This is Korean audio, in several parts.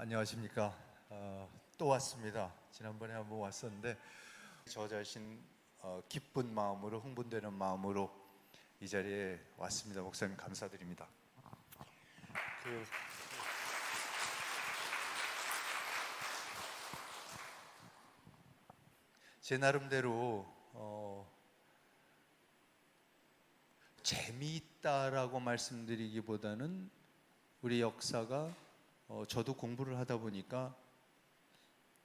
안녕하십니까. 또 왔습니다. 지난번에 한번 왔었는데 저 자신 기쁜 마음으로, 흥분되는 마음으로 이 자리에 왔습니다. 목사님 감사드립니다. 제 나름대로 재미있다라고 말씀드리기보다는 우리 역사가 저도 공부를 하다 보니까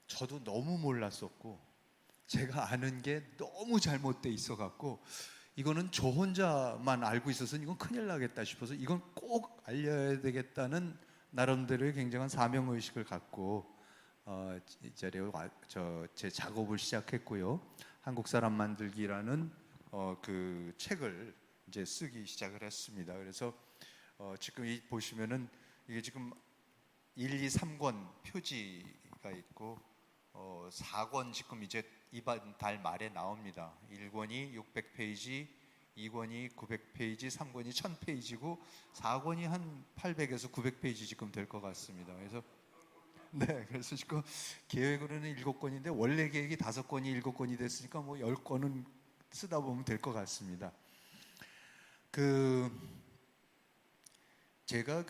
저도 너무 몰랐었고 제가 아는 게 너무 잘못돼 있어갖고 이거는 저 혼자만 알고 있어서 이건 큰일 나겠다 싶어서 이건 꼭 알려야 되겠다는 나름대로의 굉장한 사명의식을 갖고 이 자리에 제 작업을 시작했고요. 한국 사람 만들기라는 그 책을 이제 쓰기 시작을 했습니다. 그래서 지금 보시면은 이게 지금 1, 2, 3권 표지가 있고 4권 지금 이제 이번 달 말에 나옵니다. 1권이 600페이지, 2권이 900페이지, 3권이 1000페이지고 4권이 한 800에서 900페이지 지금 될 것 같습니다. 그래서 지금 계획으로는 7권인데 원래 계획이 5권이 7권이 됐으니까 뭐 10권은 쓰다 보면 될 것 같습니다. 제가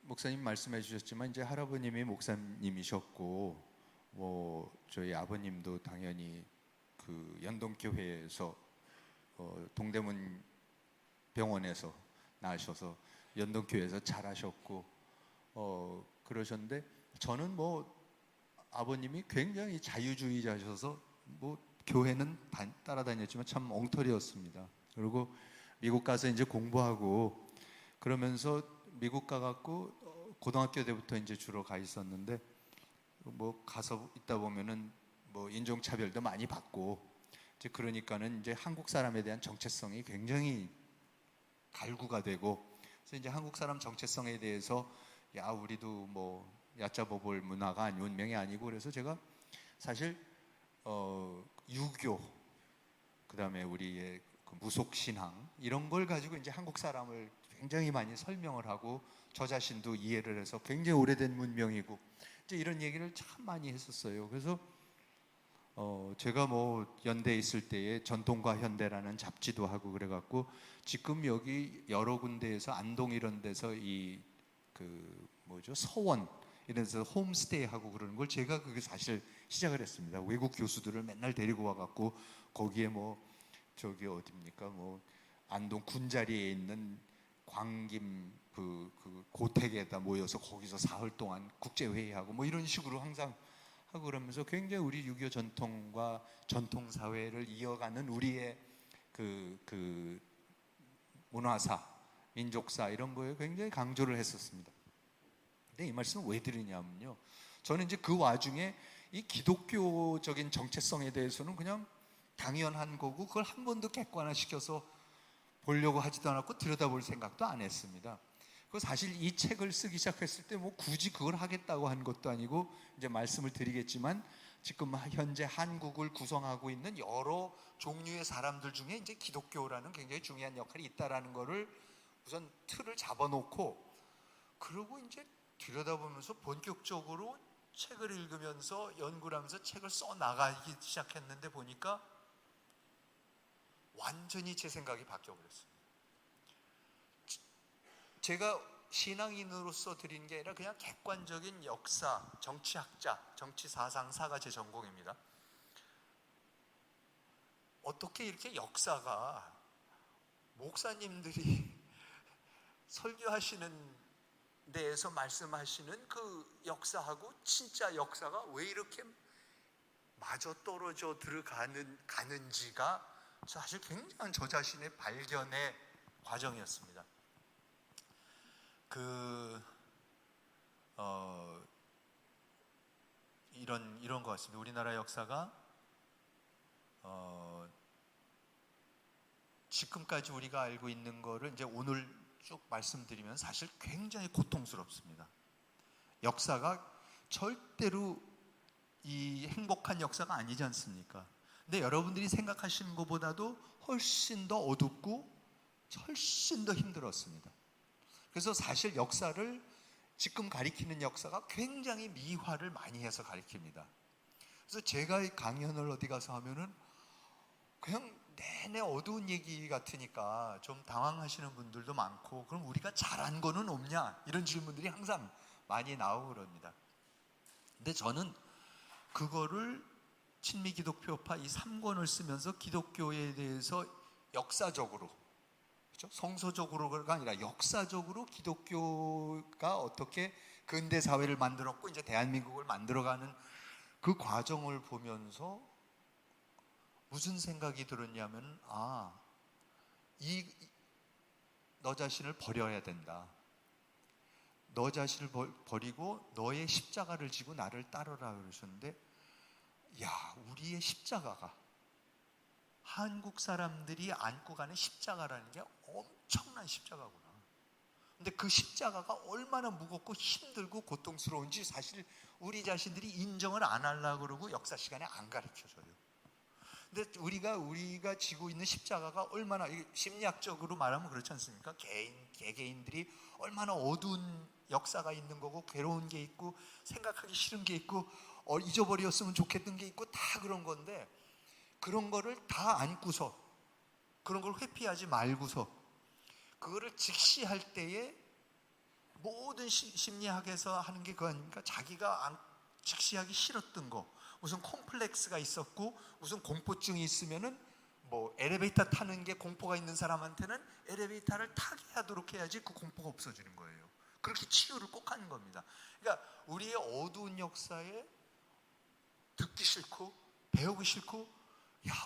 목사님 말씀해 주셨지만 이제 할아버님이 목사님이셨고 저희 아버님도 당연히 연동교회에서 동대문 병원에서 나셔서 연동교회에서 자라셨고 그러셨는데 저는 아버님이 굉장히 자유주의자셔서 교회는 따라다녔지만 참 엉터리였습니다. 그리고 미국 가서 이제 공부하고 그러면서 미국 가갖고 고등학교 때부터 이제 주로 가 있었는데 가서 있다 보면은 인종차별도 많이 받고 이제 그러니까는 이제 한국 사람에 대한 정체성이 굉장히 갈구가 되고 그래서 이제 한국 사람 정체성에 대해서 우리도 얕잡아볼 문화가 문명이 아니고 그래서 제가 사실 유교 그다음에 우리의 무속신앙 이런 걸 가지고 이제 한국 사람을 굉장히 많이 설명을 하고 저 자신도 이해를 해서 굉장히 오래된 문명이고 이제 이런 얘기를 참 많이 했었어요. 그래서 제가 연대에 있을 때에 전통과 현대라는 잡지도 하고 그래갖고 지금 여기 여러 군데에서 안동 이런 데서 서원 이런 데서 홈스테이 하고 그러는 걸 제가 그게 사실 시작을 했습니다. 외국 교수들을 맨날 데리고 와갖고 거기에 어딥니까 안동 군자리에 있는 광김 고택에다 모여서 거기서 사흘 동안 국제회의하고 이런 식으로 항상 하고 그러면서 굉장히 우리 유교 전통과 전통 사회를 이어가는 우리의 문화사, 민족사 이런 거에 굉장히 강조를 했었습니다. 근데 이 말씀을 왜 드리냐면요, 저는 이제 그 와중에 이 기독교적인 정체성에 대해서는 그냥 당연한 거고 그걸 한 번도 객관화시켜서 보려고 하지도 않았고 들여다볼 생각도 안 했습니다. 사실 이 책을 쓰기 시작했을 때 굳이 그걸 하겠다고 한 것도 아니고 이제 말씀을 드리겠지만 지금 현재 한국을 구성하고 있는 여러 종류의 사람들 중에 이제 기독교라는 굉장히 중요한 역할이 있다라는 거를 우선 틀을 잡아놓고 그러고 이제 들여다보면서 본격적으로 책을 읽으면서 연구를 하면서 책을 써나가기 시작했는데 보니까 완전히 제 생각이 바뀌어버렸어요. 제가 신앙인으로서 드린 게 아니라 그냥 객관적인 역사, 정치학자, 정치사상사가 제 전공입니다. 어떻게 이렇게 역사가 목사님들이 설교하시는 데에서 말씀하시는 그 역사하고 진짜 역사가 왜 이렇게 맞아떨어져 가는지가 사실 굉장한 저 자신의 발견의 과정이었습니다. 이런 것 같습니다. 우리나라 역사가 지금까지 우리가 알고 있는 거를 이제 오늘 쭉 말씀드리면 사실 굉장히 고통스럽습니다. 역사가 절대로 이 행복한 역사가 아니지 않습니까? 근데 여러분들이 생각하시는 것보다도 훨씬 더 어둡고 훨씬 더 힘들었습니다. 그래서 사실 역사를 지금 가리키는 역사가 굉장히 미화를 많이 해서 가리킵니다. 그래서 제가 강연을 어디 가서 하면은 그냥 내내 어두운 얘기 같으니까 좀 당황하시는 분들도 많고, 그럼 우리가 잘한 거는 없냐, 이런 질문들이 항상 많이 나오고 그럽니다. 근데 저는 그거를 친미 기독교파 이 3권을 쓰면서 기독교에 대해서 역사적으로, 그렇죠? 성서적으로가 아니라 역사적으로 기독교가 어떻게 근대 사회를 만들었고 이제 대한민국을 만들어가는 그 과정을 보면서 무슨 생각이 들었냐면, 너 자신을 버려야 된다. 너 자신을 버리고 너의 십자가를 지고 나를 따르라 그러셨는데, 우리의 십자가가, 한국 사람들이 안고 가는 십자가라는 게 엄청난 십자가구나. 근데 그 십자가가 얼마나 무겁고 힘들고 고통스러운지 사실 우리 자신들이 인정을 안 하려고 그러고 역사 시간에 안 가르쳐줘요. 근데 우리가 지고 있는 십자가가 얼마나, 심리학적으로 말하면 그렇지 않습니까? 개개인들이 얼마나 어두운 역사가 있는 거고, 괴로운 게 있고, 생각하기 싫은 게 있고, 잊어버렸으면 좋겠던 게 있고, 다 그런 건데, 그런 거를 다 안고서, 그런 걸 회피하지 말고서, 그거를 직시할 때에 모든 심리학에서 하는 게 그거 아닙니까? 자기가 직시하기 싫었던 거, 무슨 콤플렉스가 있었고 무슨 공포증이 있으면은 뭐 엘리베이터 타는 게 공포가 있는 사람한테는 엘리베이터를 타게 하도록 해야지 그 공포가 없어지는 거예요. 그렇게 치유를 꼭 하는 겁니다. 그러니까 우리의 어두운 역사에 듣기 싫고 배우기 싫고,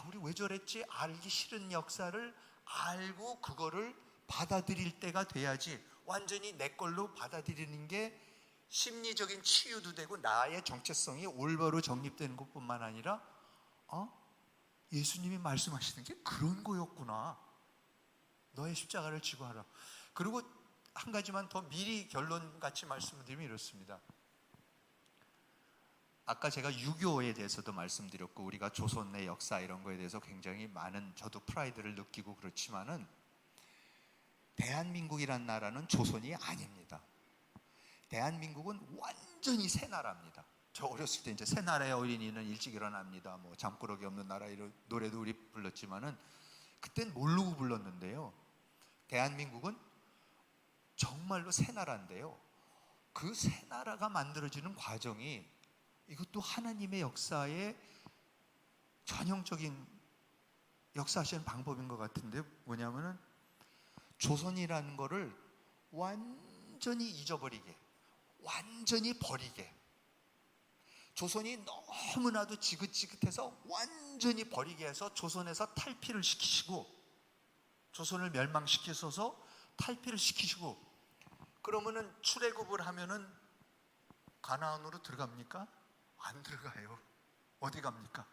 우리 왜 저랬지, 알기 싫은 역사를 알고 그거를 받아들일 때가 돼야지, 완전히 내 걸로 받아들이는 게 심리적인 치유도 되고 나의 정체성이 올바로 정립되는 것뿐만 아니라, 예수님이 말씀하시는 게 그런 거였구나, 너의 십자가를 지고 하라. 그리고 한 가지만 더 미리 결론같이 말씀드리면 이렇습니다. 아까 제가 유교에 대해서도 말씀드렸고, 우리가 조선의 역사 이런 거에 대해서 굉장히 많은, 저도 프라이드를 느끼고 그렇지만은, 대한민국이란 나라는 조선이 아닙니다. 대한민국은 완전히 새 나라입니다. 저 어렸을 때 이제 새 나라의 어린이는 일찍 일어납니다, 뭐 잠꾸러기 없는 나라 이런 노래도 우리 불렀지만은, 그땐 모르고 불렀는데요, 대한민국은 정말로 새 나라인데요, 그 새 나라가 만들어지는 과정이 이것도 하나님의 역사의 전형적인 역사하시는 방법인 것 같은데, 뭐냐면은 조선이라는 거를 완전히 잊어버리게, 완전히 버리게, 조선이 너무나도 지긋지긋해서 완전히 버리게 해서 조선에서 탈피를 시키시고, 조선을 멸망시키셔서 탈피를 시키시고, 그러면은 출애굽을 하면은 가나안으로 들어갑니까? 안 들어가요. 어디 갑니까?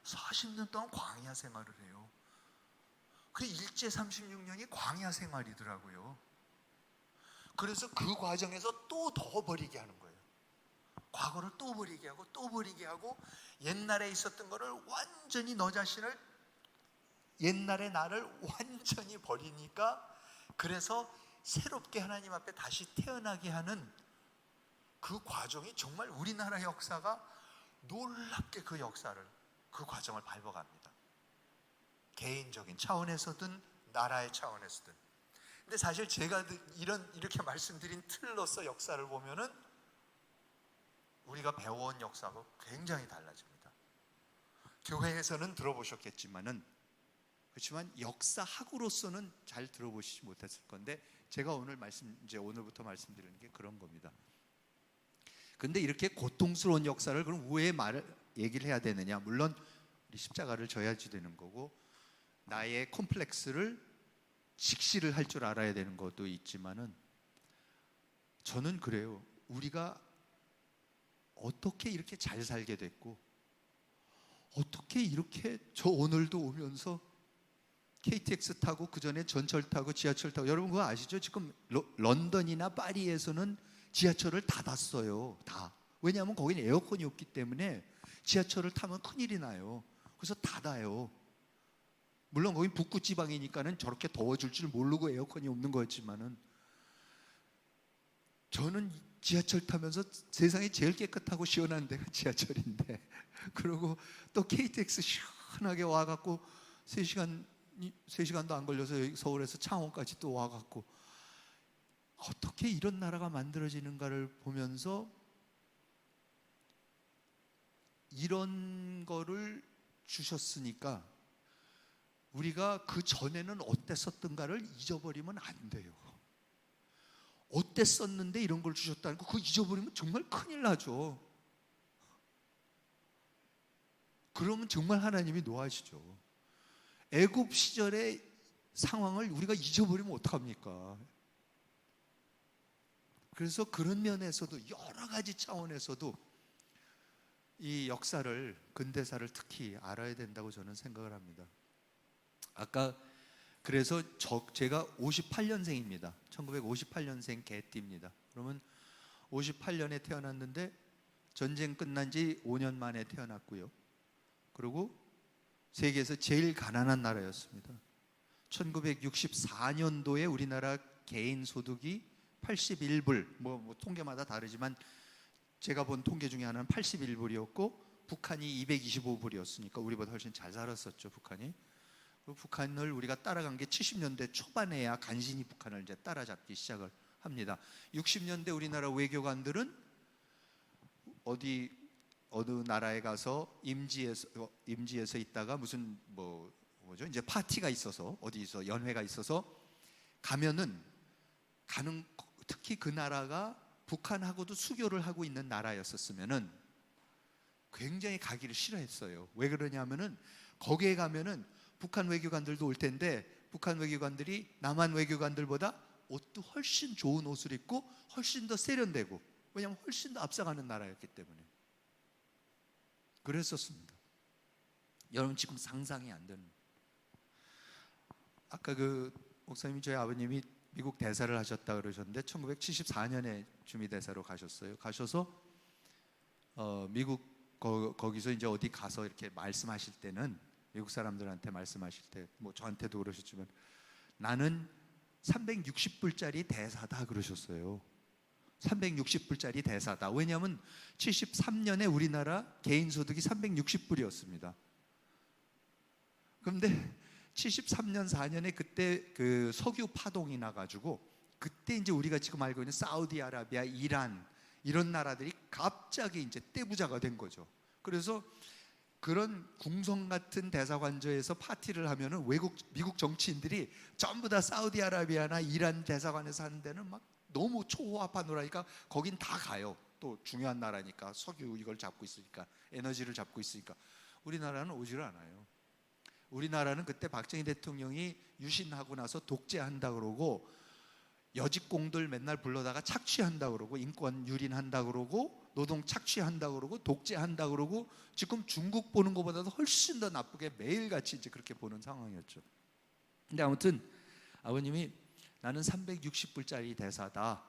40년 동안 광야 생활을 해요. 그 일제 36년이 광야 생활이더라고요. 그래서 그 과정에서 또 더 버리게 하는 거예요. 과거를 또 버리게 하고 또 버리게 하고, 옛날에 있었던 거를 완전히, 너 자신을, 옛날의 나를 완전히 버리니까, 그래서 새롭게 하나님 앞에 다시 태어나게 하는 그 과정이, 정말 우리나라 역사가 놀랍게 그 역사를, 그 과정을 밟아갑니다. 개인적인 차원에서든 나라의 차원에서든. 근데 사실 제가 이렇게 말씀드린 틀로서 역사를 보면은 우리가 배워온 역사하고 굉장히 달라집니다. 교회에서는 들어보셨겠지만은, 그렇지만 역사학으로서는 잘 들어보시지 못했을 건데, 제가 이제 오늘부터 말씀드리는 게 그런 겁니다. 근데 이렇게 고통스러운 역사를 그럼 왜 얘기를 해야 되느냐? 물론 우리 십자가를 져야지 되는 거고, 나의 콤플렉스를 직시를 할 줄 알아야 되는 것도 있지만은, 저는 그래요. 우리가 어떻게 이렇게 잘 살게 됐고, 어떻게 이렇게, 저 오늘도 오면서 KTX 타고 그 전에 전철 타고 지하철 타고, 여러분 그거 아시죠? 지금 런던이나 파리에서는 지하철을 닫았어요. 다. 왜냐하면 거기는 에어컨이 없기 때문에 지하철을 타면 큰일이 나요. 그래서 닫아요. 물론 거긴 북부 지방이니까는 저렇게 더워질 줄 모르고 에어컨이 없는 거였지만은, 저는 지하철 타면서 세상에 제일 깨끗하고 시원한 데가 지하철인데, 그리고 또 KTX 시원하게 와갖고 3시간도 안 걸려서 여기 서울에서 창원까지 또 와갖고, 어떻게 이런 나라가 만들어지는가를 보면서 이런 거를 주셨으니까 우리가 그 전에는 어땠었던가를 잊어버리면 안 돼요. 어땠었는데 이런 걸 주셨다는 거, 그거 잊어버리면 정말 큰일 나죠. 그러면 정말 하나님이 노하시죠. 애굽 시절의 상황을 우리가 잊어버리면 어떡합니까? 그래서 그런 면에서도, 여러 가지 차원에서도 이 역사를, 근대사를 특히 알아야 된다고 저는 생각을 합니다. 아까 그래서 제가 58년생입니다. 1958년생 개띠입니다. 그러면 58년에 태어났는데 전쟁 끝난 지 5년 만에 태어났고요. 그리고 세계에서 제일 가난한 나라였습니다. 1964년도에 우리나라 개인 소득이 81불, 뭐 통계마다 다르지만 제가 본 통계 중에 하나는 81불이었고 북한이 225불이었으니까 우리보다 훨씬 잘 살았었죠, 북한이. 북한을 우리가 따라간 게 70년대 초반에야 간신히 북한을 이제 따라잡기 시작을 합니다. 60년대 우리나라 외교관들은 어느 나라에 가서 임지에서 있다가 무슨 뭐죠? 이제 파티가 있어서, 어디서 연회가 있어서 가면은, 특히 그 나라가 북한하고도 수교를 하고 있는 나라였었으면은 굉장히 가기를 싫어했어요. 왜 그러냐면은 거기에 가면은 북한 외교관들도 올 텐데 북한 외교관들이 남한 외교관들보다 옷도 훨씬 좋은 옷을 입고 훨씬 더 세련되고, 왜냐하면 훨씬 더 앞서가는 나라였기 때문에 그랬었습니다. 여러분 지금 상상이 안 되는. 아까 그 목사님이, 저희 아버님이 미국 대사를 하셨다 그러셨는데 1974년에 주미 대사로 가셨어요. 가셔서 미국 거기서 이제 어디 가서 이렇게 말씀하실 때는, 미국 사람들한테 말씀하실 때, 뭐 저한테도 그러셨지만, 나는 360불짜리 대사다 그러셨어요. 360불짜리 대사다. 왜냐하면 73년에 우리나라 개인 소득이 360불이었습니다. 그런데 73년 4년에 그때 그 석유 파동이 나가지고, 그때 이제 우리가 지금 알고 있는 사우디아라비아, 이란 이런 나라들이 갑자기 이제 떼부자가 된 거죠. 그래서 그런 궁성 같은 대사관저에서 파티를 하면은 미국 정치인들이 전부 다 사우디아라비아나 이란 대사관에서 하는 데는 막 너무 초호화파노라니까 거긴 다 가요. 또 중요한 나라니까, 석유 이걸 잡고 있으니까, 에너지를 잡고 있으니까. 우리나라는 오지를 않아요. 우리나라는 그때 박정희 대통령이 유신하고 나서 독재한다 그러고, 여직공들 맨날 불러다가 착취한다 그러고, 인권 유린한다 그러고, 노동 착취한다 그러고, 독재한다 그러고, 지금 중국 보는 것보다도 훨씬 더 나쁘게 매일같이 이제 그렇게 보는 상황이었죠. 근데 아무튼 아버님이 나는 360불짜리 대사다.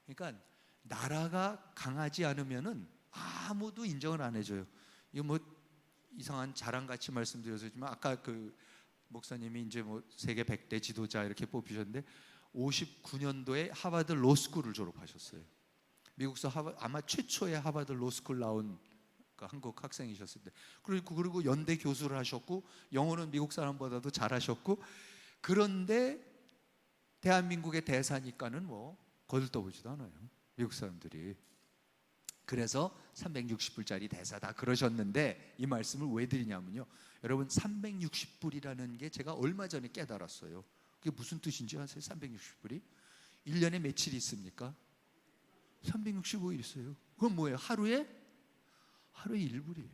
그러니까 나라가 강하지 않으면은 아무도 인정을 안 해줘요. 이거 뭐 이상한 자랑같이 말씀드렸지만, 아까 그 목사님이 이제 뭐 세계 100대 지도자 이렇게 뽑히셨는데 59년도에 하버드 로스쿨을 졸업하셨어요. 미국서 아마 최초의 하버드 로스쿨 나온 그 한국 학생이셨을 때, 그리고 연대 교수를 하셨고, 영어는 미국 사람보다도 잘하셨고, 그런데 대한민국의 대사니까는 뭐 거들떠보지도 않아요, 미국 사람들이. 그래서 360불짜리 대사다 그러셨는데, 이 말씀을 왜 드리냐면요, 여러분 360불이라는 게 제가 얼마 전에 깨달았어요. 그게 무슨 뜻인지 아세요? 360불이 1년에 며칠이 있습니까? 365일 있어요. 그건 뭐예요? 하루에 1불이에요.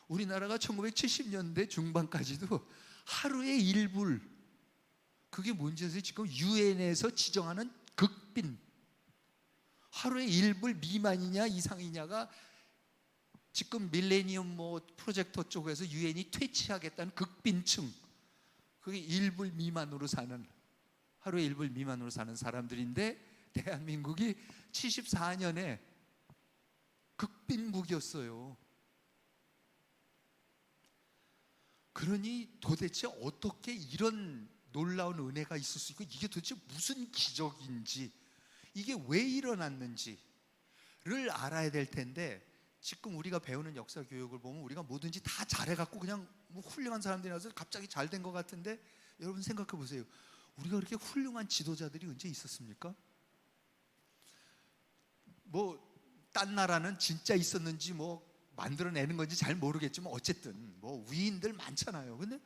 우리나라가 1970년대 중반까지도 하루에 1불, 그게 뭔지 아세요? 지금 유엔에서 지정하는 극빈, 하루에 1불 미만이냐 이상이냐가 지금 밀레니엄 뭐 프로젝터 쪽에서 유엔이 퇴치하겠다는 극빈층, 그게 1불 미만으로 사는, 하루에 1불 미만으로 사는 사람들인데, 대한민국이 74년에 극빈국이었어요. 그러니 도대체 어떻게 이런 놀라운 은혜가 있을 수 있고, 이게 도대체 무슨 기적인지, 이게 왜 일어났는지를 알아야 될 텐데, 지금 우리가 배우는 역사 교육을 보면 우리가 뭐든지 다 잘해갖고 그냥 뭐 훌륭한 사람들이라서 갑자기 잘 된 것 같은데, 여러분 생각해 보세요. 우리가 그렇게 훌륭한 지도자들이 언제 있었습니까? 뭐 딴 나라는 진짜 있었는지 뭐 만들어내는 건지 잘 모르겠지만 어쨌든 뭐 위인들 많잖아요. 근데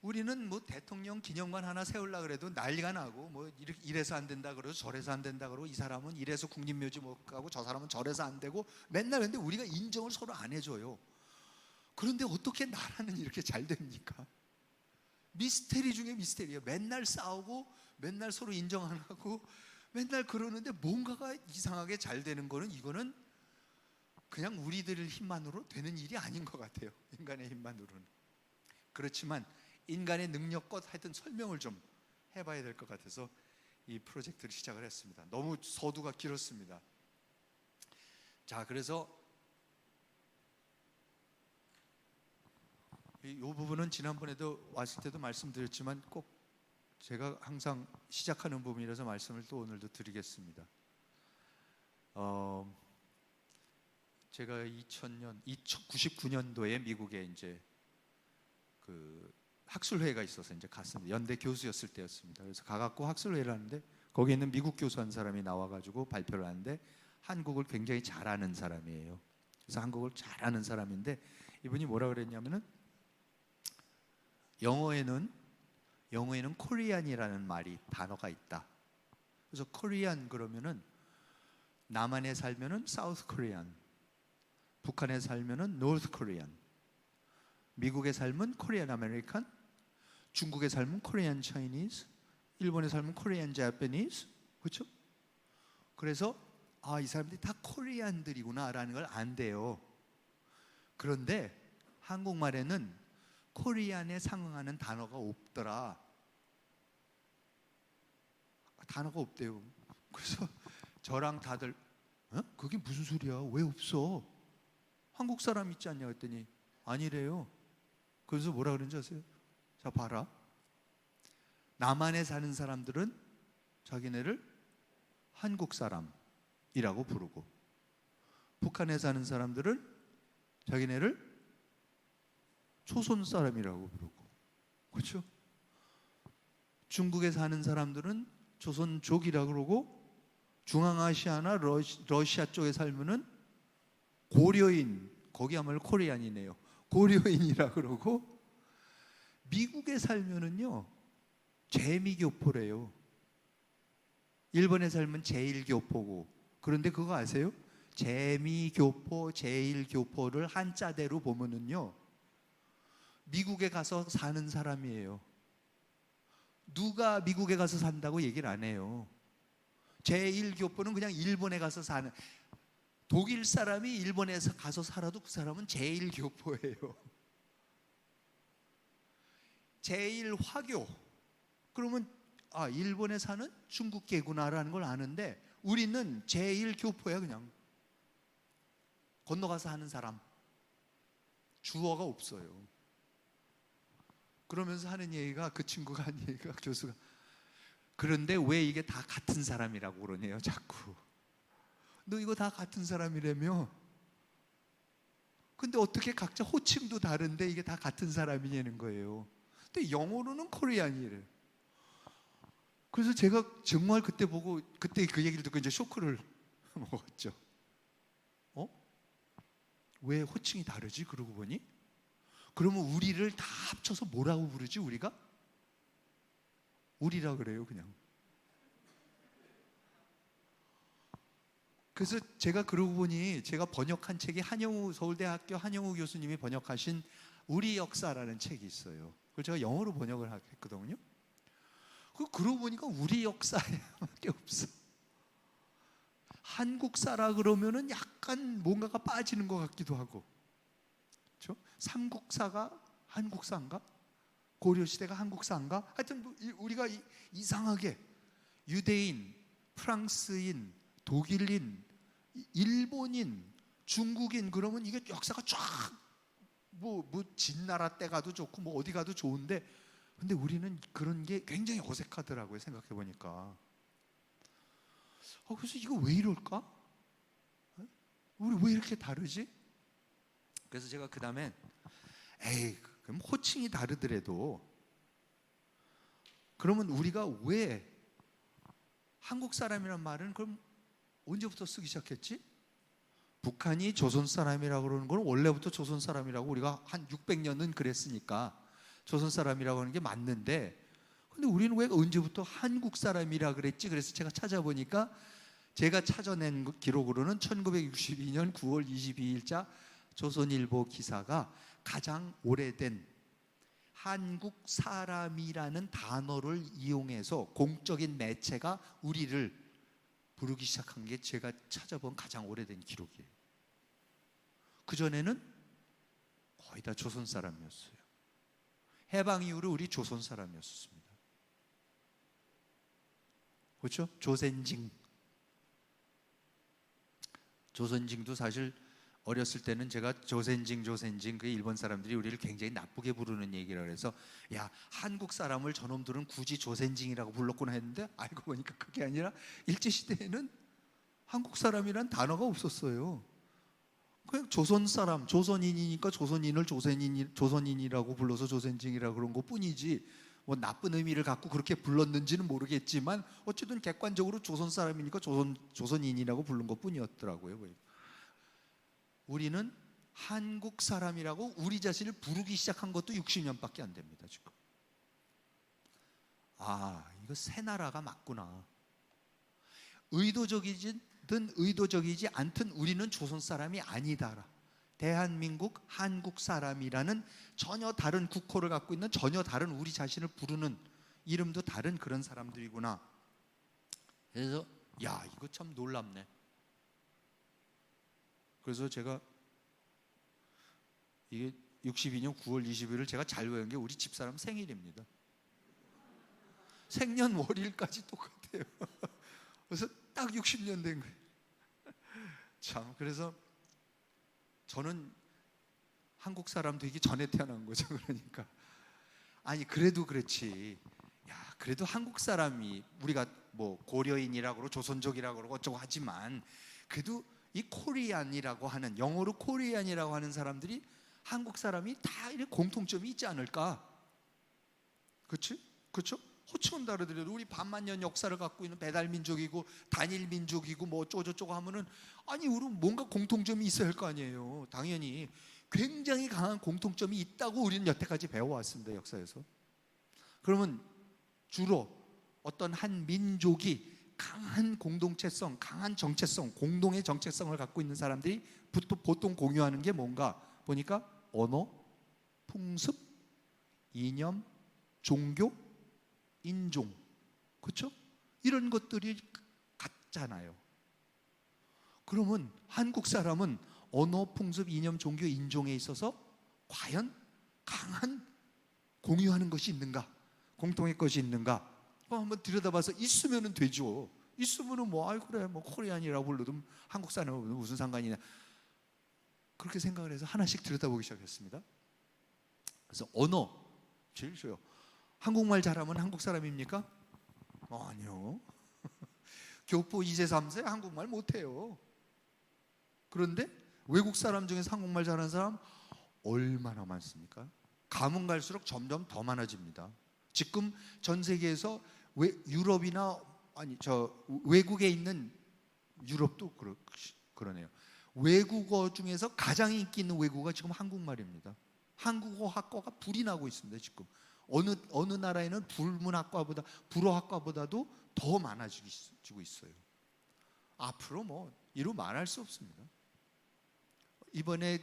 우리는 뭐 대통령 기념관 하나 세우려고 그래도 난리가 나고, 뭐 이래서 안 된다 그러고 저래서 안 된다 그러고, 이 사람은 이래서 국립묘지 못 가고 저 사람은 저래서 안 되고, 맨날. 근데 우리가 인정을 서로 안 해줘요. 그런데 어떻게 나라는 이렇게 잘 됩니까? 미스테리 중에 미스테리예요. 맨날 싸우고 맨날 서로 인정 안 하고 맨날 그러는데, 뭔가가 이상하게 잘 되는 거는, 이거는 그냥 우리들 힘만으로 되는 일이 아닌 것 같아요. 인간의 힘만으로는. 그렇지만 인간의 능력껏 하여튼 설명을 좀 해봐야 될 것 같아서 이 프로젝트를 시작을 했습니다. 너무 서두가 길었습니다. 자, 그래서 이 부분은 지난번에도 왔을 때도 말씀드렸지만 꼭 제가 항상 시작하는 부분이라서 말씀을 또 오늘도 드리겠습니다. 제가 99년도에 미국에 이제 그 학술회가 있어서 이제 갔습니다. 연대 교수였을 때였습니다. 그래서 가갖고 학술회를 하는데, 거기 있는 미국 교수 한 사람이 나와가지고 발표를 하는데, 한국을 굉장히 잘하는 사람이에요. 그래서 한국을 잘하는 사람인데, 이분이 뭐라 그랬냐면은, 영어에는 코리안이라는 단어가 있다. 그래서 코리안 그러면은 남한에 살면은 사우스 코리안, 북한에 살면은 노스 코리안, 미국에 살면 코리안 아메리칸, 중국에 살면 코리안 차이니즈, 일본에 살면 코리안 자파니즈, 그렇죠? 그래서 이 사람들이 다 코리안들이구나라는 걸 안돼요. 그런데 한국말에는 코리안에 상응하는 단어가 없더라. 단어가 없대요. 그래서 저랑 다들 그게 무슨 소리야? 왜 없어? 한국 사람 있지 않냐 했더니 아니래요. 그래서 뭐라 그런지 아세요? 자, 봐라. 남한에 사는 사람들은 자기네를 한국 사람이라고 부르고, 북한에 사는 사람들은 자기네를 조선 사람이라고 부르고, 그렇죠? 중국에 사는 사람들은 조선족이라고 그러고, 중앙아시아나 러시아 쪽에 살면은 고려인, 거기야말로 코리안이네요. 고려인이라고 그러고, 미국에 살면은요 재미교포래요. 일본에 살면 제일교포고. 그런데 그거 아세요? 재미교포, 제일교포를 한자대로 보면은요 미국에 가서 사는 사람이에요. 누가 미국에 가서 산다고 얘기를 안 해요. 제1교포는 그냥 일본에 가서 사는, 독일 사람이 일본에서 가서 살아도 그 사람은 제1교포예요. 제1화교, 그러면 일본에 사는 중국계구나라는 걸 아는데, 우리는 제1교포야. 그냥 건너가서 하는 사람, 주어가 없어요. 그러면서 하는 얘기가, 그 친구가 하는 얘기가, 교수가, 그런데 왜 이게 다 같은 사람이라고 그러네요 자꾸. 너 이거 다 같은 사람이라며? 근데 어떻게 각자 호칭도 다른데 이게 다 같은 사람이냐는 거예요. 근데 영어로는 코리안이래요. 그래서 제가 정말 그때 그 얘기를 듣고 이제 쇼크를 먹었죠. 왜 호칭이 다르지? 그러고 보니, 그러면 우리를 다 합쳐서 뭐라고 부르지? 우리가? 우리라 그래요 그냥. 그래서 제가 그러고 보니, 제가 번역한 책이 서울대학교 한영우 교수님이 번역하신 우리 역사라는 책이 있어요. 그걸 제가 영어로 번역을 했거든요. 그러고 보니까 우리 역사밖에 없어. 한국사라 그러면은 약간 뭔가가 빠지는 것 같기도 하고, 그렇죠? 삼국사가 한국사인가? 고려시대가 한국사인가? 하여튼 우리가 이상하게 유대인, 프랑스인, 독일인, 일본인, 중국인, 그러면 이게 역사가 쫙 뭐 진나라 때 가도 좋고 뭐 어디 가도 좋은데, 근데 우리는 그런 게 굉장히 어색하더라고요 생각해 보니까. 그래서 이거 왜 이럴까? 우리 왜 이렇게 다르지? 그래서 제가 그 다음에 에이, 그럼 호칭이 다르더라도 그러면 우리가 왜 한국 사람이란 말은 그럼 언제부터 쓰기 시작했지? 북한이 조선 사람이라고 그러는 건 원래부터 조선 사람이라고 우리가 한 600년은 그랬으니까 조선 사람이라고 하는 게 맞는데, 근데 우리는 왜 언제부터 한국 사람이라 그랬지? 그래서 제가 찾아보니까 제가 찾아낸 기록으로는 1962년 9월 22일자 조선일보 기사가 가장 오래된 한국 사람이라는 단어를 이용해서 공적인 매체가 우리를 부르기 시작한 게 제가 찾아본 가장 오래된 기록이에요. 그전에는 거의 다 조선 사람이었어요. 해방 이후로 우리 조선 사람이었습니다. 그렇죠? 조선징. 조선징도 사실 어렸을 때는 제가 조선징 그 일본 사람들이 우리를 굉장히 나쁘게 부르는 얘기라 그래서 야, 한국 사람을 저놈들은 굳이 조선징이라고 불렀구나 했는데 알고 보니까 그게 아니라 일제시대에는 한국 사람이란 단어가 없었어요. 그냥 조선 사람, 조선인이니까 조선인을 조선인이라고 불러서 조선징이라고 그런 것 뿐이지 뭐 나쁜 의미를 갖고 그렇게 불렀는지는 모르겠지만 어쨌든 객관적으로 조선 사람이니까 조선인이라고 부른 것 뿐이었더라고요. 우리는 한국 사람이라고 우리 자신을 부르기 시작한 것도 60년밖에 안 됩니다. 지금. 이거 새 나라가 맞구나. 의도적이든 의도적이지 않든 우리는 조선 사람이 아니다. 대한민국 한국 사람이라는 전혀 다른 국호를 갖고 있는 전혀 다른 우리 자신을 부르는 이름도 다른 그런 사람들이구나. 그래서 야, 이거 참 놀랍네. 그래서 제가 이게 62년 9월 20일을 제가 잘 외운 게 우리 집사람 생일입니다. 생년월일까지 똑같아요. 그래서 딱 60년 된 거예요. 참, 그래서 저는 한국 사람 되기 전에 태어난 거죠. 그러니까 아니 그래도 그렇지. 야, 그래도 한국 사람이 우리가 뭐 고려인이라고 그러고 조선족이라고 그러고 어쩌고 하지만 그래도 이 코리안이라고 하는 영어로 코리안이라고 하는 사람들이 한국 사람이 다 이런 공통점이 있지 않을까? 그렇지? 그렇죠? 호칭은 다르더라도 우리 반만년 역사를 갖고 있는 배달 민족이고 단일 민족이고 뭐 어쩌고저쩌고 하면은 아니 우리 뭔가 공통점이 있어야 할 거 아니에요. 당연히 굉장히 강한 공통점이 있다고 우리는 여태까지 배워왔습니다. 역사에서. 그러면 주로 어떤 한 민족이 강한 공동체성, 강한 정체성, 공동의 정체성을 갖고 있는 사람들이 보통 공유하는 게 뭔가 보니까 언어, 풍습, 이념, 종교, 인종, 그렇죠? 이런 것들이 같잖아요. 그러면 한국 사람은 언어, 풍습, 이념, 종교, 인종에 있어서 과연 강한 공유하는 것이 있는가? 공통의 것이 있는가? 한번 들여다봐서 있으면 되죠. 있으면 뭐 그래 뭐 코리안이라고 불러도 한국 사람은 무슨 상관이냐. 그렇게 생각을 해서 하나씩 들여다보기 시작했습니다. 그래서 언어 제일 쉬워요. 한국말 잘하면 한국 사람입니까? 아니요. 교포 2세 3세 한국말 못해요. 그런데 외국 사람 중에서 한국말 잘하는 사람 얼마나 많습니까? 가면 갈수록 점점 더 많아집니다. 지금 전 세계에서 유럽이나 외국에 있는 유럽도 그러네요. 외국어 중에서 가장 인기 있는 외국어가 지금 한국말입니다. 한국어 학과가 불이 나고 있습니다. 지금 어느 나라에는 불어학과보다도 더 많아지고 있어요. 앞으로 뭐 이루 말할 수 없습니다. 이번에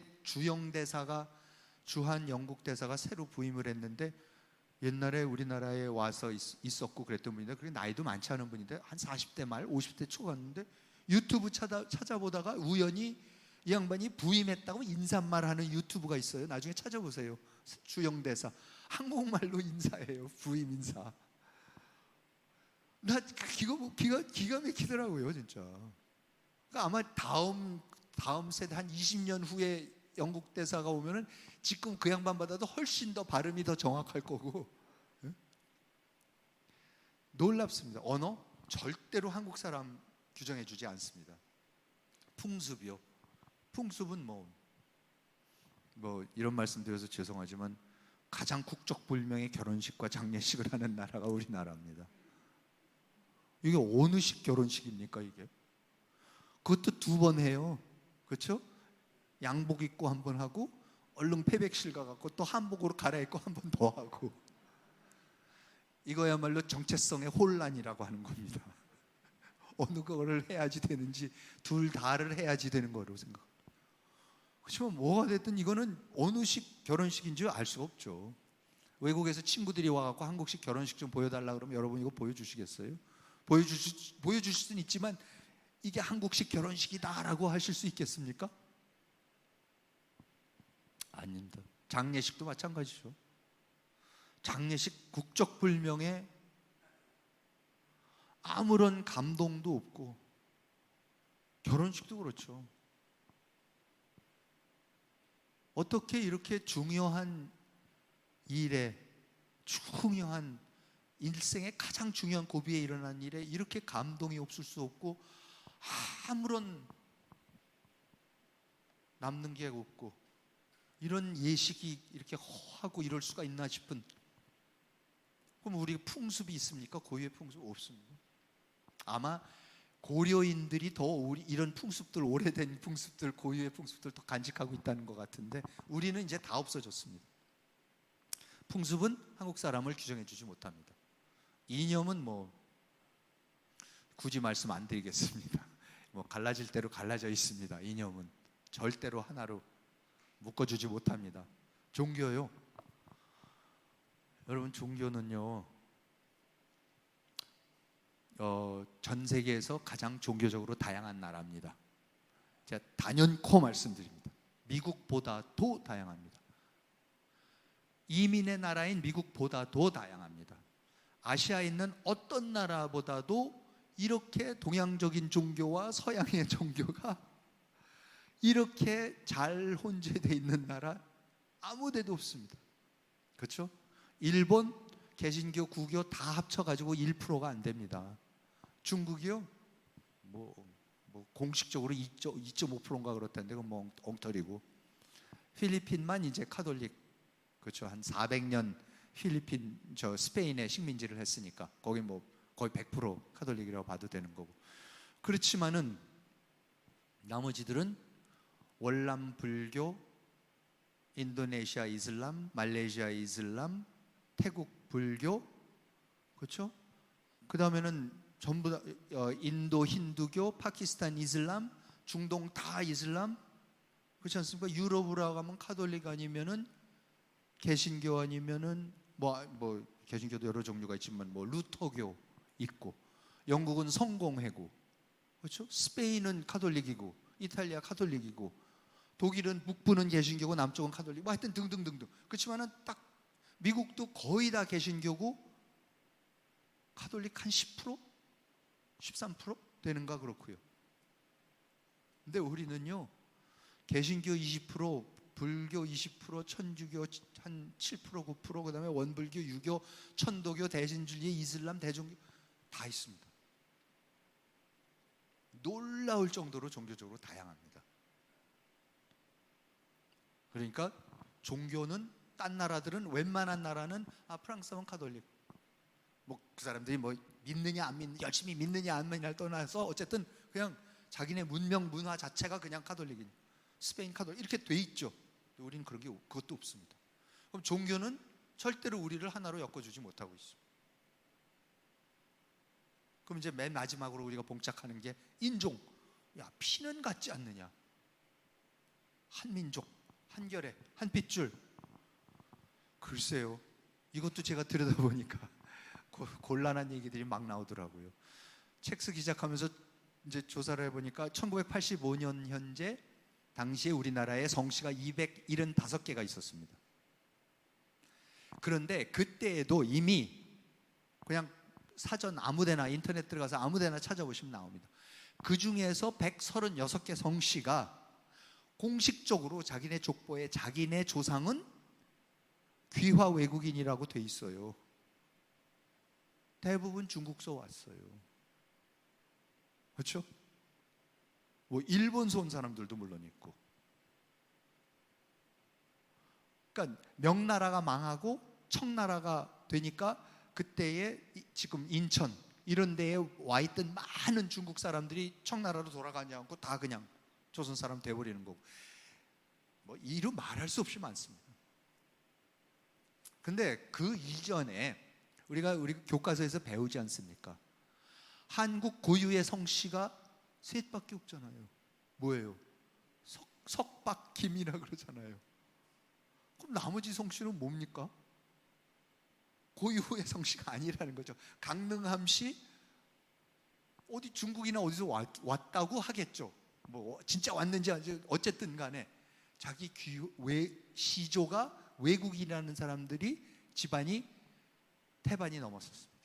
주한 영국 대사가 새로 부임을 했는데 옛날에 우리나라에 와서 있었고 그랬던 분인데 그게 나이도 많지 않은 분인데 한 40대 말 50대 초였는데 유튜브 찾아보다가 우연히 이 양반이 부임했다고 인사말하는 유튜브가 있어요. 나중에 찾아보세요. 주영 대사 한국말로 인사해요. 부임 인사. 나 기가 막히더라고요, 진짜. 그러니까 아마 다음 세대 한 20년 후에 영국 대사가 오면은 지금 그 양반보다도 훨씬 더 발음이 더 정확할 거고. 놀랍습니다. 언어 절대로 한국 사람 규정해 주지 않습니다. 풍습이요. 풍습은 뭐 이런 말씀 드려서 죄송하지만 가장 국적불명의 결혼식과 장례식을 하는 나라가 우리나라입니다. 이게 어느 식 결혼식입니까 이게? 그것도 2번 해요. 그렇죠? 양복 입고 한 번 하고 얼른 패백실 가갖고 또 한복으로 갈아입고 한 번 더 하고, 이거야말로 정체성의 혼란이라고 하는 겁니다. 어느 거를 해야지 되는지 둘 다를 해야지 되는 거라고 생각합니다. 그렇지만 뭐가 됐든 이거는 어느 식 결혼식인지 알 수가 없죠. 외국에서 친구들이 와갖고 한국식 결혼식 좀 보여달라 그러면 여러분 이거 보여주시겠어요? 보여주실 수는 있지만 이게 한국식 결혼식이다라고 하실 수 있겠습니까? 아닙니다. 장례식도 마찬가지죠. 장례식 국적불명의 아무런 감동도 없고, 결혼식도 그렇죠. 어떻게 이렇게 중요한 일에, 중요한 일생의 가장 중요한 고비에 일어난 일에 이렇게 감동이 없을 수 없고 아무런 남는 게 없고 이런 예식이 이렇게 허하고 이럴 수가 있나 싶은, 그럼 우리 풍습이 있습니까? 고유의 풍습 없습니다. 아마 고려인들이 더 이런 풍습들, 오래된 풍습들, 고유의 풍습들 더 간직하고 있다는 것 같은데 우리는 이제 다 없어졌습니다. 풍습은 한국 사람을 규정해 주지 못합니다. 이념은 굳이 말씀 안 드리겠습니다. 갈라질 대로 갈라져 있습니다. 이념은 절대로 하나로 묶어주지 못합니다. 종교요. 여러분, 종교는요, 전 세계에서 가장 종교적으로 다양한 나라입니다. 제가 단연코 말씀드립니다. 미국보다도 다양합니다. 이민의 나라인 미국보다도 다양합니다. 아시아에 있는 어떤 나라보다도 이렇게 동양적인 종교와 서양의 종교가 이렇게 잘 혼재되어 있는 나라 아무 데도 없습니다. 그렇죠? 일본 개신교, 구교 다 합쳐가지고 1%가 안 됩니다. 중국이요? 공식적으로 2.5%인가 그렇다는데 그건 엉터리고. 필리핀만 이제 카톨릭, 그렇죠? 한 400년 필리핀, 스페인에 식민지를 했으니까 거기 거의 100% 카톨릭이라고 봐도 되는 거고. 그렇지만은 나머지들은 월남 불교, 인도네시아 이슬람, 말레이시아 이슬람, 태국 불교, 그렇죠? 그 다음에는 전부 다 인도 힌두교, 파키스탄 이슬람, 중동 다 이슬람, 그렇지 않습니까? 유럽으로 가면 카톨릭 아니면은 개신교 아니면은 개신교도 여러 종류가 있지만 루터교 있고, 영국은 성공회고, 그렇죠? 스페인은 카톨릭이고, 이탈리아 카톨릭이고, 독일은 북부는 개신교고 남쪽은 카톨릭, 하여튼 등등등등. 그렇지만은 딱 미국도 거의 다 개신교고 카톨릭 한 10%? 13% 되는가 그렇고요. 근데 우리는요, 개신교 20%, 불교 20%, 천주교 한 7%, 9%, 그 다음에 원불교, 유교, 천도교, 대신주의, 이슬람, 대종교 다 있습니다. 놀라울 정도로 종교적으로 다양합니다. 그러니까 종교는 딴 나라들은, 웬만한 나라는 프랑스 하면 카톨릭, 그 사람들이 믿느냐 안 믿느냐, 열심히 믿느냐 안 믿느냐를 떠나서 어쨌든 그냥 자기네 문명 문화 자체가 그냥 카톨릭이니, 스페인 카톨릭 이렇게 돼 있죠. 우리는 그것도 없습니다. 그럼 종교는 절대로 우리를 하나로 엮어주지 못하고 있습니다. 그럼 이제 맨 마지막으로 우리가 봉착하는 게 인종. 야, 피는 같지 않느냐? 한 민족, 한 결의, 한 핏줄. 글쎄요, 이것도 제가 들여다보니까 곤란한 얘기들이 막 나오더라고요. 책 쓰기 시작하면서 이제 조사를 해보니까 1985년 현재 당시에 우리나라에 성씨가 275개가 있었습니다. 그런데 그때에도 이미 그냥 사전 아무데나, 인터넷 들어가서 아무데나 찾아보시면 나옵니다. 그 중에서 136개 성씨가 공식적으로 자기네 족보에 자기네 조상은 귀화 외국인이라고 돼 있어요. 대부분 중국서 왔어요. 그렇죠? 뭐 일본서 온 사람들도 물론 있고. 그러니까 명나라가 망하고 청나라가 되니까 그때에 지금 인천 이런 데에 와 있던 많은 중국 사람들이 청나라로 돌아가지 않고 다 그냥 조선 사람 돼버리는 거고, 뭐 이루 말할 수 없이 많습니다. 근데 그 이전에 우리 교과서에서 배우지 않습니까? 한국 고유의 성씨가 셋밖에 없잖아요. 뭐예요? 석박김이라 그러잖아요. 그럼 나머지 성씨는 뭡니까? 고유의 성씨가 아니라는 거죠. 강릉함씨 어디 중국이나 어디서 왔다고 하겠죠. 뭐 진짜 왔는지 어쨌든 간에 자기 시조가 외국인이라는 사람들이 집안이 태반이 넘었었습니다.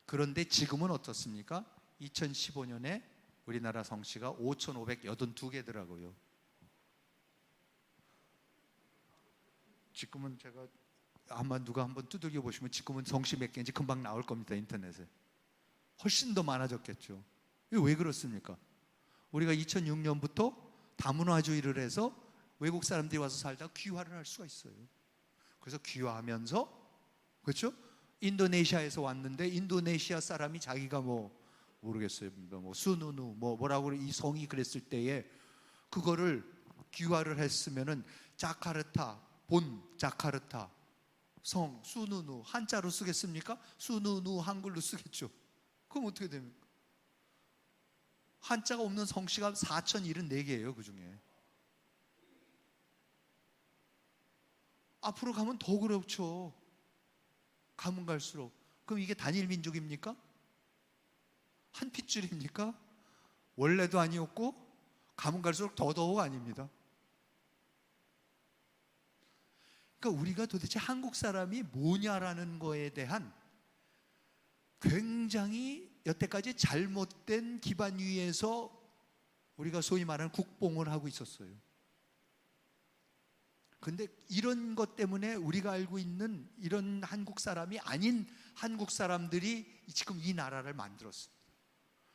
그런데 지금은 어떻습니까? 2015년에 우리나라 성씨가 5,582개더라고요. 지금은 제가 아마 누가 한번 두들겨 보시면 지금은 성씨 몇 개인지 금방 나올 겁니다. 인터넷에. 훨씬 더 많아졌겠죠. 이게 왜 그렇습니까? 우리가 2006년부터 다문화주의를 해서 외국 사람들이 와서 살다가 귀화를 할 수가 있어요. 그래서 귀화하면서, 그렇죠? 인도네시아에서 왔는데 인도네시아 사람이 자기가 뭐 모르겠어요. 뭐 수누누 뭐라고 이 성이 그랬을 때에 그거를 귀화를 했으면은 자카르타 본 자카르타 성 수누누 한자로 쓰겠습니까? 수누누 한글로 쓰겠죠. 그럼 어떻게 됩니까? 한자가 없는 성씨가 4,074개예요. 그 중에 앞으로 가면 더 그렇죠. 가면 갈수록. 그럼 이게 단일 민족입니까? 한 핏줄입니까? 원래도 아니었고 가면 갈수록 더더욱 아닙니다. 그러니까 우리가 도대체 한국 사람이 뭐냐라는 거에 대한 굉장히 여태까지 잘못된 기반 위에서 우리가 소위 말하는 국뽕을 하고 있었어요. 근데 이런 것 때문에 우리가 알고 있는 이런 한국 사람이 아닌 한국 사람들이 지금 이 나라를 만들었습니다.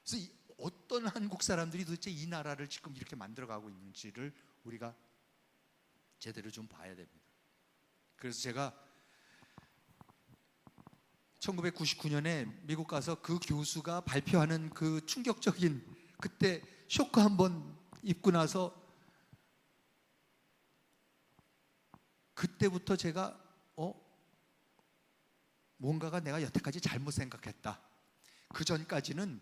그래서 어떤 한국 사람들이 도대체 이 나라를 지금 이렇게 만들어가고 있는지를 우리가 제대로 좀 봐야 됩니다. 그래서 제가 1999년에 미국 가서 그 교수가 발표하는 그 충격적인 그때 쇼크 한번 입고 나서 그때부터 제가 뭔가가 내가 여태까지 잘못 생각했다. 그 전까지는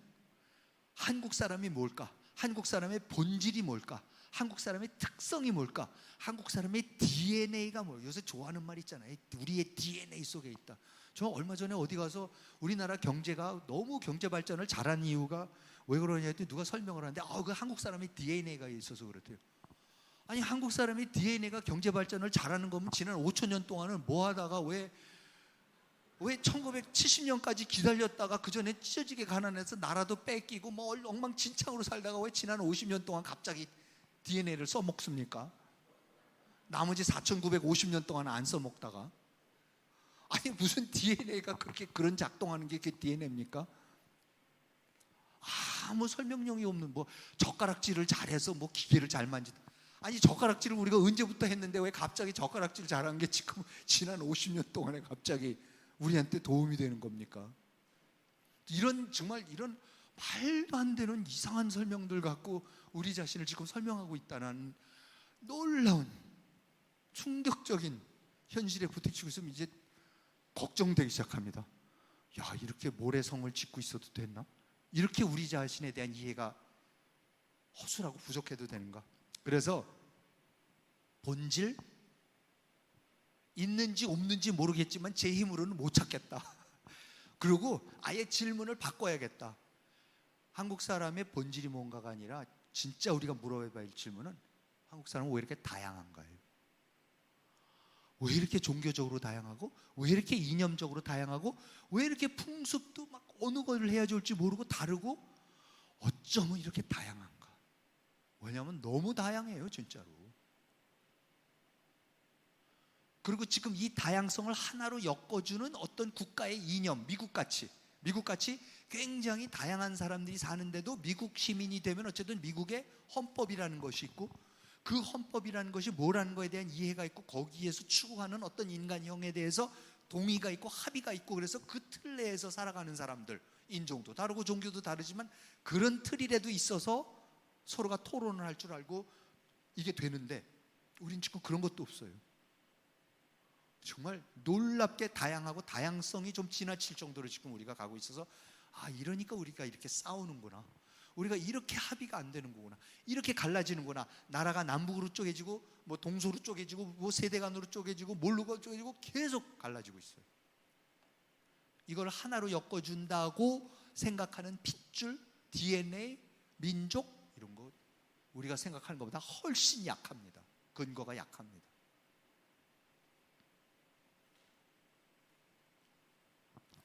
한국 사람이 뭘까? 한국 사람의 본질이 뭘까? 한국 사람의 특성이 뭘까? 한국 사람의 DNA가 뭘까? 요새 좋아하는 말 있잖아요. 우리의 DNA 속에 있다. 저 얼마 전에 어디 가서 우리나라 경제가 너무 경제 발전을 잘한 이유가 왜 그러냐 했더니 누가 설명을 하는데 그 한국 사람의 DNA가 있어서 그렇대요. 아니 한국 사람의 DNA가 경제 발전을 잘하는 거면 지난 5천 년 동안은 뭐 하다가 왜 1970년까지 기다렸다가 그 전에 찢어지게 가난해서 나라도 뺏기고 뭐 엉망진창으로 살다가 왜 지난 50년 동안 갑자기 DNA를 써먹습니까? 나머지 4,950년 동안 안 써먹다가 아니 무슨 DNA가 그렇게 그런 작동하는 게 그게 DNA입니까? 아무 설명력이 없는 뭐 젓가락질을 잘해서 뭐 기계를 잘 만지다. 아니 젓가락질을 우리가 언제부터 했는데 왜 갑자기 젓가락질 잘하는 게 지금 지난 50년 동안에 갑자기 우리한테 도움이 되는 겁니까? 정말 이런 말도 안 되는 이상한 설명들 갖고 우리 자신을 지금 설명하고 있다는 놀라운 충격적인 현실에 부딪히고 있으면 이제 걱정되기 시작합니다. 야, 이렇게 모래성을 짓고 있어도 됐나? 이렇게 우리 자신에 대한 이해가 허술하고 부족해도 되는가? 그래서 본질 있는지 없는지 모르겠지만 제 힘으로는 못 찾겠다. 그리고 아예 질문을 바꿔야겠다. 한국 사람의 본질이 뭔가가 아니라 진짜 우리가 물어봐야 할 질문은 한국 사람은 왜 이렇게 다양한가요? 왜 이렇게 종교적으로 다양하고 왜 이렇게 이념적으로 다양하고 왜 이렇게 풍습도 막 어느 걸 해야 좋을지 모르고 다르고 어쩌면 이렇게 다양한가? 왜냐하면 너무 다양해요 진짜로. 그리고 지금 이 다양성을 하나로 엮어주는 어떤 국가의 이념, 미국같이 굉장히 다양한 사람들이 사는데도 미국 시민이 되면 어쨌든 미국의 헌법이라는 것이 있고, 그 헌법이라는 것이 뭐라는 것에 대한 이해가 있고, 거기에서 추구하는 어떤 인간형에 대해서 동의가 있고 합의가 있고, 그래서 그 틀 내에서 살아가는 사람들, 인종도 다르고 종교도 다르지만 그런 틀이라도 있어서 서로가 토론을 할 줄 알고 이게 되는데, 우린 지금 그런 것도 없어요. 정말 놀랍게 다양하고 다양성이 좀 지나칠 정도로 지금 우리가 가고 있어서, 이러니까 우리가 이렇게 싸우는구나, 우리가 이렇게 합의가 안 되는 거구나, 이렇게 갈라지는구나. 나라가 남북으로 쪼개지고 뭐 동서로 쪼개지고 뭐 세대간으로 쪼개지고 뭘로 쪼개지고 계속 갈라지고 있어요. 이걸 하나로 엮어준다고 생각하는 핏줄, DNA, 민족, 이런 거 우리가 생각하는 것보다 훨씬 약합니다. 근거가 약합니다.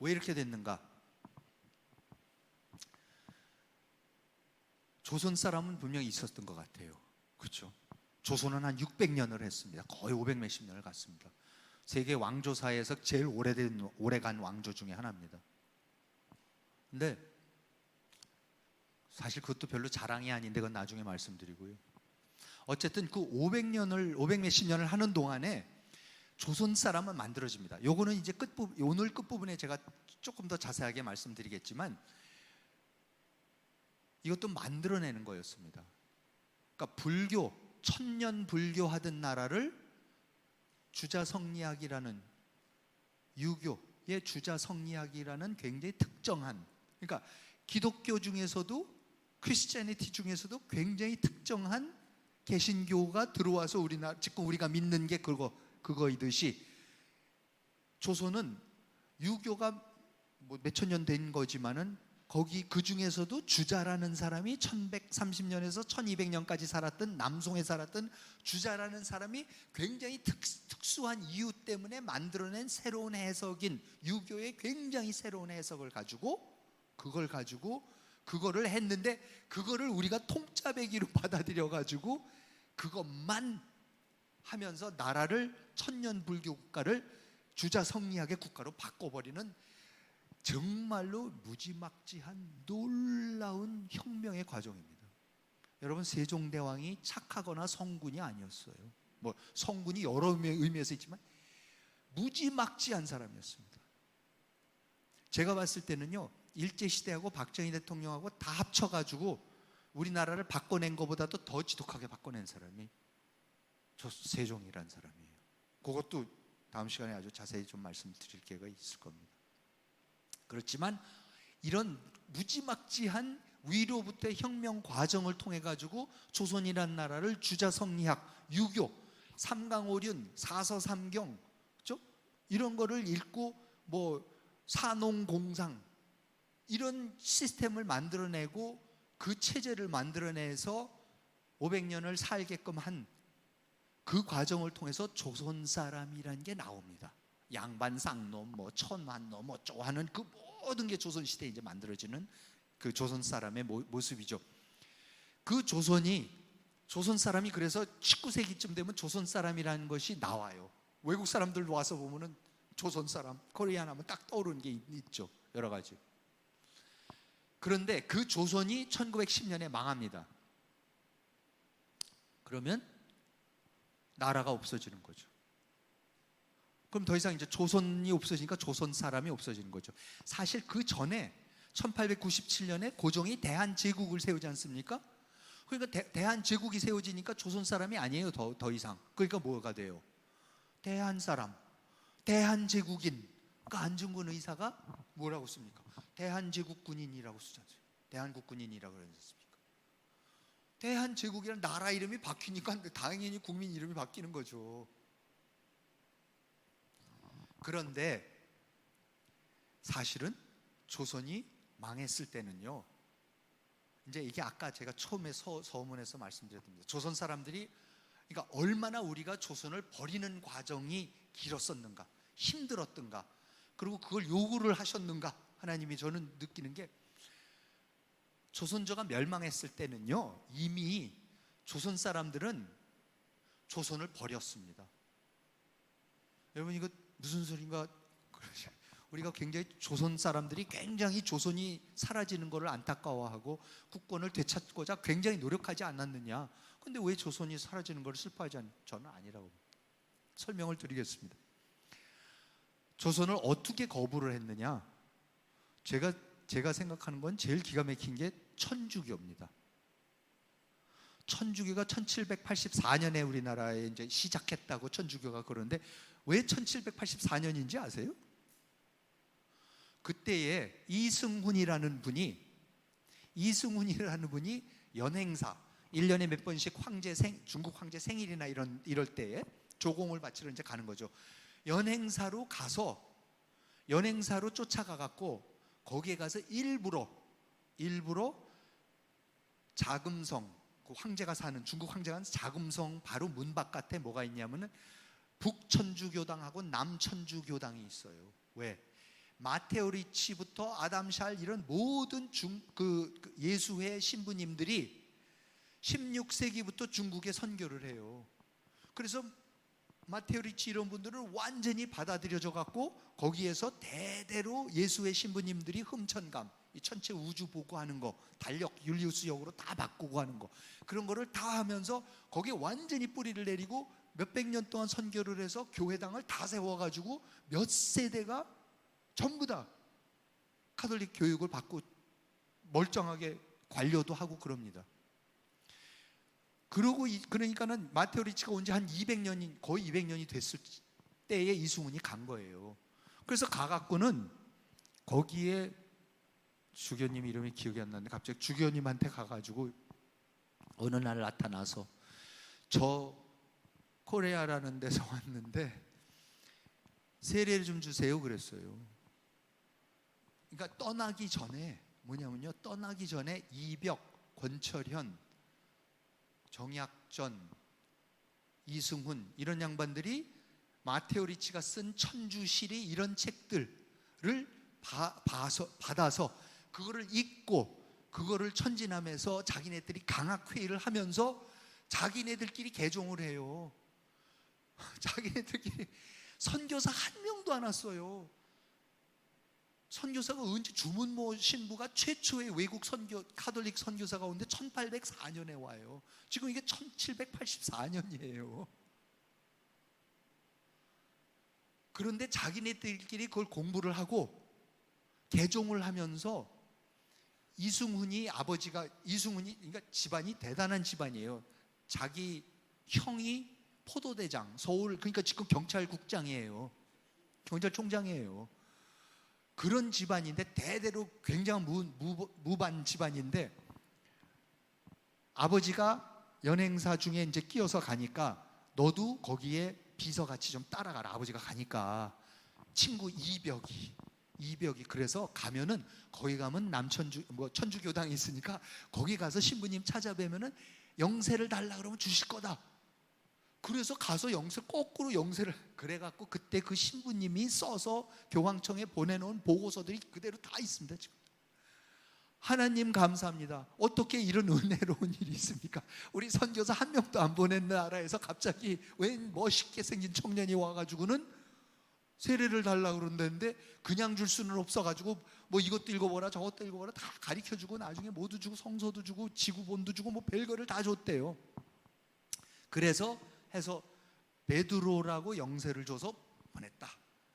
왜 이렇게 됐는가? 조선 사람은 분명히 있었던 것 같아요. 그렇죠? 조선은 한 600년을 했습니다. 거의 500 몇십 년을 갔습니다. 세계 왕조사에서 제일 오래간 왕조 중에 하나입니다. 근데 사실 그것도 별로 자랑이 아닌데 그건 나중에 말씀드리고요. 어쨌든 그 500 몇십 년을 하는 동안에 조선 사람은 만들어집니다. 요거는 이제 오늘 끝부분에 제가 조금 더 자세하게 말씀드리겠지만, 이것도 만들어내는 거였습니다. 그러니까 불교, 천년 불교 하던 나라를 주자성리학이라는, 유교의 주자성리학이라는 굉장히 특정한, 그러니까 기독교 중에서도, 크리스찬니티 중에서도 굉장히 특정한 개신교가 들어와서 우리나라, 지금 우리가 믿는 게 그거이듯이, 조선은 유교가 뭐 몇천 년 된 거지만은 거기 그 중에서도 주자라는 사람이 1130년에서 1200년까지 살았던, 남송에 살았던 주자라는 사람이 굉장히 특수한 이유 때문에 만들어낸 새로운 해석인 유교의 굉장히 새로운 해석을 가지고, 그거를 했는데, 그거를 우리가 통짜배기로 받아들여 가지고 그것만 하면서 나라를 천년 불교 국가를 주자 성리학의 국가로 바꿔버리는 정말로 무지막지한 놀라운 혁명의 과정입니다. 여러분, 세종대왕이 착하거나 성군이 아니었어요. 뭐 성군이 여러 의미에서 있지만 무지막지한 사람이었습니다. 제가 봤을 때는요, 일제시대하고 박정희 대통령하고 다 합쳐가지고 우리나라를 바꿔낸 것보다도 더 지독하게 바꿔낸 사람이 세종이란 사람이에요. 그것도 다음 시간에 아주 자세히 좀 말씀드릴 기회가 있을 겁니다. 그렇지만 이런 무지막지한 위로부터의 혁명 과정을 통해 가지고 조선이라는 나라를 주자성리학, 유교, 삼강오륜, 사서삼경, 그렇죠? 이런 거를 읽고 뭐 사농공상, 이런 시스템을 만들어내고 그 체제를 만들어내서 500년을 살게끔 한 그 과정을 통해서 조선 사람이라는 게 나옵니다. 양반상놈, 뭐 천환놈, 뭐 쪼하는 그 모든 게 조선 시대에 이제 만들어지는 그 조선 사람의 모습이죠. 그 조선 사람이 그래서 19세기쯤 되면 조선 사람이라는 것이 나와요. 외국 사람들 와서 보면은 조선 사람, 코리안 하면 딱 떠오르는 게 있죠. 여러 가지. 그런데 그 조선이 1910년에 망합니다. 그러면 나라가 없어지는 거죠. 그럼 더 이상 이제 조선이 없어지니까 조선 사람이 없어지는 거죠. 사실 그 전에 1897년에 고종이 대한제국을 세우지 않습니까? 그러니까 대한제국이 세워지니까 조선 사람이 아니에요. 더 이상. 그러니까 뭐가 돼요? 대한 사람, 대한제국인. 그러니까 안중근 의사가 뭐라고 씁니까? 대한제국군인이라고 쓰지 않습니까? 대한국군인이라고 그러지 않습니까? 대한제국이라는 나라 이름이 바뀌니까 당연히 국민 이름이 바뀌는 거죠. 그런데 사실은 조선이 망했을 때는요, 이제 이게 아까 제가 처음에 서문에서 말씀드렸습니다. 조선 사람들이, 그러니까 얼마나 우리가 조선을 버리는 과정이 길었었는가, 힘들었던가, 그리고 그걸 요구를 하셨는가, 하나님이 저는 느끼는 게, 조선조가 멸망했을 때는요, 이미 조선 사람들은 조선을 버렸습니다. 여러분, 이거 무슨 소린가? 우리가 굉장히 조선 사람들이 굉장히 조선이 사라지는 것을 안타까워하고 국권을 되찾고자 굉장히 노력하지 않았느냐. 근데 왜 조선이 사라지는 걸 슬퍼하지 저는 아니라고 설명을 드리겠습니다. 조선을 어떻게 거부를 했느냐? 제가 생각하는 건 제일 기가 막힌 게 천주교입니다. 천주교가 1784년에 우리나라에 이제 시작했다고 천주교가 그러는데 왜 1784년인지 아세요? 그때에 이승훈이라는 분이 연행사 1년에 몇 번씩 중국 황제 생일이나 이럴 때에 조공을 바치러 이제 가는 거죠. 연행사로 쫓아가 갖고 거기에 가서 일부러 자금성, 그 황제가 사는 중국 황제가 사는 자금성 바로 문 바깥에 뭐가 있냐면은 북천주교당하고 남천주교당이 있어요. 왜? 마테오 리치부터 아담 샬 이런 모든 예수회 신부님들이 16세기부터 중국에 선교를 해요. 그래서 마테오 리치 이런 분들은 완전히 받아들여져 갖고 거기에서 대대로 예수의 신부님들이 흠천감, 이 천체 우주 보고하는 거, 달력 율리우스역으로 다 바꾸고 하는 거, 그런 거를 다 하면서 거기에 완전히 뿌리를 내리고 몇백 년 동안 선교를 해서 교회당을 다 세워가지고 몇 세대가 전부 다 카톨릭 교육을 받고 멀쩡하게 관료도 하고 그럽니다. 그러니까는 마테오 리치가 온 지 한 200년이 거의 200년이 됐을 때에 이승훈이 간 거예요. 그래서 가갖고는 거기에 주교님 이름이 기억이 안 나는데 갑자기 주교님한테 가가지고 어느 날 나타나서 저 코레아라는 데서 왔는데 세례를 좀 주세요 그랬어요. 그러니까 떠나기 전에 이벽, 권철현, 정약전, 이승훈 이런 양반들이 마테오 리치가 쓴 천주시리 이런 책들을 받아서 그거를 읽고 그거를 천진함에서 자기네들이 강학회의를 하면서 자기네들끼리 개종을 해요. 자기네들끼리 선교사 한 명도 안 왔어요. 선교사가 언제 주문모 신부가 최초의 외국 카톨릭 선교사가 오는데 1804년에 와요. 지금 이게 1784년이에요. 그런데 자기네들끼리 그걸 공부를 하고 개종을 하면서 그러니까 집안이 대단한 집안이에요. 자기 형이 포도대장, 그러니까 지금 경찰국장이에요. 경찰총장이에요. 그런 집안인데 대대로 굉장히 무반 집안인데 아버지가 연행사 중에 이제 끼어서 가니까 너도 거기에 비서같이 좀 따라가라. 아버지가 가니까 친구 이벽이 그래서 가면은 거기 가면 천주교당이 있으니까 거기 가서 신부님 찾아뵈면은 영세를 달라 그러면 주실 거다. 그래서 가서 거꾸로 영세를 그래갖고 그때 그 신부님이 써서 교황청에 보내놓은 보고서들이 그대로 다 있습니다. 지금 하나님 감사합니다. 어떻게 이런 은혜로운 일이 있습니까? 우리 선교사 한 명도 안 보낸 나라에서 갑자기 웬 멋있게 생긴 청년이 와가지고는 세례를 달라고 그런다는데 그냥 줄 수는 없어가지고 뭐 이것도 읽어보라 저것도 읽어보라 다 가르쳐주고 나중에 모두 주고 성서도 주고 지구본도 주고 뭐 별거를 다 줬대요. 그래서 해서 베드로라고 영세를 줘서 보냈다.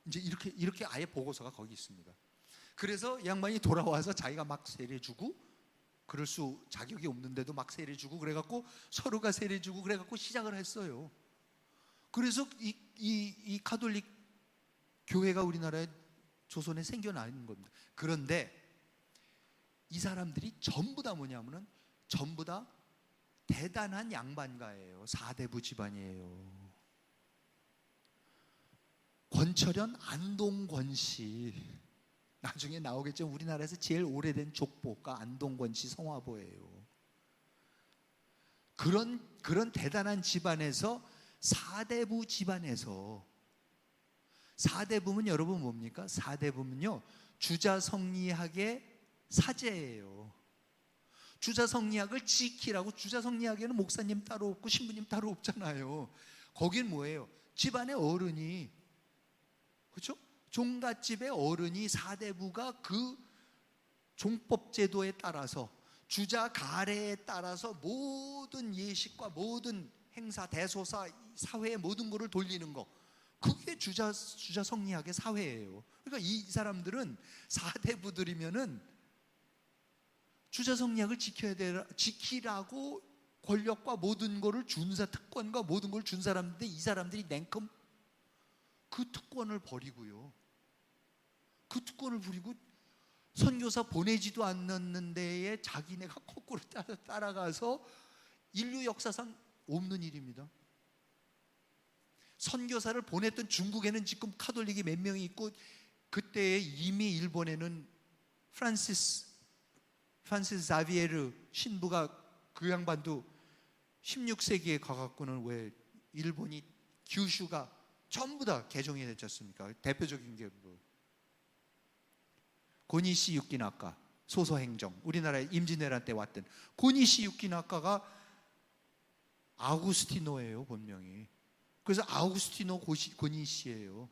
이제 이렇게 아예 보고서가 거기 있습니다. 그래서 이 양반이 돌아와서 자기가 막 세례주고 그럴 수 자격이 없는데도 막 세례주고 그래갖고 서로가 세례주고 그래갖고 시작을 했어요. 그래서 이 카톨릭 교회가 우리나라에 조선에 생겨나는 겁니다. 그런데 이 사람들이 전부 다 뭐냐면은 전부 다 대단한 양반가예요. 사대부 집안이에요. 권철현 안동권씨 나중에 나오겠죠. 우리나라에서 제일 오래된 족보가 안동권씨 성화보예요. 그런 대단한 집안에서 사대부 집안에서 사대부면 여러분 뭡니까? 사대부면요 주자성리학의 사제예요. 주자성리학을 지키라고. 주자성리학에는 목사님 따로 없고 신부님 따로 없잖아요. 거긴 뭐예요? 집안의 어른이, 그렇죠? 종갓집의 어른이 사대부가 그 종법 제도에 따라서 주자 가례에 따라서 모든 예식과 모든 행사, 대소사, 사회의 모든 것을 돌리는 거, 그게 주자 성리학의 사회예요. 그러니까 이 사람들은 사대부들이면은 주자 성리학을 지키라고 권력과 모든 것을 특권과 모든 걸 준 사람인데, 이 사람들이 냉큼 그 특권을 버리고요. 그 특권을 부리고 선교사 보내지도 않는 데에 자기네가 거꾸로 따라가서 인류 역사상 없는 일입니다. 선교사를 보냈던 중국에는 지금 카톨릭이 몇 명이 있고, 그때에 이미 일본에는 프란시스 자비에르 신부가, 그 양반도 16세기에 가갖고는 왜 일본이 규슈가 전부 다 개종이 됐지 않습니까? 대표적인 게 뭐 고니시 유키나카 소서행정, 우리나라에 임진왜란 때 왔던 고니시 유키나카가 아우구스티노예요, 본명이. 그래서 아우구스티노 고니시예요.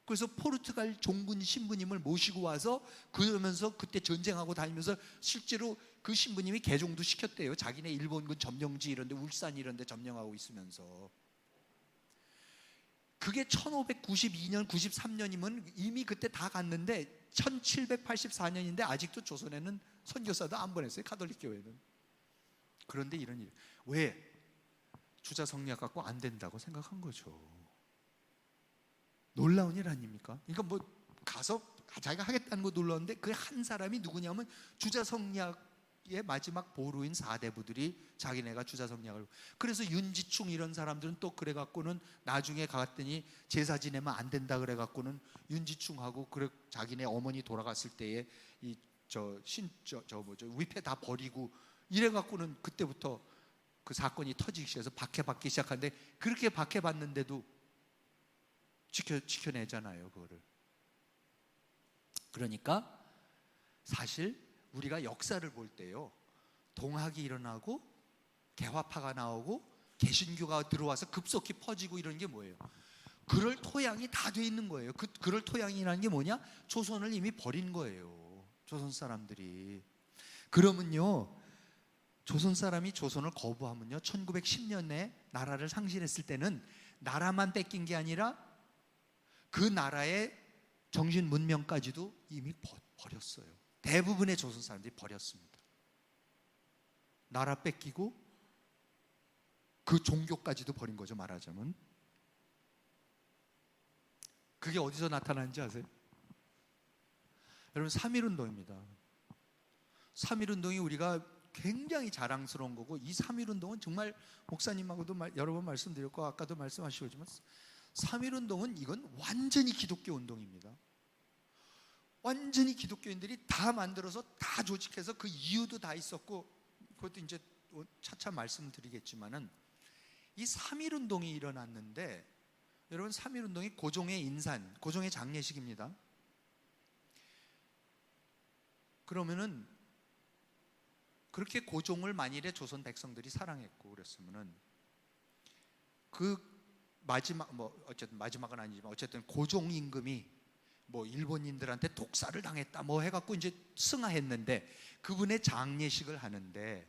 그래서 포르투갈 종군 신부님을 모시고 와서, 그러면서 그때 전쟁하고 다니면서 실제로 그 신부님이 개종도 시켰대요. 자기네 일본군 점령지 이런데, 울산 이런데 점령하고 있으면서. 그게 1592년 93년이면 이미 그때 다 갔는데 1784년인데 아직도 조선에는 선교사도 안 보냈어요, 가톨릭 교회는. 그런데 이런 일, 왜? 주자 성리학 갖고 안 된다고 생각한 거죠. 놀라운 일 아닙니까? 그러니까 뭐 가서 자기가 하겠다는 거 놀라운데, 그 한 사람이 누구냐면 주자 성리학의 마지막 보루인 사대부들이 자기네가 주자 성리학을. 그래서 윤지충 이런 사람들은 또 그래 갖고는 나중에 갔더니 제사 지내면 안 된다 그래 갖고는 윤지충하고, 그래 자기네 어머니 돌아갔을 때에 이 위패 다 버리고 이래 갖고는 그때부터 그 사건이 터지기 시작해서 박해받기 시작하는데, 그렇게 박해받는데도 지켜내잖아요, 그거를. 그러니까 사실 우리가 역사를 볼 때요, 동학이 일어나고 개화파가 나오고 개신교가 들어와서 급속히 퍼지고 이런 게 뭐예요? 그럴 토양이 다 돼 있는 거예요. 그럴 토양이라는 게 뭐냐? 조선을 이미 버린 거예요, 조선 사람들이. 그러면요, 조선 사람이 조선을 거부하면요, 1910년에 나라를 상실했을 때는 나라만 뺏긴 게 아니라 그 나라의 정신 문명까지도 이미 버렸어요. 대부분의 조선 사람들이 버렸습니다. 나라 뺏기고 그 종교까지도 버린 거죠, 말하자면. 그게 어디서 나타나는지 아세요? 여러분, 3.1운동입니다. 3.1운동이 우리가 굉장히 자랑스러운 거고, 이 3.1운동은 정말 목사님하고도 여러 번 말씀드렸고 아까도 말씀하시지만, 3.1운동은 이건 완전히 기독교 운동입니다. 완전히 기독교인들이 다 만들어서 다 조직해서, 그 이유도 다 있었고, 그것도 이제 차차 말씀드리겠지만은, 이 3.1운동이 일어났는데, 여러분 3.1운동이 고종의 인산, 고종의 장례식입니다. 그러면은 그렇게 고종을 만일에 조선 백성들이 사랑했고 그랬으면은, 그 마지막, 어쨌든 마지막은 아니지만 어쨌든 고종 임금이 일본인들한테 독사를 당했다 해갖고 이제 승하했는데, 그분의 장례식을 하는데,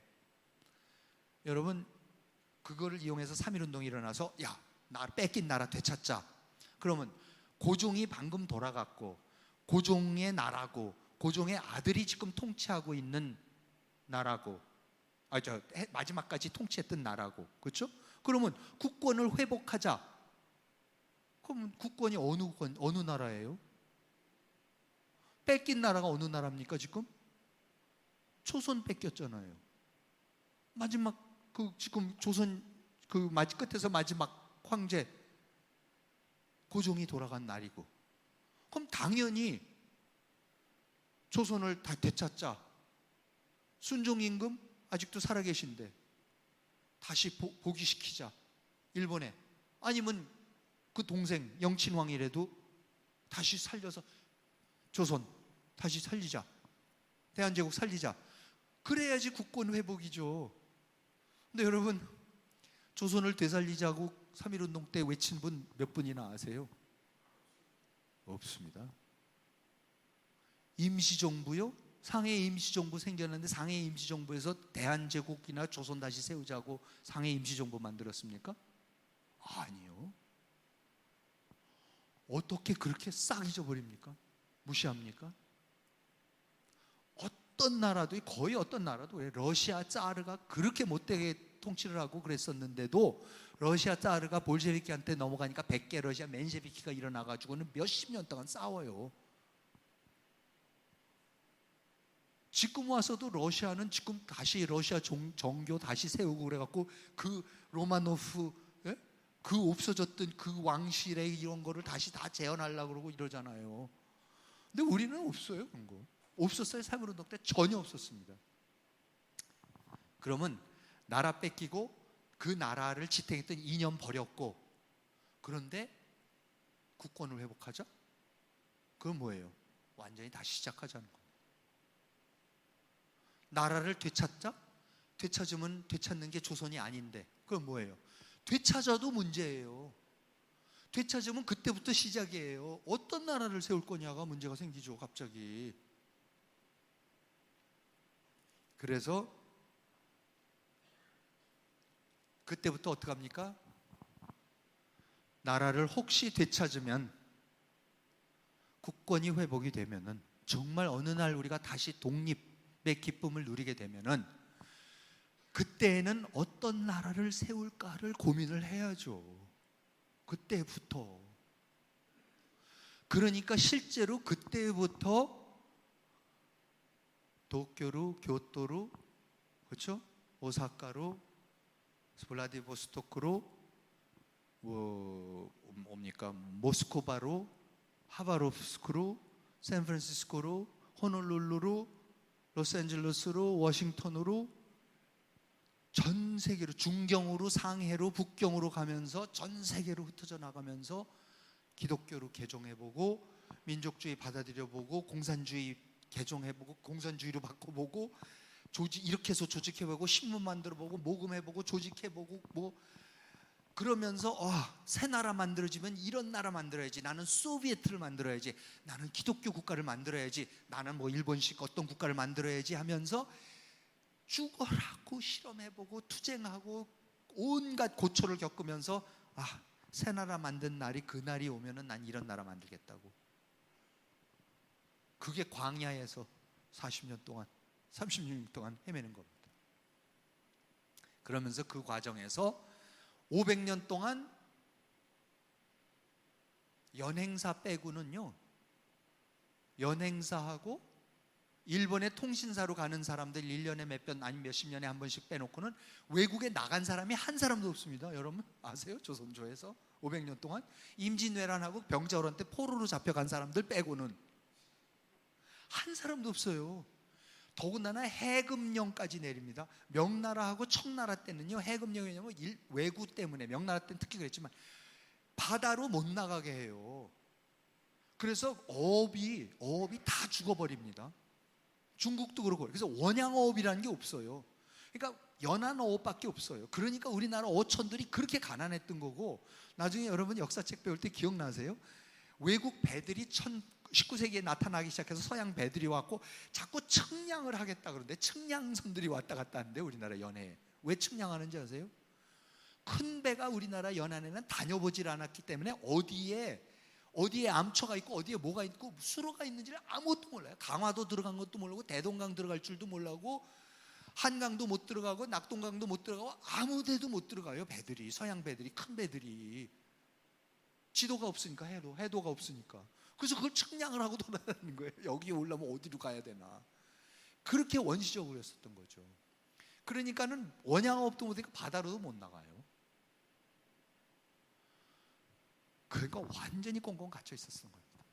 여러분 그거를 이용해서 3.1운동이 일어나서, 야, 나 뺏긴 나라 되찾자. 그러면 고종이 방금 돌아갔고, 고종의 나라고, 고종의 아들이 지금 통치하고 있는 나라고, 마지막까지 통치했던 나라고, 그렇죠? 그러면 국권을 회복하자. 그럼 국권이 어느 나라예요? 뺏긴 나라가 어느 나라입니까 지금? 조선 뺏겼잖아요. 마지막 지금 조선 끝에서 마지막 황제 고종이 돌아간 날이고, 그럼 당연히 조선을 다 되찾자. 순종 임금 아직도 살아계신데 다시 복위시키자, 일본에. 아니면 그 동생 영친왕이라도 다시 살려서 조선 다시 살리자, 대한제국 살리자. 그래야지 국권 회복이죠. 근데 여러분, 조선을 되살리자고 3.1운동 때 외친 분 몇 분이나 아세요? 없습니다. 임시정부요? 상해 임시정부 생겼는데 상해 임시정부에서 대한제국이나 조선 다시 세우자고 상해 임시정부 만들었습니까? 아니요. 어떻게 그렇게 싹 잊어버립니까? 무시합니까? 어떤 나라도, 거의 어떤 나라도 그래. 러시아 짜르가 그렇게 못되게 통치를 하고 그랬었는데도 러시아 짜르가 볼셰비키한테 넘어가니까 100개 러시아 맨셰비키가 일어나가지고는 몇십 년 동안 싸워요. 지금 와서도 러시아는 지금 다시 러시아 정교 다시 세우고 그래갖고 그 로마노프, 예? 그 없어졌던 그 왕실의 이런 거를 다시 다 재현하려고 그러고 이러잖아요. 근데 우리는 없어요. 그런 거 없었어요. 3.15운동 때 전혀 없었습니다. 그러면 나라 뺏기고 그 나라를 지탱했던 이념 버렸고, 그런데 국권을 회복하자? 그건 뭐예요? 완전히 다시 시작하자는 거예요. 나라를 되찾자? 되찾으면 되찾는 게 조선이 아닌데 그건 뭐예요? 되찾아도 문제예요. 되찾으면 그때부터 시작이에요. 어떤 나라를 세울 거냐가 문제가 생기죠, 갑자기. 그래서 그때부터 어떻게 합니까? 나라를 혹시 되찾으면, 국권이 회복이 되면은, 정말 어느 날 우리가 다시 독립의 기쁨을 누리게 되면은, 그때는 어떤 나라를 세울까를 고민을 해야죠. 그때부터. 그러니까 실제로 그때부터 도쿄로, 교토로, 그렇죠? 오사카로, 블라디보스토크로, 뭡니까? 모스크바로, 하바롭스크로, 샌프란시스코로, 호놀룰루로, 로스앤젤레스로, 워싱턴으로, 전 세계로, 중경으로, 상해로, 북경으로 가면서 전 세계로 흩어져 나가면서 기독교로 개종해보고, 민족주의 받아들여보고, 공산주의 개종해보고, 공산주의로 바꿔보고, 이렇게 해서 조직해보고, 신문 만들어보고, 모금해보고, 조직해보고, 뭐 그러면서 새 나라 만들어지면 이런 나라 만들어야지, 나는 소비에트를 만들어야지, 나는 기독교 국가를 만들어야지, 나는 뭐 일본식 어떤 국가를 만들어야지 하면서 죽어라고 실험해보고 투쟁하고 온갖 고초를 겪으면서 새 나라 만든 날이, 그 날이 오면은 난 이런 나라 만들겠다고. 그게 광야에서 40년 동안, 36년 동안 헤매는 겁니다. 그러면서 그 과정에서 500년 동안 연행사 빼고는요, 연행사하고 일본의 통신사로 가는 사람들 1년에 몇 번 아니 몇십 년에 한 번씩 빼놓고는 외국에 나간 사람이 한 사람도 없습니다. 여러분 아세요? 조선조에서 500년 동안 임진왜란하고 병자호란 때 포로로 잡혀간 사람들 빼고는 한 사람도 없어요. 더군다나 해금령까지 내립니다. 명나라하고 청나라 때는요, 해금령이 왜냐면 왜구 때문에, 명나라 때는 특히 그랬지만 바다로 못 나가게 해요. 그래서 어업이 다 죽어버립니다. 중국도 그렇고. 그래서 원양어업이라는 게 없어요. 그러니까 연안어업밖에 없어요. 그러니까 우리나라 어촌들이 그렇게 가난했던 거고, 나중에 여러분 역사책 배울 때 기억나세요? 외국 배들이 19세기에 나타나기 시작해서 서양 배들이 왔고 자꾸 측량을 하겠다 그러는데, 측량선들이 왔다 갔다 하는데 우리나라 연해에 왜 측량하는지 아세요? 큰 배가 우리나라 연안에는 다녀보질 않았기 때문에 어디에 암초가 있고 어디에 뭐가 있고 수로가 있는지를 아무것도 몰라요. 강화도 들어간 것도 모르고 대동강 들어갈 줄도 몰라고, 한강도 못 들어가고 낙동강도 못 들어가고 아무 데도 못 들어가요. 배들이, 서양 배들이, 큰 배들이. 지도가 없으니까, 해도가 없으니까. 그래서 그걸 측량을 하고 돌아다니는 거예요. 여기에 올라면 어디로 가야 되나. 그렇게 원시적으로 했었던 거죠. 그러니까는 원양어업도 못하니까 바다로도 못 나가요. 그러니까 완전히 꽁꽁 갇혀 있었던 겁니다.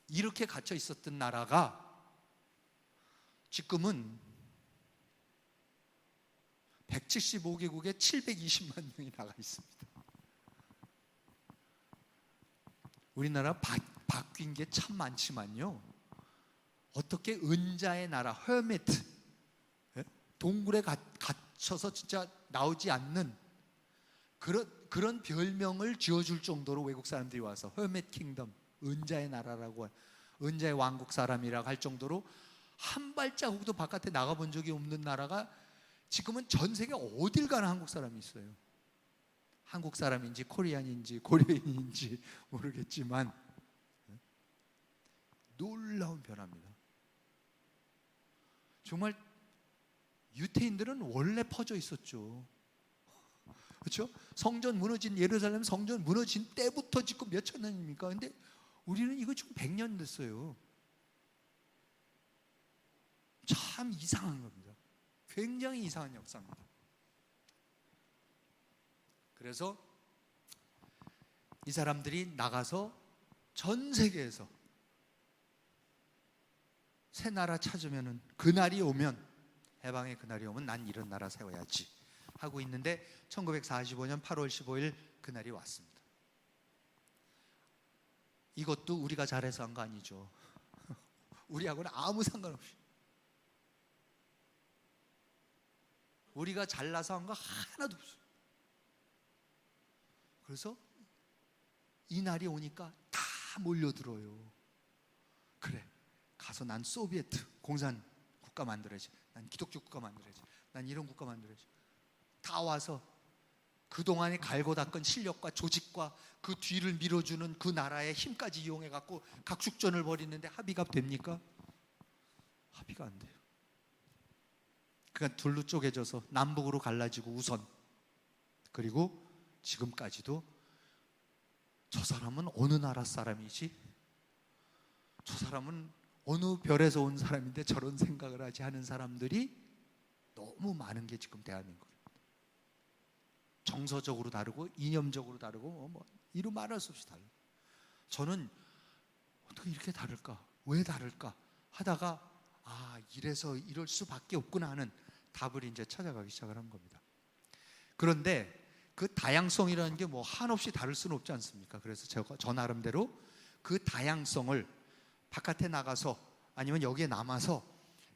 이렇게 갇혀 있었던 나라가 지금은 175개국에 720만 명이 나가 있습니다. 우리나라 바뀐 게 참 많지만요, 어떻게 은자의 나라, 허메트, 동굴에 갇혀서 진짜 나오지 않는 그런 별명을 지어줄 정도로 외국 사람들이 와서 허메트 킹덤, 은자의 나라라고, 은자의 왕국 사람이라고 할 정도로 한 발자국도 바깥에 나가본 적이 없는 나라가 지금은 전 세계 어딜 가나 한국 사람이 있어요. 한국 사람인지 코리안인지 고려인인지 모르겠지만 놀라운 변화입니다. 정말 유태인들은 원래 퍼져 있었죠. 그렇죠? 성전 무너진, 예루살렘 성전 무너진 때부터 지금 몇천 년입니까? 근데 우리는 이거 지금 100년 됐어요. 참 이상한 겁니다. 굉장히 이상한 역사입니다. 그래서 이 사람들이 나가서 전 세계에서 새 나라 찾으면은, 그날이 오면, 해방의 그날이 오면 난 이런 나라 세워야지 하고 있는데 1945년 8월 15일 그날이 왔습니다. 이것도 우리가 잘해서 한 거 아니죠. 우리하고는 아무 상관없이 우리가 잘나서 한 거 하나도 없어요. 그래서 이 날이 오니까 다 몰려들어요. 그래, 가서 난 소비에트 공산 국가 만들어야지, 난 기독교 국가 만들어야지, 난 이런 국가 만들어야지. 다 와서 그동안에 갈고 닦은 실력과 조직과 그 뒤를 밀어주는 그 나라의 힘까지 이용해 갖고 각축전을 벌이는데 합의가 됩니까? 합의가 안 돼요. 그러니까 둘로 쪼개져서 남북으로 갈라지고 우선, 그리고 지금까지도 저 사람은 어느 나라 사람이지? 저 사람은 어느 별에서 온 사람인데 저런 생각을 하지 하는 사람들이 너무 많은 게 지금 대한민국입니다. 정서적으로 다르고 이념적으로 다르고 뭐 이루 말할 수 없이 달라요. 저는 어떻게 이렇게 다를까? 왜 다를까? 하다가 이래서 이럴 수밖에 없구나 하는 답을 이제 찾아가기 시작을 한 겁니다. 그런데 그 다양성이라는 게 뭐 한없이 다를 수는 없지 않습니까? 그래서 제가 저 나름대로 그 다양성을 바깥에 나가서 아니면 여기에 남아서,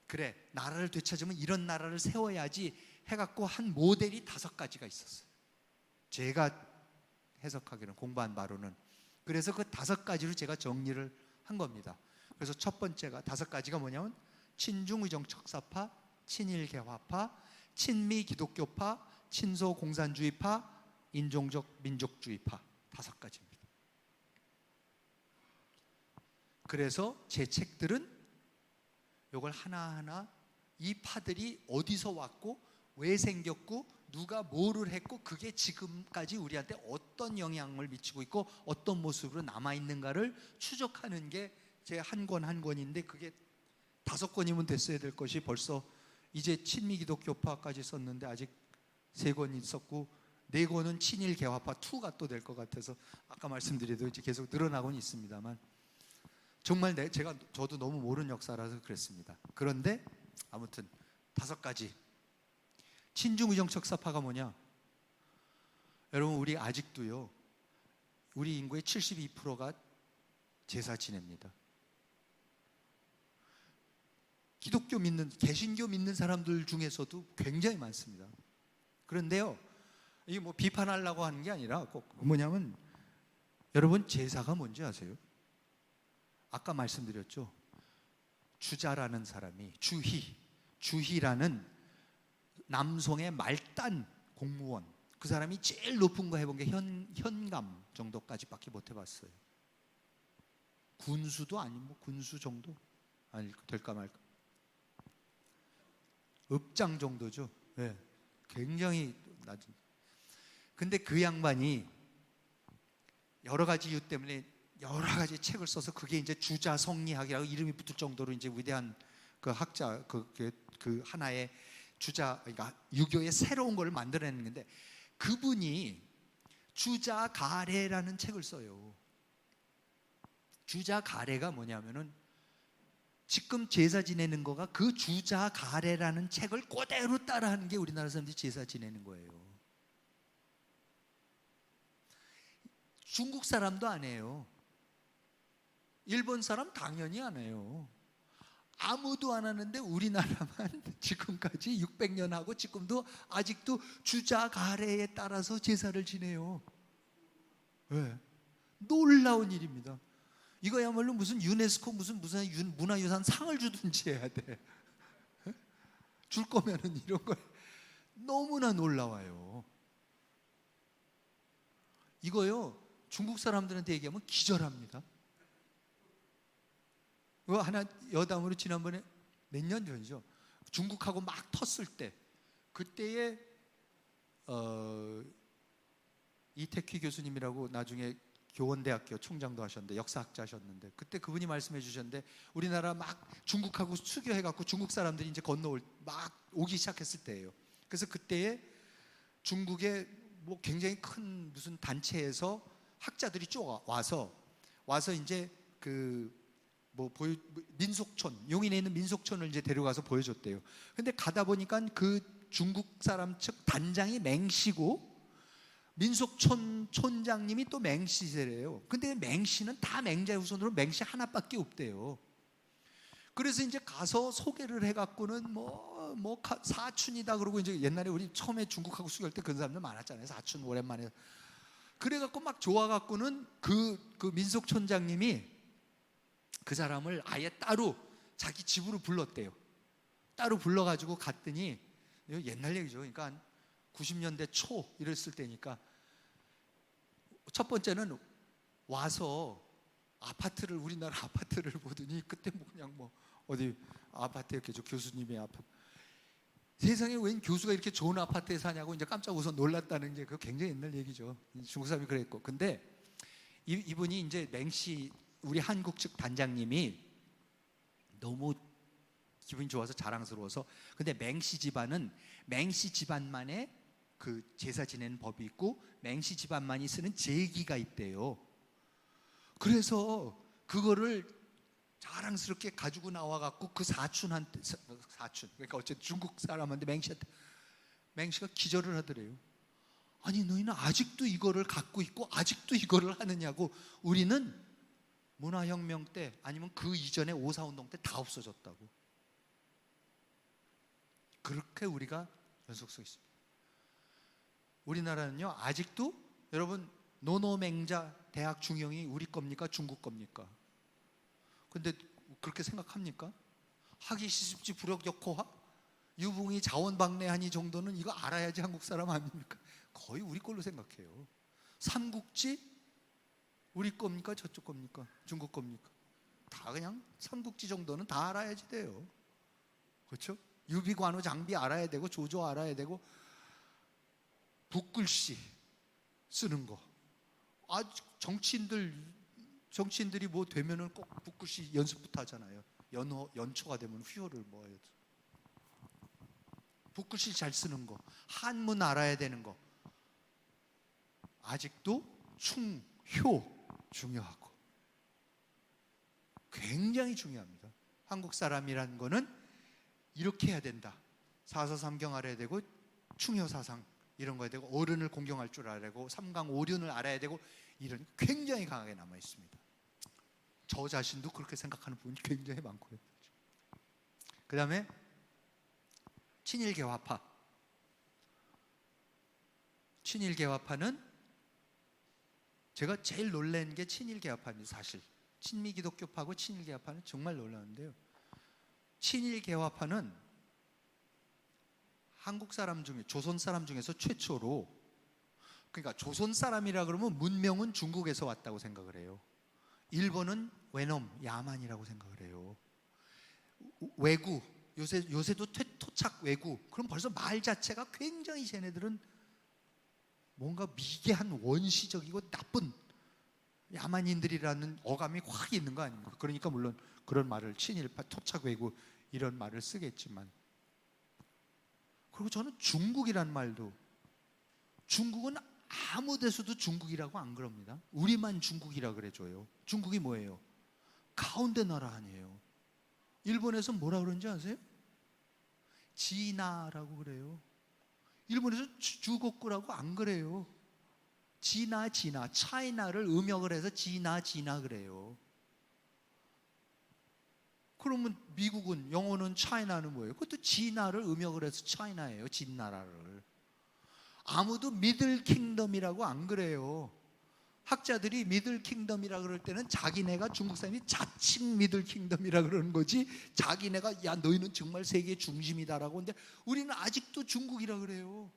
그래, 나라를 되찾으면 이런 나라를 세워야지 해갖고 한 모델이 5가지가 있었어요. 제가 해석하기로는, 공부한 바로는. 그래서 그 5가지로 제가 정리를 한 겁니다. 그래서 첫 번째가, 5가지가 뭐냐면 친중의정척사파, 친일개화파, 친미기독교파, 친소공산주의파, 인종적 민족주의파, 5가지입니다. 그래서 제 책들은 이걸 하나하나 이 파들이 어디서 왔고 왜 생겼고 누가 뭐를 했고 그게 지금까지 우리한테 어떤 영향을 미치고 있고 어떤 모습으로 남아있는가를 추적하는 게 제 한 권 한 권인데, 그게 5권이면 됐어야 될 것이 벌써 이제 친미기독교파까지 썼는데 아직 3권 있었고 4권은 친일개화파 2가 또 될 것 같아서 아까 말씀드려도 이제 계속 늘어나고는 있습니다만, 정말 저도 너무 모르는 역사라서 그랬습니다. 그런데 아무튼 5가지. 친중의정척사파가 뭐냐? 여러분, 우리 아직도요, 우리 인구의 72%가 제사 지냅니다. 기독교 믿는, 개신교 믿는 사람들 중에서도 굉장히 많습니다. 그런데요, 이게 뭐 비판하려고 하는 게 아니라 꼭 뭐냐면, 여러분, 제사가 뭔지 아세요? 아까 말씀드렸죠. 주자라는 사람이, 주희라는 남송의 말단 공무원, 그 사람이 제일 높은 거 해본 게 현감 정도까지밖에 못 해봤어요. 군수도 아니면 뭐 군수 정도 아니 될까 말까. 읍장 정도죠. 네. 굉장히 낮은. 근데 그 양반이 여러 가지 이유 때문에 여러 가지 책을 써서 그게 이제 주자성리학이라고 이름이 붙을 정도로 이제 위대한 그 학자, 그 하나의 그러니까 유교의 새로운 걸 만들어내는데, 그분이 주자가래라는 책을 써요. 주자가래가 뭐냐면은 지금 제사 지내는 거가 그 주자가래라는 책을 그대로 따라하는 게 우리나라 사람들이 제사 지내는 거예요. 중국 사람도 안 해요. 일본 사람 당연히 안 해요. 아무도 안 하는데 우리나라만 지금까지 600년 하고 지금도 아직도 주자가래에 따라서 제사를 지내요. 네. 놀라운 일입니다. 이거야말로 무슨 유네스코 무슨 문화유산 상을 주든지 해야 돼. 줄 거면은 이런 걸 너무나 놀라워요. 이거요 중국 사람들한테 얘기하면 기절합니다. 이거 하나 여담으로 지난번에 몇 년 전이죠. 중국하고 막 텄을 때 그때에 이태퀴 교수님이라고 나중에 교원대학교 총장도 하셨는데 역사학자 하셨는데 그때 그분이 말씀해 주셨는데 우리나라 막 중국하고 수교해갖고 중국 사람들이 이제 건너올 막 오기 시작했을 때예요. 그래서 그때에 중국의 뭐 굉장히 큰 무슨 단체에서 학자들이 쭉 와서 이제 그 뭐 민속촌 용인에 있는 민속촌을 이제 데려가서 보여줬대요. 근데 가다 보니까 그 중국 사람 측 단장이 맹씨고 민속촌 촌장님이 또 맹씨세래요. 근데 맹씨는 다 맹자 후손으로 맹씨 하나밖에 없대요. 그래서 이제 가서 소개를 해갖고는 사춘이다 그러고 이제 옛날에 우리 처음에 중국하고 수교할 때 그런 사람들 많았잖아요. 사춘 오랜만에. 그래갖고 막 좋아갖고는 그 민속촌장님이 그 사람을 아예 따로 자기 집으로 불렀대요. 따로 불러가지고 갔더니 옛날 얘기죠. 그러니까 90년대 초 이랬을 때니까 첫 번째는 와서 아파트를 우리나라 아파트를 보더니 그때 그냥 어디 아파트였겠죠. 교수님의 아파트. 세상에 웬 교수가 이렇게 좋은 아파트에 사냐고 이제 깜짝 웃어 놀랐다는 게 그거 굉장히 옛날 얘기죠. 중국 사람이 그랬고. 근데 이분이 이제 맹씨 우리 한국 측 단장님이 너무 기분이 좋아서 자랑스러워서 근데 맹씨 집안은 맹씨 집안만의 그 제사 지내는 법이 있고 맹씨 집안만이 쓰는 제기가 있대요. 그래서 그거를 자랑스럽게 가지고 나와갖고 그 사춘 그러니까 어쨌든 중국 사람한테 맹씨가 기절을 하더래요. 아니 너희는 아직도 이거를 갖고 있고 아직도 이거를 하느냐고. 우리는 문화혁명 때 아니면 그 이전에 5.4운동 때 다 없어졌다고. 그렇게 우리가 연속성 있습니다. 우리나라는요 아직도 여러분 노노맹자 대학 중형이 우리 겁니까 중국 겁니까? 근데 그렇게 생각합니까? 학이 시습지 불역역호화 유붕이 자원방래하니 정도는 이거 알아야지 한국 사람 아닙니까? 거의 우리 걸로 생각해요. 삼국지 우리 겁니까 저쪽 겁니까 중국 겁니까? 다 그냥 삼국지 정도는 다 알아야지 돼요. 그렇죠? 유비관우 장비 알아야 되고 조조 알아야 되고 붓글씨 쓰는 거. 정치인들이 뭐 되면은 꼭 붓글씨 연습부터 하잖아요. 연초가 되면 휘호를 해야 돼. 붓글씨 잘 쓰는 거, 한문 알아야 되는 거. 아직도 충효 중요하고 굉장히 중요합니다. 한국 사람이라는 거는 이렇게 해야 된다. 사서삼경 알아야 되고 충효사상 이런 거 해야 되고 어른을 공경할 줄 알아야 되고 삼강오륜을 알아야 되고 이런 굉장히 강하게 남아 있습니다. 저 자신도 그렇게 생각하는 부분이 굉장히 많고요. 그 다음에 친일개화파. 친일개화파는 제가 제일 놀란 게 친일개화파입니다. 사실 친미기독교파하고 친일개화파는 정말 놀라는데요. 친일개화파는 한국 사람 중에 조선 사람 중에서 최초로, 그러니까 조선 사람이라 그러면 문명은 중국에서 왔다고 생각을 해요. 일본은 외놈 야만이라고 생각을 해요. 외구 요새도 토착 외구. 그럼 벌써 말 자체가 굉장히 쟤네들은 뭔가 미개한 원시적이고 나쁜 야만인들이라는 어감이 확 있는 거 아닙니까? 그러니까 물론 그런 말을 친일파, 토착외구 이런 말을 쓰겠지만, 그리고 저는 중국이란 말도, 중국은 아무 데서도 중국이라고 안 그럽니다. 우리만 중국이라 그래줘요. 중국이 뭐예요? 가운데 나라 아니에요. 일본에서 뭐라 그러는지 아세요? 지나라고 그래요. 일본에서 주곡구라고 안 그래요. 지나 차이나를 음역을 해서 지나 그래요. 그러면 미국은 영어는 차이나는 뭐예요? 그것도 지나를 음역을 해서 차이나예요. 진나라를. 아무도 미들 킹덤이라고 안 그래요. 학자들이 미들 킹덤이라 그럴 때는 자기네가 중국 사람이 자칭 미들 킹덤이라 그러는 거지, 자기네가 야 너희는 정말 세계 중심이다라고. 근데 우리는 아직도 중국이라 그래요.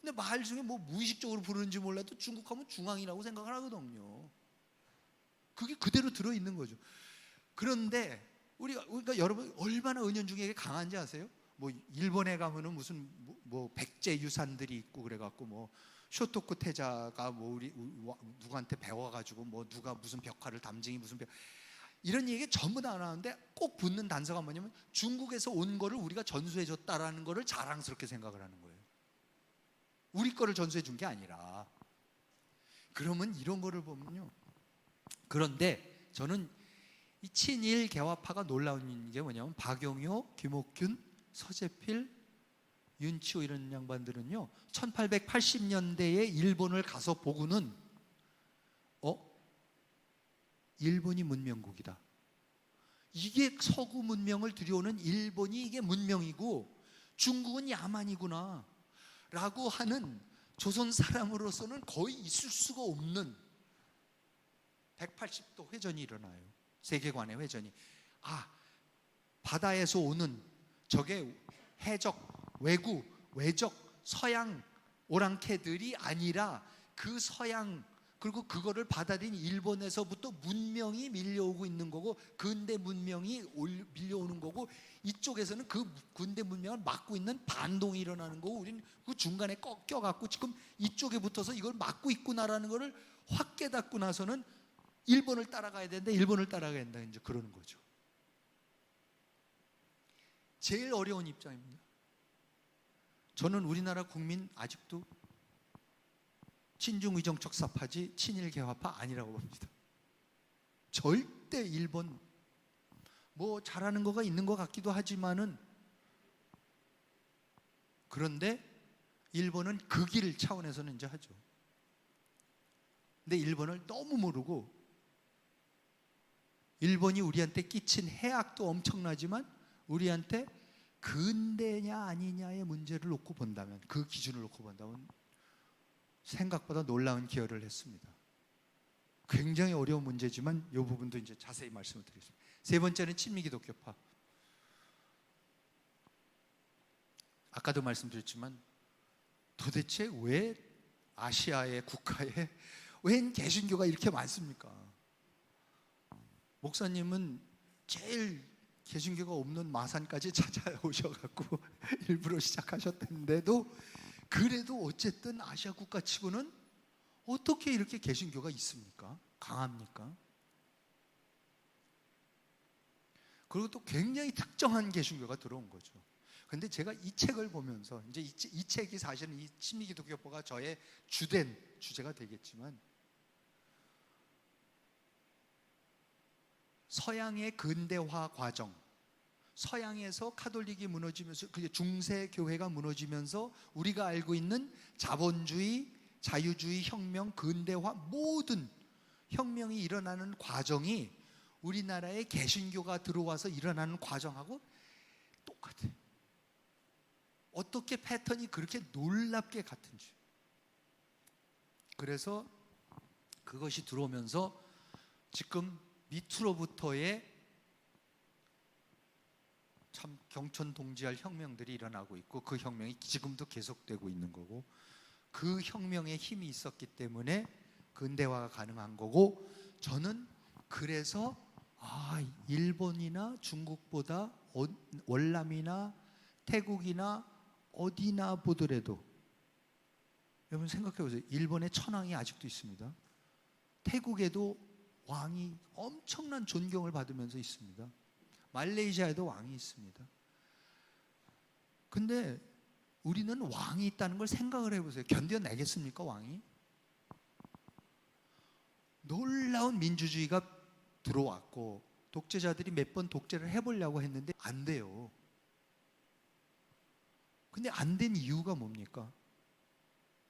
근데 말 중에 뭐 무의식적으로 부르는지 몰라도 중국하면 중앙이라고 생각을 하거든요. 그게 그대로 들어있는 거죠. 그런데 그러니까 여러분 얼마나 은연중에 강한지 아세요? 뭐 일본에 가면은 무슨 뭐 백제 유산들이 있고 그래갖고 뭐 쇼토쿠 태자가 뭐 우리 누구한테 배워가지고 뭐 누가 무슨 벽화를 담증이 무슨 이런 얘기 전부 다 나오는데 꼭 붙는 단서가 뭐냐면 중국에서 온 거를 우리가 전수해줬다라는 거를 자랑스럽게 생각을 하는 거예요. 우리 거를 전수해 준 게 아니라. 그러면 이런 거를 보면요. 그런데 저는 이 친일 개화파가 놀라운 게 뭐냐면 박용효, 김옥균, 서재필, 윤치호 이런 양반들은요 1880년대에 일본을 가서 보고는 일본이 문명국이다, 이게 서구 문명을 들여오는 일본이 이게 문명이고 중국은 야만이구나 라고 하는 조선 사람으로서는 거의 있을 수가 없는 180도 회전이 일어나요. 세계관의 회전이. 바다에서 오는 저게 해적, 외구, 외적, 서양 오랑캐들이 아니라 그 서양, 그리고 그거를 받아들인 일본에서부터 문명이 밀려오고 있는 거고, 근대 문명이 밀려오는 거고, 이쪽에서는 그 근대 문명을 막고 있는 반동이 일어나는 거고, 우리는 그 중간에 꺾여갖고 지금 이쪽에 붙어서 이걸 막고 있구나라는 거를 확 깨닫고 나서는 일본을 따라가야 되는데 일본을 따라가야 된다, 이제 그러는 거죠. 제일 어려운 입장입니다. 저는 우리나라 국민 아직도 친중의정적 사파지 친일 개화파 아니라고 봅니다. 절대 일본 뭐 잘하는 거가 있는 것 같기도 하지만은, 그런데 일본은 그 길 차원에서는 이제 하죠. 근데 일본을 너무 모르고, 일본이 우리한테 끼친 해악도 엄청나지만 우리한테 근대냐 아니냐의 문제를 놓고 본다면, 그 기준을 놓고 본다면 생각보다 놀라운 기여를 했습니다. 굉장히 어려운 문제지만 이 부분도 이제 자세히 말씀을 드리겠습니다. 세 번째는 친미기독교파. 아까도 말씀드렸지만 도대체 왜 아시아의 국가에 웬 개신교가 이렇게 많습니까? 목사님은 제일 개신교가 없는 마산까지 찾아오셔갖고 일부러 시작하셨는데도, 그래도 어쨌든 아시아 국가 치고는 어떻게 이렇게 개신교가 있습니까? 강합니까? 그리고 또 굉장히 특정한 개신교가 들어온 거죠. 근데 제가 이 책을 보면서, 이제 이 책이 사실은 이 친미기독교파가 저의 주된 주제가 되겠지만, 서양의 근대화 과정, 서양에서 카톨릭이 무너지면서 중세 교회가 무너지면서 우리가 알고 있는 자본주의, 자유주의 혁명, 근대화 모든 혁명이 일어나는 과정이 우리나라에 개신교가 들어와서 일어나는 과정하고 똑같아요. 어떻게 패턴이 그렇게 놀랍게 같은지. 그래서 그것이 들어오면서 지금 밑으로부터의 참 경천동지할 혁명들이 일어나고 있고, 그 혁명이 지금도 계속되고 있는 거고, 그 혁명에 힘이 있었기 때문에 근대화가 가능한 거고, 저는 그래서 일본이나 중국보다 월남이나 태국이나 어디나 보더라도, 여러분 생각해 보세요. 일본에 천황이 아직도 있습니다. 태국에도 왕이 엄청난 존경을 받으면서 있습니다. 말레이시아에도 왕이 있습니다. 근데 우리는 왕이 있다는 걸 생각을 해보세요. 견뎌내겠습니까, 왕이? 놀라운 민주주의가 들어왔고 독재자들이 몇 번 독재를 해보려고 했는데 안 돼요. 근데 안 된 이유가 뭡니까?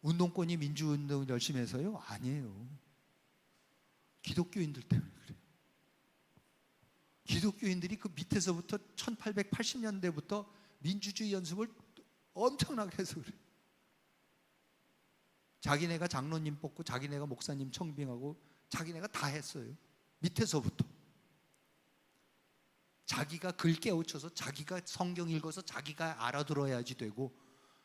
운동권이 민주운동 열심히 해서요? 아니에요. 기독교인들 때문에 그래요. 기독교인들이 그 밑에서부터 1880년대부터 민주주의 연습을 엄청나게 해서 그래요. 자기네가 장로님 뽑고 자기네가 목사님 청빙하고 자기네가 다 했어요. 밑에서부터. 자기가 글 깨우쳐서 자기가 성경 읽어서 자기가 알아들어야지 되고,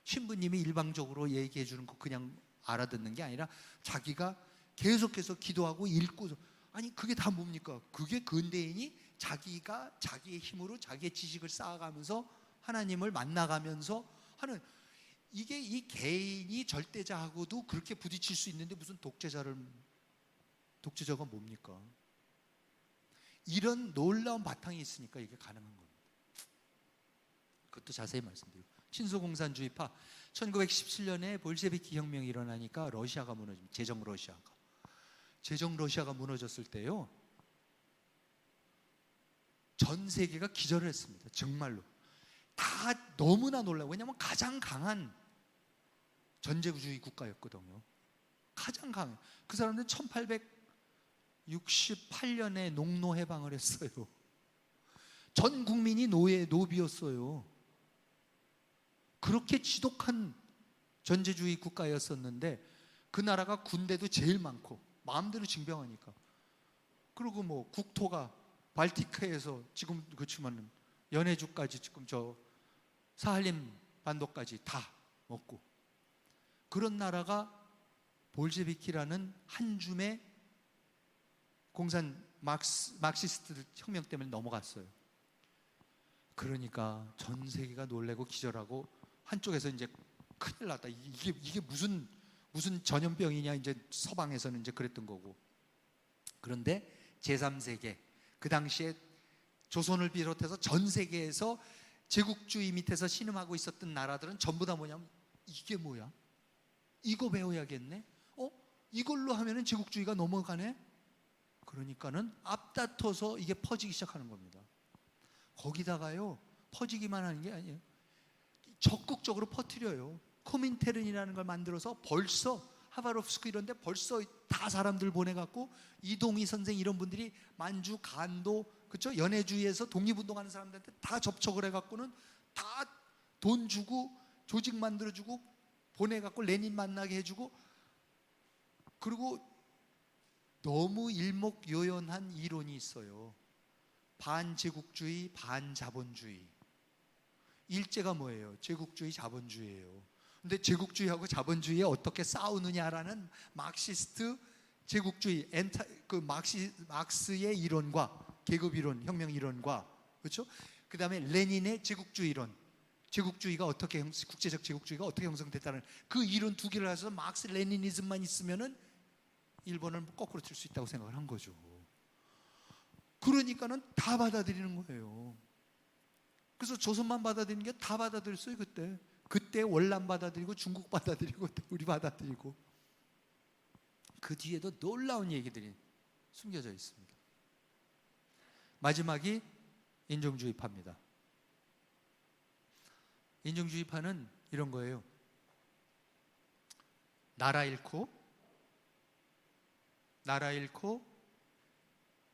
신부님이 일방적으로 얘기해 주는 거 그냥 알아듣는 게 아니라 자기가 계속해서 기도하고 읽고. 아니 그게 다 뭡니까? 그게 근대인이 자기가 자기의 힘으로 자기의 지식을 쌓아가면서 하나님을 만나가면서 하는, 이게 이 개인이 절대자하고도 그렇게 부딪힐 수 있는데 무슨 독재자가 뭡니까? 이런 놀라운 바탕이 있으니까 이게 가능한 겁니다. 그것도 자세히 말씀드리고, 친소공산주의파 1917년에 볼셰비키 혁명이 일어나니까 러시아가 무너집니다. 제정 러시아가 무너졌을 때요, 전 세계가 기절을 했습니다. 정말로 다 너무나 놀라요. 왜냐하면 가장 강한 전제주의 국가였거든요. 가장 강해. 그 사람들은 1868년에 농노 해방을 했어요. 전 국민이 노비였어요. 그렇게 지독한 전제주의 국가였었는데 그 나라가 군대도 제일 많고 마음대로 징병하니까. 그리고 뭐 국토가 발티크에서 지금 그렇지만 연해주까지 지금 저 사할린 반도까지 다 먹고, 그런 나라가 볼셰비키라는 한 줌의 막시스트 혁명 때문에 넘어갔어요. 그러니까 전 세계가 놀래고 기절하고, 한쪽에서 이제 큰일 났다. 이게 무슨 전염병이냐, 이제 서방에서는 이제 그랬던 거고. 그런데 제3세계, 그 당시에 조선을 비롯해서 전 세계에서 제국주의 밑에서 신음하고 있었던 나라들은 전부 다 뭐냐면, 이게 뭐야? 이거 배워야겠네? 이걸로 하면은 제국주의가 넘어가네? 그러니까는 앞다퉈서 이게 퍼지기 시작하는 겁니다. 거기다가요, 퍼지기만 하는 게 아니에요. 적극적으로 퍼뜨려요. 코민테른이라는 걸 만들어서 벌써 하바롭스크 이런 데 벌써 다 사람들 보내갖고, 이동희 선생 이런 분들이 만주, 간도, 그렇죠? 연해주의에서 독립운동하는 사람들한테 다 접촉을 해갖고는 다 돈 주고 조직 만들어주고 보내갖고 레닌 만나게 해주고, 그리고 너무 일목요연한 이론이 있어요. 반제국주의, 반자본주의. 일제가 뭐예요? 제국주의, 자본주의예요. 근데 제국주의하고 자본주의에 어떻게 싸우느냐라는 막시스트 제국주의, 막스의 이론과 계급 이론, 혁명 이론과, 그렇죠? 그 다음에 레닌의 제국주의 이론, 제국주의가 어떻게 국제적 제국주의가 어떻게 형성됐다는 그 이론 두 개를 해서 막스 레니니즘만 있으면은 일본을 거꾸로 틀 수 있다고 생각을 한 거죠. 그러니까는 다 받아들이는 거예요. 그래서 조선만 받아들이는 게 다 받아들였어요. 그때 월남 받아들이고 중국 받아들이고 우리 받아들이고. 그 뒤에도 놀라운 얘기들이 숨겨져 있습니다. 마지막이 인종주의파입니다. 인종주의파는 이런 거예요. 나라 잃고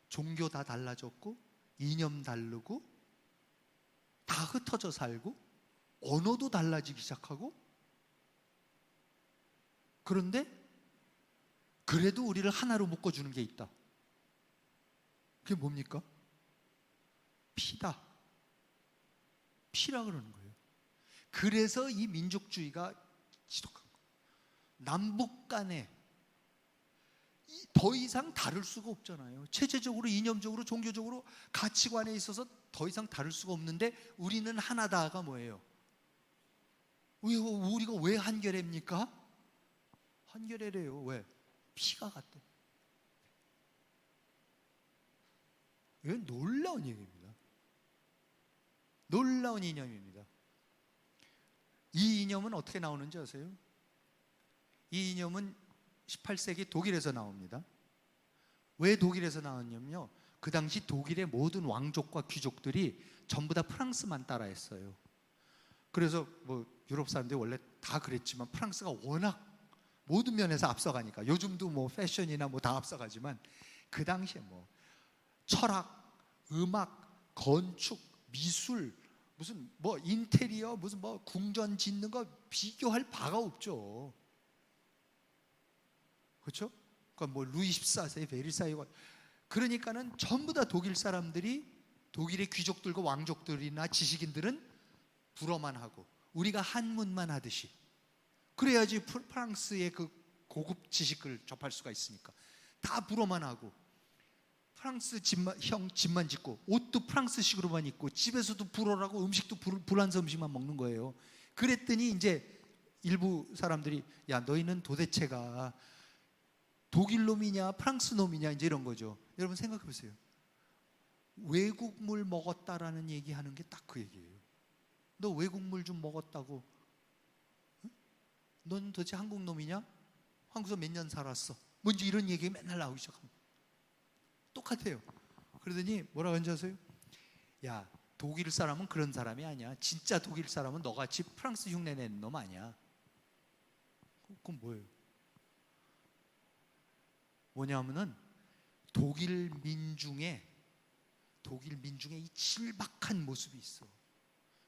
종교 다 달라졌고 이념 다르고 다 흩어져 살고 언어도 달라지기 시작하고, 그런데 그래도 우리를 하나로 묶어주는 게 있다. 그게 뭡니까? 피다. 피라 그러는 거예요. 그래서 이 민족주의가 지독한 거예요. 남북 간에 더 이상 다를 수가 없잖아요. 체제적으로, 이념적으로, 종교적으로, 가치관에 있어서 더 이상 다를 수가 없는데 우리는 하나다가 뭐예요? 우리가 왜 한결입니까? 한결이래요. 왜? 피가 같대. 이건 놀라운 얘기입니다. 놀라운 이념입니다. 이 이념은 어떻게 나오는지 아세요? 이 이념은 18세기 독일에서 나옵니다. 왜 독일에서 나왔냐면요, 그 당시 독일의 모든 왕족과 귀족들이 전부 다 프랑스만 따라했어요. 그래서 뭐 유럽 사람들이 원래 다 그랬지만 프랑스가 워낙 모든 면에서 앞서가니까, 요즘도 뭐 패션이나 뭐 다 앞서가지만 그 당시에 뭐 철학, 음악, 건축, 미술, 무슨 뭐 인테리어, 무슨 뭐 궁전 짓는 거 비교할 바가 없죠. 그렇죠? 그러니까 뭐 루이 14세, 베르사유, 그러니까는 전부 다 독일 사람들이, 독일의 귀족들과 왕족들이나 지식인들은 불어만 하고 우리가 한문만 하듯이, 그래야지 프랑스의 그 고급 지식을 접할 수가 있으니까 다 불어만 하고, 프랑스 집만 짓고 옷도 프랑스식으로만 입고 집에서도 불어라고 음식도 불란서 음식만 먹는 거예요. 그랬더니 이제 일부 사람들이 야, 너희는 도대체가 독일 놈이냐 프랑스 놈이냐 이제 이런 거죠. 여러분 생각해 보세요. 외국물 먹었다라는 얘기하는 게 딱 그 얘기예요. 너 외국물 좀 먹었다고? 응? 넌 도대체 한국 놈이냐? 한국에서 몇 년 살았어? 뭔지 이런 얘기가 맨날 나오기 시작합니다. 똑같아요. 그러더니 뭐라고 하는지 아세요? 야, 독일 사람은 그런 사람이 아니야. 진짜 독일 사람은 너같이 프랑스 흉내 내는 놈 아니야. 그건 뭐예요? 뭐냐면은 독일 민중의 이 질박한 모습이 있어.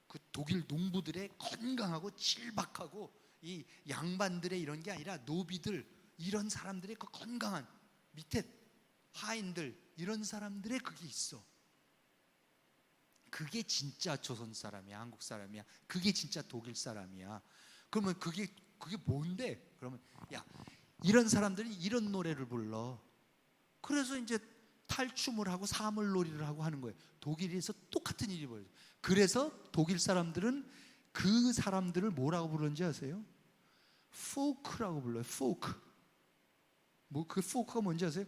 그 독일 농부들의 건강하고 질박하고, 이 양반들의 이런 게 아니라 노비들, 이런 사람들의 그 건강한 밑에 하인들, 이런 사람들의 그게 있어. 그게 진짜 조선 사람이야, 한국 사람이야. 그게 진짜 독일 사람이야. 그러면 그게 뭔데? 그러면 야, 이런 사람들이 이런 노래를 불러. 그래서 이제 탈춤을 하고 사물놀이를 하고 하는 거예요. 독일에서 똑같은 일이 벌어져요. 그래서 독일 사람들은 그 사람들을 뭐라고 부르는지 아세요? 포크라고 불러요. 포크. 뭐 그 포크가 뭔지 아세요?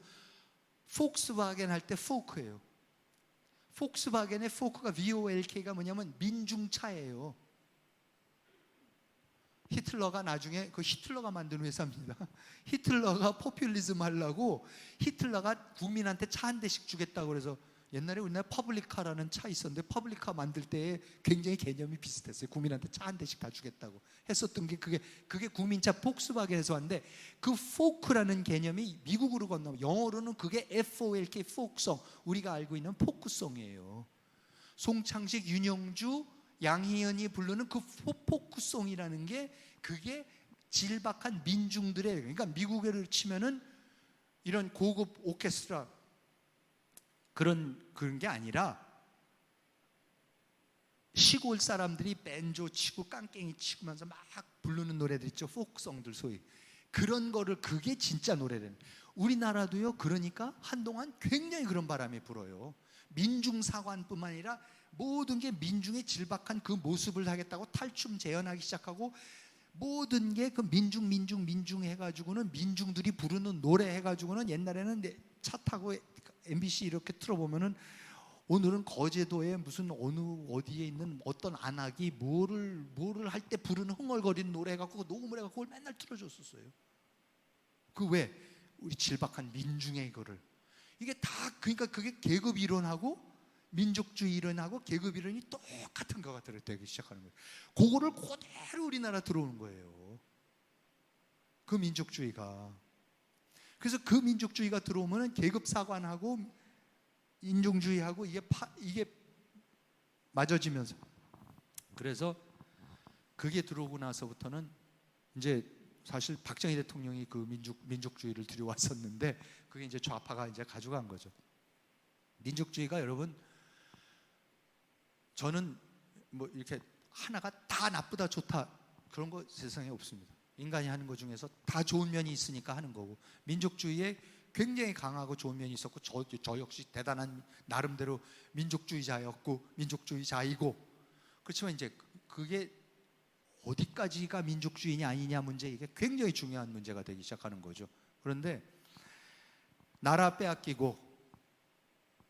폭스바겐 할 때 포크예요. 폭스바겐의 포크가 VOLK가 뭐냐면 민중차예요. 히틀러가 나중에, 그 히틀러가 만든 회사입니다. 히틀러가 포퓰리즘 하려고 히틀러가 국민한테 차 한 대씩 주겠다고 그래서, 옛날에 우리나라 퍼블리카라는 차 있었는데 퍼블리카 만들 때 굉장히 개념이 비슷했어요. 국민한테 차 한 대씩 다 주겠다고 했었던 게 그게 국민차 폭스바겐에서 왔는데, 그 포크라는 개념이 미국으로 건너면 영어로는 그게 FOLK, 포크송, 우리가 알고 있는 포크송이에요. 송창식, 윤영주, 양희연이 부르는 그 포크송이라는 게, 그게 질박한 민중들의, 그러니까 미국을 치면은 이런 고급 오케스트라 그런 게 아니라 시골 사람들이 밴조 치고 깡깽이 치면서 막 부르는 노래들 있죠. 포크송들 소위. 그런 거를, 그게 진짜 노래는. 우리나라도요. 그러니까 한동안 굉장히 그런 바람이 불어요. 민중사관뿐만 아니라 모든 게 민중의 질박한 그 모습을 하겠다고 탈춤 재현하기 시작하고, 모든 게 그 민중 해가지고는, 민중들이 부르는 노래 해가지고는, 옛날에는 차 타고 MBC 이렇게 틀어보면은 오늘은 거제도에 무슨 어느 어디에 있는 어떤 안악이 뭐를 할 때 부르는 흥얼거리는 노래 해갖고 녹음을 해갖고 그걸 맨날 틀어줬었어요. 그 왜? 우리 질박한 민중의 이거를. 이게 다, 그러니까 그게 계급 이론하고 민족주의 이론하고 계급 이론이 똑같은 것 같아요. 되기 시작하는 거예요. 그거를 그대로 우리나라 들어오는 거예요. 그 민족주의가. 그래서 그 민족주의가 들어오면 계급 사관하고 인종주의하고 이게 맞아지면서, 그래서 그게 들어오고 나서부터는 이제 사실 박정희 대통령이 그 민족주의를 들여왔었는데, 그게 이제 좌파가 이제 가져간 거죠. 민족주의가, 여러분, 저는 뭐 이렇게 하나가 다 나쁘다 좋다 그런 거 세상에 없습니다. 인간이 하는 것 중에서 다 좋은 면이 있으니까 하는 거고, 민족주의에 굉장히 강하고 좋은 면이 있었고, 저 역시 대단한 나름대로 민족주의자였고 민족주의자이고, 그렇지만 이제 그게 어디까지가 민족주의냐 아니냐 문제, 이게 굉장히 중요한 문제가 되기 시작하는 거죠. 그런데 나라 빼앗기고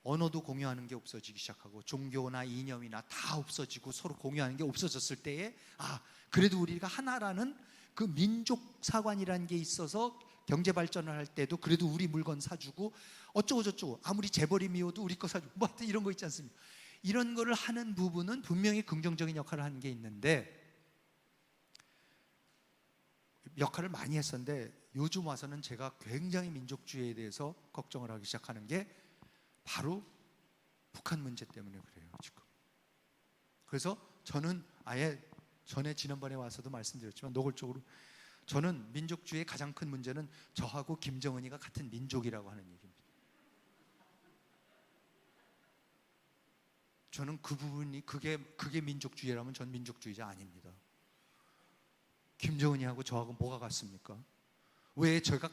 언어도 공유하는 게 없어지기 시작하고, 종교나 이념이나 다 없어지고 서로 공유하는 게 없어졌을 때에, 그래도 우리가 하나라는 그 민족 사관이라는 게 있어서 경제 발전을 할 때도 그래도 우리 물건 사주고 어쩌고 저쩌고, 아무리 재벌이 미워도 우리 거 사주고, 뭐 하여튼 이런 거 있지 않습니까? 이런 거를 하는 부분은 분명히 긍정적인 역할을 하는 게 있는데, 역할을 많이 했었는데, 요즘 와서는 제가 굉장히 민족주의에 대해서 걱정을 하기 시작하는 게 바로 북한 문제 때문에 그래요, 지금. 그래서 저는 아예 전에 지난번에 와서도 말씀드렸지만 노골적으로 저는 민족주의의 가장 큰 문제는 저하고 김정은이가 같은 민족이라고 하는 얘기입니다. 저는 그 부분이 그게 민족주의라면 전 민족주의자 아닙니다. 김정은이하고 저하고 뭐가 같습니까? 왜 저희가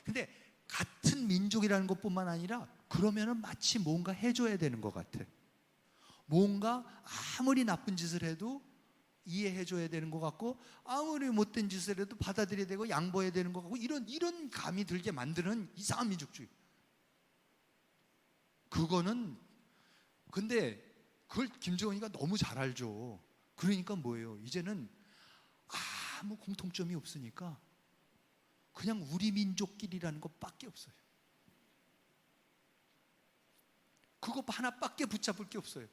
근데 같은 민족이라는 것뿐만 아니라 그러면은 마치 뭔가 해줘야 되는 것 같아. 뭔가 아무리 나쁜 짓을 해도 이해해줘야 되는 것 같고, 아무리 못된 짓을 해도 받아들여야 되고 양보해야 되는 것 같고, 이런 감이 들게 만드는 이상한 민족주의. 근데 그걸 김정은이가 너무 잘 알죠. 그러니까 뭐예요? 이제는 아무 공통점이 없으니까 그냥 우리 민족끼리라는 것밖에 없어요. 그거 하나밖에 붙잡을 게 없어요.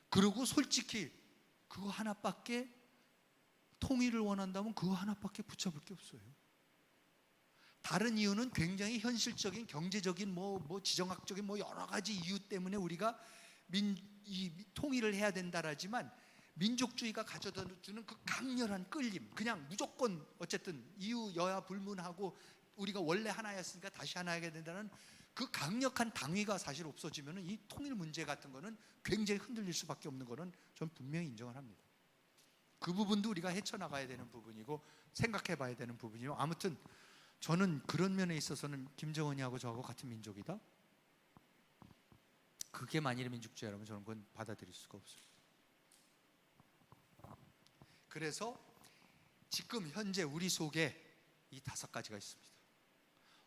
그리고 솔직히 그거 하나밖에, 통일을 원한다면 그거 하나밖에 붙잡을 게 없어요. 다른 이유는 굉장히 현실적인, 경제적인, 지정학적인 여러 가지 이유 때문에 우리가 통일을 해야 된다라지만, 민족주의가 가져다 주는 그 강렬한 끌림, 그냥 무조건 어쨌든 이유 여야 불문하고 우리가 원래 하나였으니까 다시 하나여야 된다는 그 강력한 당위가 사실 없어지면 이 통일 문제 같은 거는 굉장히 흔들릴 수밖에 없는 거는 저는 분명히 인정을 합니다. 그 부분도 우리가 헤쳐나가야 되는 부분이고 생각해 봐야 되는 부분이고, 아무튼 저는 그런 면에 있어서는 김정은이하고 저하고 같은 민족이다? 그게 만일의 민족주의라면 저는 그건 받아들일 수가 없어요. 그래서 지금 현재 우리 속에 이 5가지가 있습니다.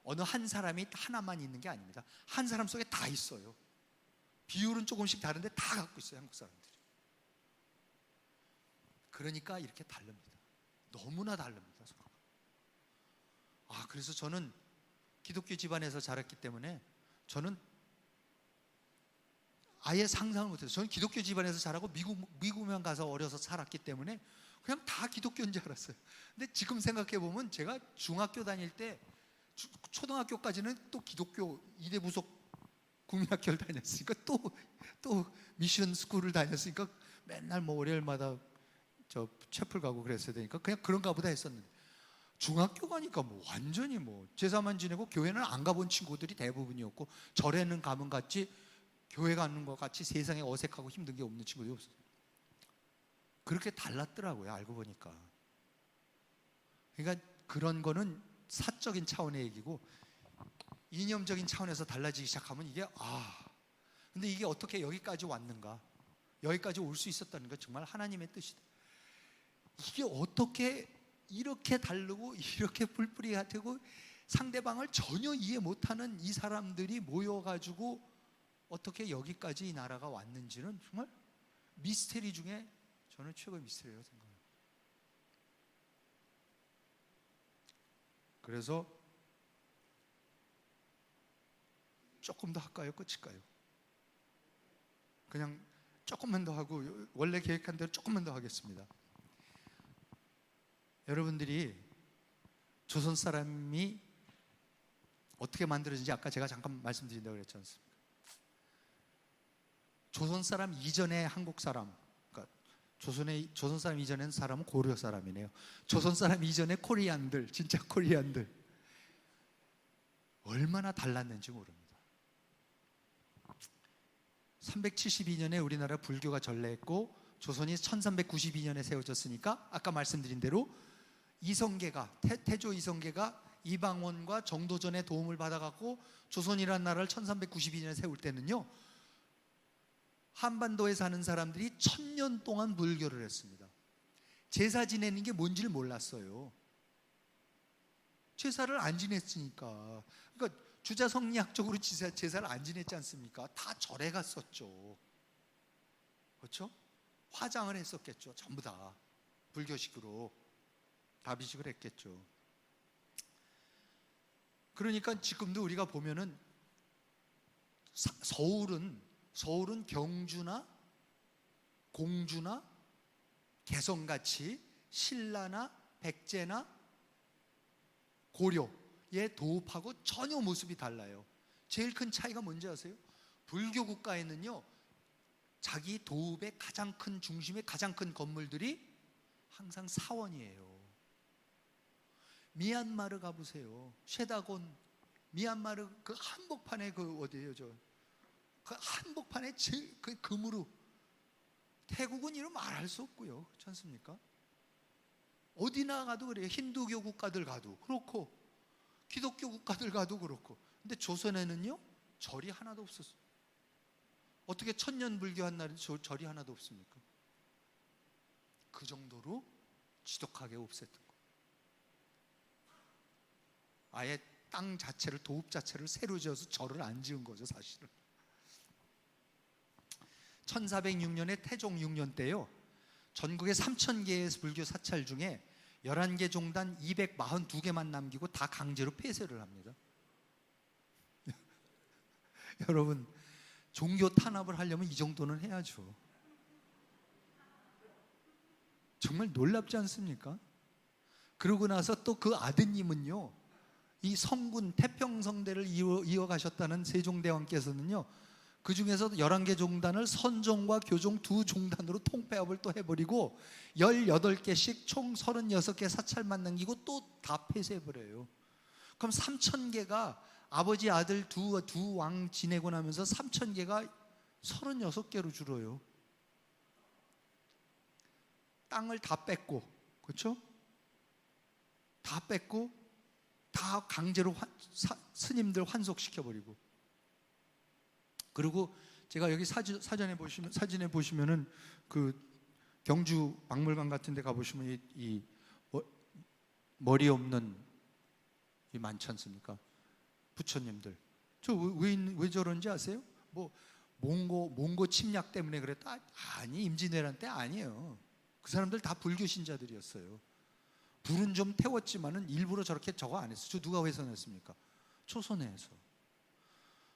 어느 한 사람이 하나만 있는 게 아닙니다. 한 사람 속에 다 있어요. 비율은 조금씩 다른데 다 갖고 있어요, 한국 사람들이. 그러니까 이렇게 다릅니다. 너무나 다릅니다, 서로가. 그래서 저는 기독교 집안에서 자랐기 때문에 저는 아예 상상을 못해요. 저는 기독교 집안에서 자라고 미국만 가서 어려서 살았기 때문에 그냥 다 기독교인 줄 알았어요. 근데 지금 생각해 보면 제가 중학교 다닐 때 초등학교까지는 또 기독교 2대 부속 국민학교를 다녔으니까 또 미션 스쿨을 다녔으니까 맨날 월요일마다 저 채플 가고 그랬어야 되니까 그냥 그런가 보다 했었는데, 중학교 가니까 완전히 제사만 지내고 교회는 안 가본 친구들이 대부분이었고, 절에는 가면 같이 교회 가는 것 같이 세상에 어색하고 힘든 게 없는 친구들이 없었어요. 그렇게 달랐더라고요, 알고 보니까. 그러니까 그런 거는 사적인 차원의 얘기고, 이념적인 차원에서 달라지기 시작하면 근데 이게 어떻게 여기까지 왔는가, 여기까지 올 수 있었다는 건 정말 하나님의 뜻이다. 이게 어떻게 이렇게 다르고 이렇게 뿔뿔이 같고 상대방을 전혀 이해 못하는 이 사람들이 모여가지고 어떻게 여기까지 이 나라가 왔는지는 정말 미스테리 중에 저는 최고의 미스테리라고 생각합니다. 그래서 조금 더 할까요? 끝일까요? 그냥 조금만 더 하고 원래 계획한 대로 조금만 더 하겠습니다. 여러분들이 조선 사람이 어떻게 만들어진지 아까 제가 잠깐 말씀드린다고 그랬지 않습니까? 조선 사람 이전의 한국 사람, 그러니까 조선 사람 이전의 사람은 고려 사람이네요. 조선 사람 이전의 코리안들, 진짜 코리안들 얼마나 달랐는지 모릅니다. 372년에 우리나라 불교가 전래했고 조선이 1392년에 세워졌으니까 아까 말씀드린 대로 이성계가 태조 이성계가 이방원과 정도전의 도움을 받아갖고 조선이라는 나라를 1392년에 세울 때는요, 한반도에 사는 사람들이 1000년 동안 불교를 했습니다. 제사 지내는 게 뭔지를 몰랐어요. 제사를 안 지냈으니까. 그러니까 주자성리학적으로 제사를 안 지냈지 않습니까? 다 절에 갔었죠. 그렇죠? 화장을 했었겠죠. 전부 다 불교식으로 다비식을 했겠죠. 그러니까 지금도 우리가 보면은 서울은 경주나 공주나 개성같이 신라나 백제나 고려의 도읍하고 전혀 모습이 달라요. 제일 큰 차이가 뭔지 아세요? 불교 국가에는요, 자기 도읍의 가장 큰 중심의 가장 큰 건물들이 항상 사원이에요. 미얀마르 가보세요. 쉐다곤 미얀마르 그 한복판에 그 어디예요? 그 한복판에 제일 그 금으로. 태국은 이런 말할 수 없고요. 그렇지 않습니까? 어디나 가도 그래요. 힌두교 국가들 가도 그렇고 기독교 국가들 가도 그렇고. 근데 조선에는요 절이 하나도 없었어요. 어떻게 천년불교한 날에 절이 하나도 없습니까? 그 정도로 지독하게 없앴던 거예요. 아예 땅 자체를, 도읍 자체를 새로 지어서 절을 안 지은 거죠, 사실은. 1406년에 태종 6년 때요, 전국에 3,000개의 불교 사찰 중에 11개 종단 242개만 남기고 다 강제로 폐쇄를 합니다. 여러분, 종교 탄압을 하려면 이 정도는 해야죠. 정말 놀랍지 않습니까? 그러고 나서 또 그 아드님은요, 이 성군 태평성대를 이어가셨다는 세종대왕께서는요, 그 중에서 11개 종단을 선종과 교종 두 종단으로 통폐합을 또 해버리고 18개씩 총 36개 사찰만 남기고 또 다 폐쇄해버려요. 그럼 3,000개가 아버지 아들 두 왕 지내고 나면서 3,000개가 36개로 줄어요. 땅을 다 뺏고, 그렇죠? 다 뺏고 다 강제로 스님들 환속시켜버리고. 그리고 제가 여기 사진에 보시면은 그 경주 박물관 같은 데 가보시면 이 머리 없는 이 많지 않습니까? 부처님들. 저 왜 저런지 아세요? 뭐 몽고 침략 때문에 그랬다? 아니, 임진왜란 때 아니에요. 그 사람들 다 불교 신자들이었어요. 불은 좀 태웠지만은 일부러 저렇게 저거 안 했어요. 저 누가 훼손했습니까?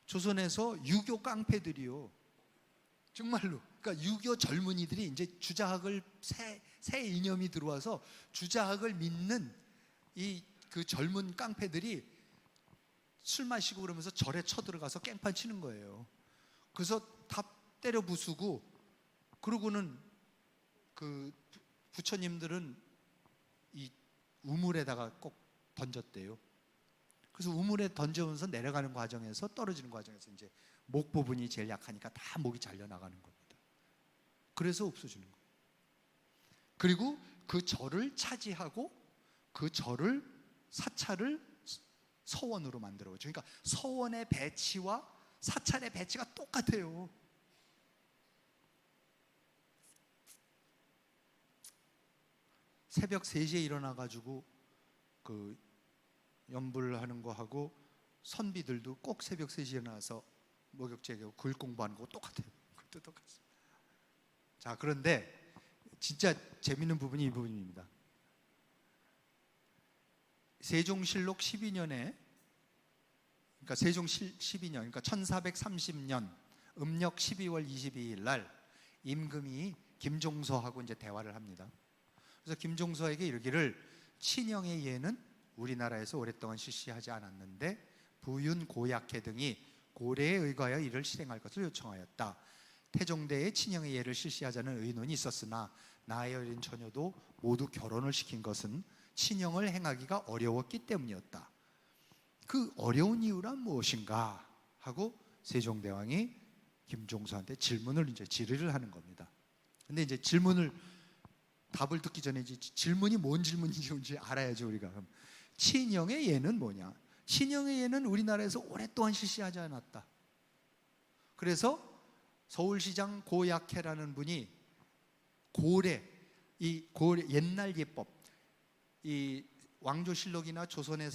조선에서 유교 깡패들이요, 정말로. 그러니까 유교 젊은이들이 이제 주자학을 새 이념이 들어와서 주자학을 믿는 이 그 젊은 깡패들이 술 마시고 그러면서 절에 쳐들어가서 깽판 치는 거예요. 그래서 다 때려 부수고, 그러고는 그 부처님들은 이 우물에다가 꼭 던졌대요. 그래서 우물에 던져면서 내려가는 과정에서, 떨어지는 과정에서 이제 목 부분이 제일 약하니까 다 목이 잘려 나가는 겁니다. 그래서 없어지는 거예요. 그리고 그 절을 차지하고 그 절을, 사찰을 서원으로 만들어죠. 그러니까 서원의 배치와 사찰의 배치가 똑같아요. 새벽 3시에 일어나가지고 그 염불하는 거 하고, 선비들도 꼭 새벽 3시에 일어나서 목욕제하고 글 공부하는 거 똑같아요. 그것도 똑같습니다. 자, 그런데 진짜 재밌는 부분이 이 부분입니다. 세종실록 12년에, 그러니까 세종 12년, 그러니까 1430년 음력 12월 22일 날 임금이 김종서하고 이제 대화를 합니다. 그래서 김종서에게 이르기를, 친형의 예는 우리나라에서 오랫동안 실시하지 않았는데 부윤, 고약해 등이 고래에 의거하여 이를 실행할 것을 요청하였다. 태종대에 친형의 예를 실시하자는 의논이 있었으나 나이 어린 처녀도 모두 결혼을 시킨 것은 친형을 행하기가 어려웠기 때문이었다. 그 어려운 이유란 무엇인가 하고 세종대왕이 김종서한테 질문을 이제 질의를 하는 겁니다. 근데 이제 답을 듣기 전에 질문이 뭔 질문인지 알아야죠, 우리가. 그럼 친형의 예는 뭐냐? 친형의 예는 우리나라에서 오랫동안 실시하지 않았다. 그래서 서울시장 고약해라는 분이 고래 옛날 예법, 이 왕조실록이나 조선의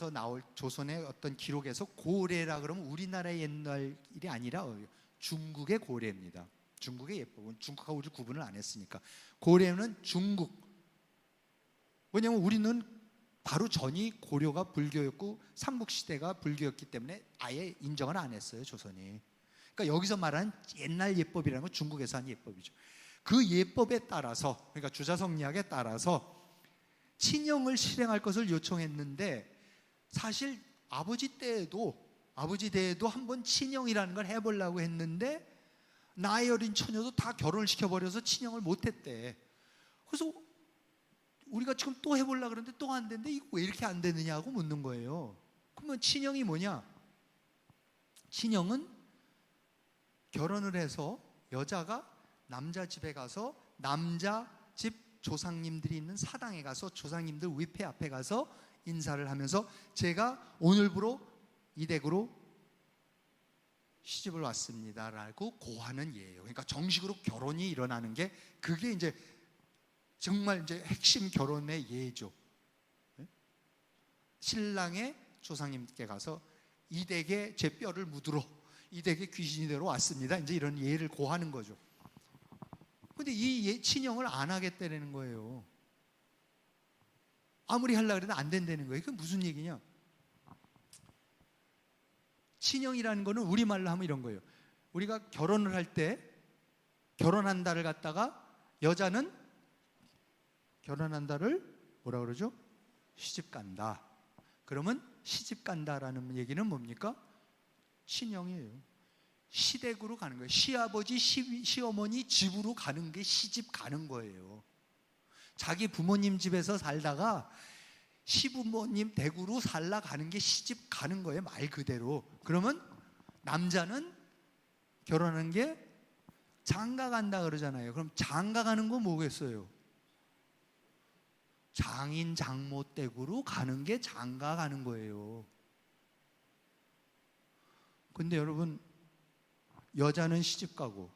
어떤 기록에서 고래라 그러면 우리나라의 옛날 일이 아니라 중국의 고래입니다. 중국의 예법은 중국과 우리 구분을 안 했으니까 고래는 중국. 왜냐하면 우리는 바로 전이 고려가 불교였고 삼국시대가 불교였기 때문에 아예 인정을 안 했어요, 조선이. 그러니까 여기서 말하는 옛날 예법이라는 건 중국에서 한 예법이죠. 그 예법에 따라서, 그러니까 주자성리학에 따라서 친형을 실행할 것을 요청했는데, 사실 아버지 때에도 한번 친형이라는 걸 해보려고 했는데 나이 어린 처녀도 다 결혼을 시켜버려서 친형을 못했대. 그래서 우리가 지금 또 해보려고 그러는데 또 안 되는데 이거 왜 이렇게 안 되느냐고 묻는 거예요. 그러면 친형이 뭐냐? 친형은 결혼을 해서 여자가 남자 집에 가서 남자 집 조상님들이 있는 사당에 가서 조상님들 위패 앞에 가서 인사를 하면서 제가 오늘부로 이 댁으로 시집을 왔습니다라고 고하는 예예요. 그러니까 정식으로 결혼이 일어나는 게 그게 이제 정말 이제 핵심 결혼의 예죠. 신랑의 조상님께 가서 이 댁에 제 뼈를 묻으러 이 댁에 귀신이 되러 왔습니다. 이제 이런 예를 고하는 거죠. 근데 이 친형을 안 하겠다는 거예요. 아무리 하려고 해도 안 된다는 거예요. 그게 무슨 얘기냐? 친형이라는 거는 우리말로 하면 이런 거예요. 우리가 결혼을 할 때 결혼한다를 갖다가 여자는 결혼한다를 뭐라 그러죠? 시집 간다. 그러면 시집 간다라는 얘기는 뭡니까? 친형이에요. 시댁으로 가는 거예요. 시아버지, 시어머니 집으로 가는 게 시집 가는 거예요. 자기 부모님 집에서 살다가 시부모님 댁으로 살라 가는 게 시집 가는 거예요. 말 그대로. 그러면 남자는 결혼하는 게 장가 간다 그러잖아요. 그럼 장가 가는 거 뭐겠어요? 장인 장모 댁으로 가는 게 장가 가는 거예요. 근데 여러분, 여자는 시집 가고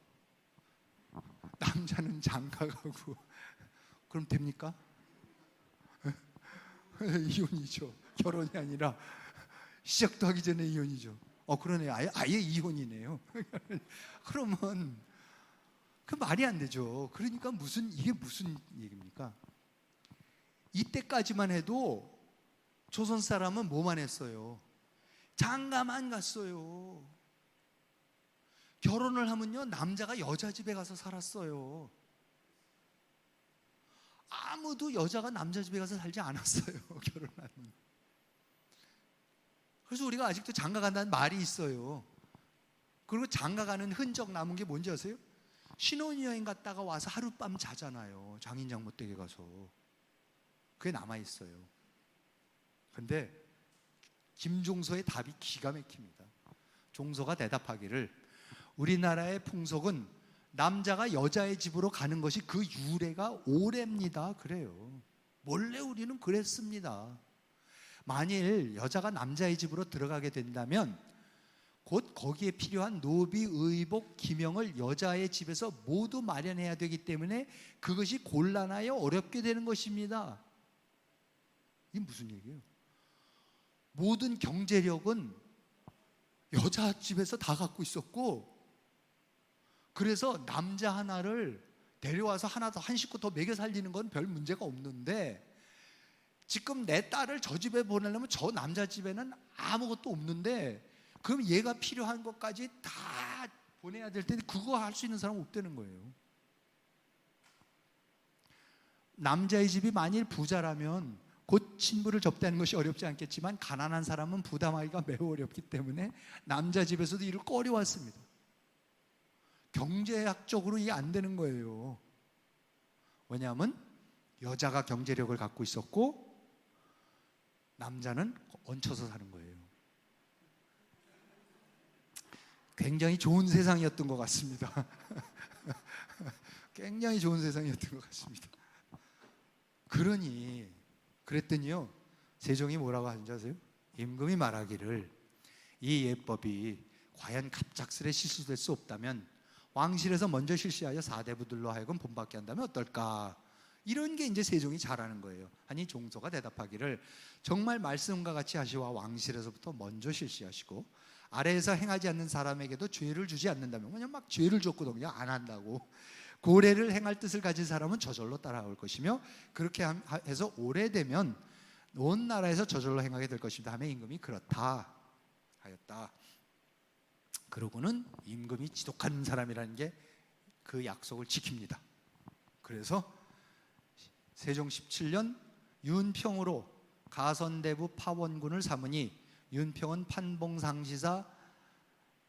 남자는 장가 가고 그럼 됩니까? 이혼이죠. 결혼이 아니라 시작도 하기 전에 이혼이죠. 그러네요. 아예 이혼이네요. 그러면 그 말이 안 되죠. 그러니까 이게 무슨 얘기입니까? 이때까지만 해도 조선 사람은 뭐만 했어요? 장가만 갔어요. 결혼을 하면요, 남자가 여자 집에 가서 살았어요. 아무도 여자가 남자 집에 가서 살지 않았어요. 결혼하면. 그래서 우리가 아직도 장가 간다는 말이 있어요. 그리고 장가 가는 흔적 남은 게 뭔지 아세요? 신혼여행 갔다가 와서 하룻밤 자잖아요. 장인 장모 댁에 가서. 그게 남아있어요. 근데 김종서의 답이 기가 막힙니다. 종서가 대답하기를 우리나라의 풍속은 남자가 여자의 집으로 가는 것이 그 유래가 오래입니다. 그래요. 원래 우리는 그랬습니다. 만일 여자가 남자의 집으로 들어가게 된다면 곧 거기에 필요한 노비, 의복, 기명을 여자의 집에서 모두 마련해야 되기 때문에 그것이 곤란하여 어렵게 되는 것입니다. 이게 무슨 얘기예요? 모든 경제력은 여자 집에서 다 갖고 있었고, 그래서 남자 하나를 데려와서 하나 더 한 식구 더 먹여 살리는 건 별 문제가 없는데, 지금 내 딸을 저 집에 보내려면 저 남자 집에는 아무것도 없는데 그럼 얘가 필요한 것까지 다 보내야 될 텐데 그거 할 수 있는 사람은 없다는 거예요. 남자의 집이 만일 부자라면 곧 친부를 접대하는 것이 어렵지 않겠지만 가난한 사람은 부담하기가 매우 어렵기 때문에 남자 집에서도 일을 꺼려왔습니다. 경제학적으로 이게 안 되는 거예요. 왜냐하면 여자가 경제력을 갖고 있었고 남자는 얹혀서 사는 거예요. 굉장히 좋은 세상이었던 것 같습니다. 굉장히 좋은 세상이었던 것 같습니다. 그랬더니요, 세종이 뭐라고 하는지 아세요? 임금이 말하기를 이 예법이 과연 갑작스레 실시될 수 없다면 왕실에서 먼저 실시하여 사대부들로 하여금 본받게 한다면 어떨까? 이런 게 이제 세종이 잘하는 거예요. 아니 종서가 대답하기를 정말 말씀과 같이 하시와 왕실에서부터 먼저 실시하시고 아래에서 행하지 않는 사람에게도 죄를 주지 않는다면, 그냥 막 죄를 줬거든 그냥 안 한다고. 고래를 행할 뜻을 가진 사람은 저절로 따라올 것이며 그렇게 해서 오래되면 온 나라에서 저절로 행하게 될 것이다 하며 임금이 그렇다 하였다. 그러고는 임금이 지독한 사람이라는 게 그 약속을 지킵니다. 그래서 세종 17년 윤평으로 가선대부 파원군을 삼으니 윤평은 판봉상시사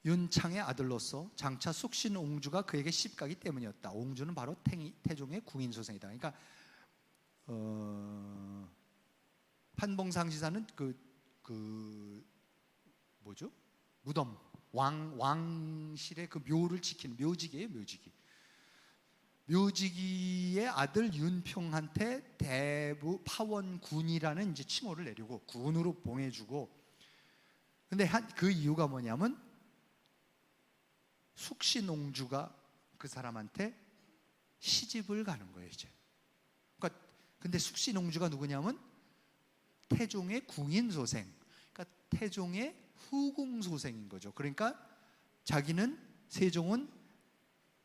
윤창의 아들로서 장차 숙신 옹주가 그에게 시집가기 때문이었다. 옹주는 바로 태종의 궁인소생이다. 그러니까 판봉상시사는 그 뭐죠? 무덤 왕실의 그 묘를 지키는 묘지기예요, 묘지기. 묘지기의 아들 윤평한테 대부 파원군이라는 이제 칭호를 내리고 군으로 봉해주고, 근데 그 이유가 뭐냐면 숙신옹주가 그 사람한테 시집을 가는 거예요, 이제. 그러니까 근데 숙신옹주가 누구냐면 태종의 궁인소생, 그러니까 태종의 후궁소생인 거죠. 그러니까 자기는 세종은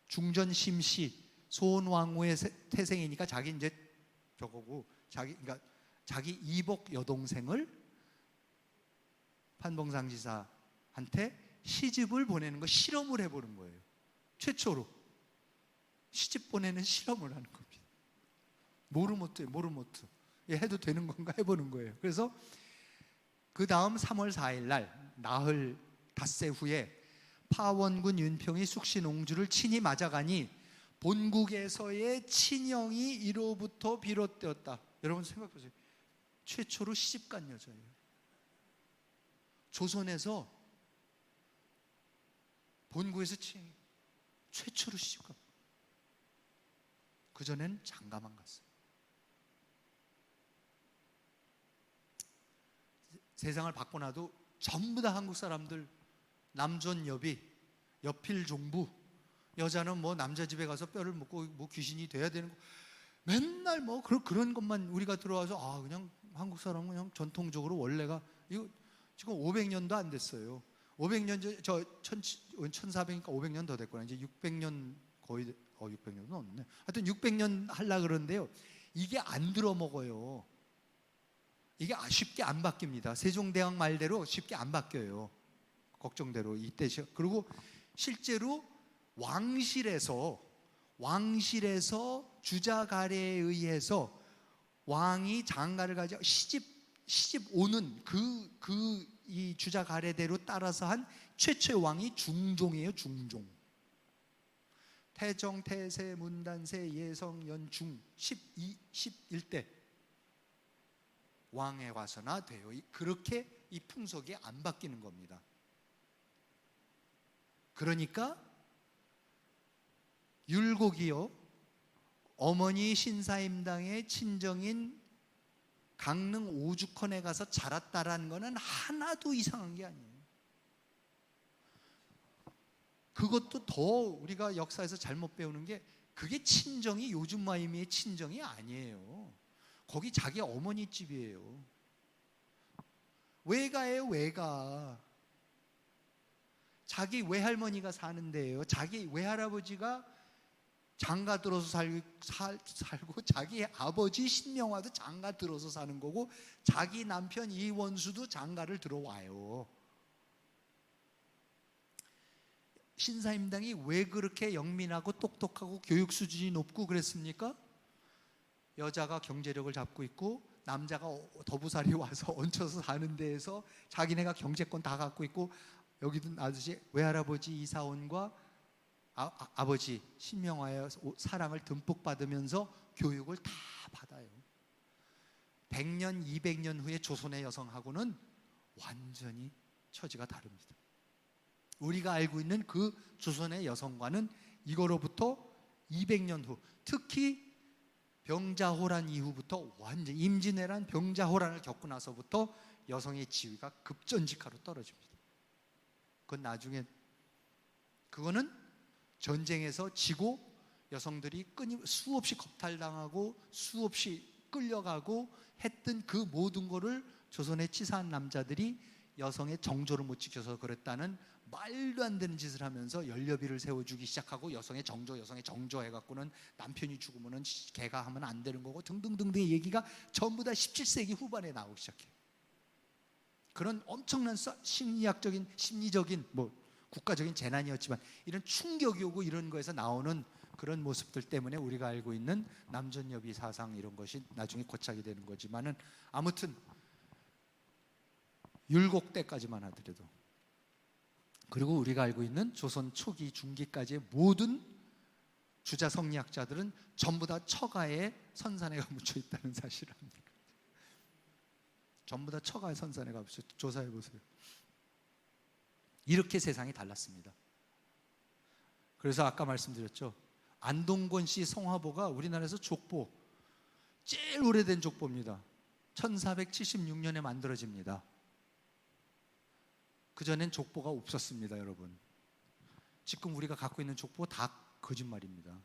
중전심씨 소원왕후의 태생이니까 자기 이제 저거고, 그러니까 자기 이복 여동생을 판봉상지사한테 시집을 보내는 거, 실험을 해보는 거예요. 최초로 시집 보내는 실험을 하는 겁니다. 모르모트예요, 모르모트. 해도 되는 건가 해보는 거예요. 그래서 그 다음 3월 4일 날 나흘 닷새 후에 파원군 윤평이 숙신옹주를 친히 맞아가니 본국에서의 친형이 이로부터 비롯되었다. 여러분 생각해보세요. 최초로 시집간 여자예요. 조선에서 본국에서 친형이 최초로 시집간. 그전엔 장가만 갔어요. 세상을 받고 나도 전부 다 한국 사람들, 남존여비, 여필종부, 여자는 뭐 남자 집에 가서 뼈를 먹고 뭐 귀신이 돼야 되는 거, 맨날 뭐 그런 것만 우리가 들어와서 그냥 한국 사람은 그냥 전통적으로 원래가, 이거 지금 500년도 안 됐어요. 500년 저 1400이니까 500년 더 됐구나. 이제 600년 거의 600년도 넘네. 하여튼 600년 하려 그러는데요. 이게 안 들어먹어요. 이게 쉽게 안 바뀝니다. 세종대왕 말대로 쉽게 안 바뀌어요. 걱정대로 이때. 그리고 실제로 왕실에서 주자가래에 의해서 왕이 장가를 가져 시집 오는 이 주자가래대로 따라서 한 최초의 왕이 중종이에요. 중종. 태정, 태세, 문단세, 예성, 연중 11대 왕에 와서나 돼요. 그렇게 이 풍속이 안 바뀌는 겁니다. 그러니까 율곡이요, 어머니 신사임당의 친정인 강릉 오죽헌에 가서 자랐다라는 것은 하나도 이상한 게 아니에요. 그것도 더 우리가 역사에서 잘못 배우는 게, 그게 친정이 요즘 마이미의 친정이 아니에요. 거기 자기 어머니 집이에요. 외가예요, 외가. 자기 외할머니가 사는 데예요. 자기 외할아버지가 장가 들어서 살고 자기 아버지 신명화도 장가 들어서 사는 거고, 자기 남편 이원수도 장가를 들어와요. 신사임당이 왜 그렇게 영민하고 똑똑하고 교육 수준이 높고 그랬습니까? 여자가 경제력을 잡고 있고 남자가 더부살이 와서 얹혀서 사는 데에서 자기네가 경제권 다 갖고 있고, 여기도 아저씨 외할아버지 이사원과 아버지 신명화의 사랑을 듬뿍 받으면서 교육을 다 받아요. 100년, 200년 후에 조선의 여성하고는 완전히 처지가 다릅니다. 우리가 알고 있는 그 조선의 여성과는 이거로부터 200년 후, 특히 병자호란 이후부터 완전 임진왜란 병자호란을 겪고 나서부터 여성의 지위가 급전직하로 떨어집니다. 그건 나중에, 그거는 전쟁에서 지고 여성들이 수없이 겁탈당하고 수없이 끌려가고 했던 그 모든 거를 조선의 치사한 남자들이 여성의 정조를 못 지켜서 그랬다는 말도 안 되는 짓을 하면서 연료비를 세워주기 시작하고, 여성의 정조 해갖고는 남편이 죽으면은 걔가 하면 안 되는 거고 등등등등의 얘기가 전부 다 17세기 후반에 나오기 시작해요. 그런 엄청난 심리학적인, 심리적인, 국가적인 재난이었지만 이런 충격이 오고 이런 거에서 나오는 그런 모습들 때문에 우리가 알고 있는 남존여비 사상, 이런 것이 나중에 고착이 되는 거지만은, 아무튼 율곡 때까지만 하더라도, 그리고 우리가 알고 있는 조선 초기 중기까지의 모든 주자 성리학자들은 전부 다 처가에 선산해가 묻혀 있다는 사실을 합니다. 전부 다 처가에 선산해가 묻혀. 조사해 보세요. 이렇게 세상이 달랐습니다. 그래서 아까 말씀드렸죠. 안동권 씨 성화보가 우리나라에서 족보 제일 오래된 족보입니다. 1476년에 만들어집니다. 그전엔 족보가 없었습니다, 여러분. 지금 우리가 갖고 있는 족보 다 거짓말입니다.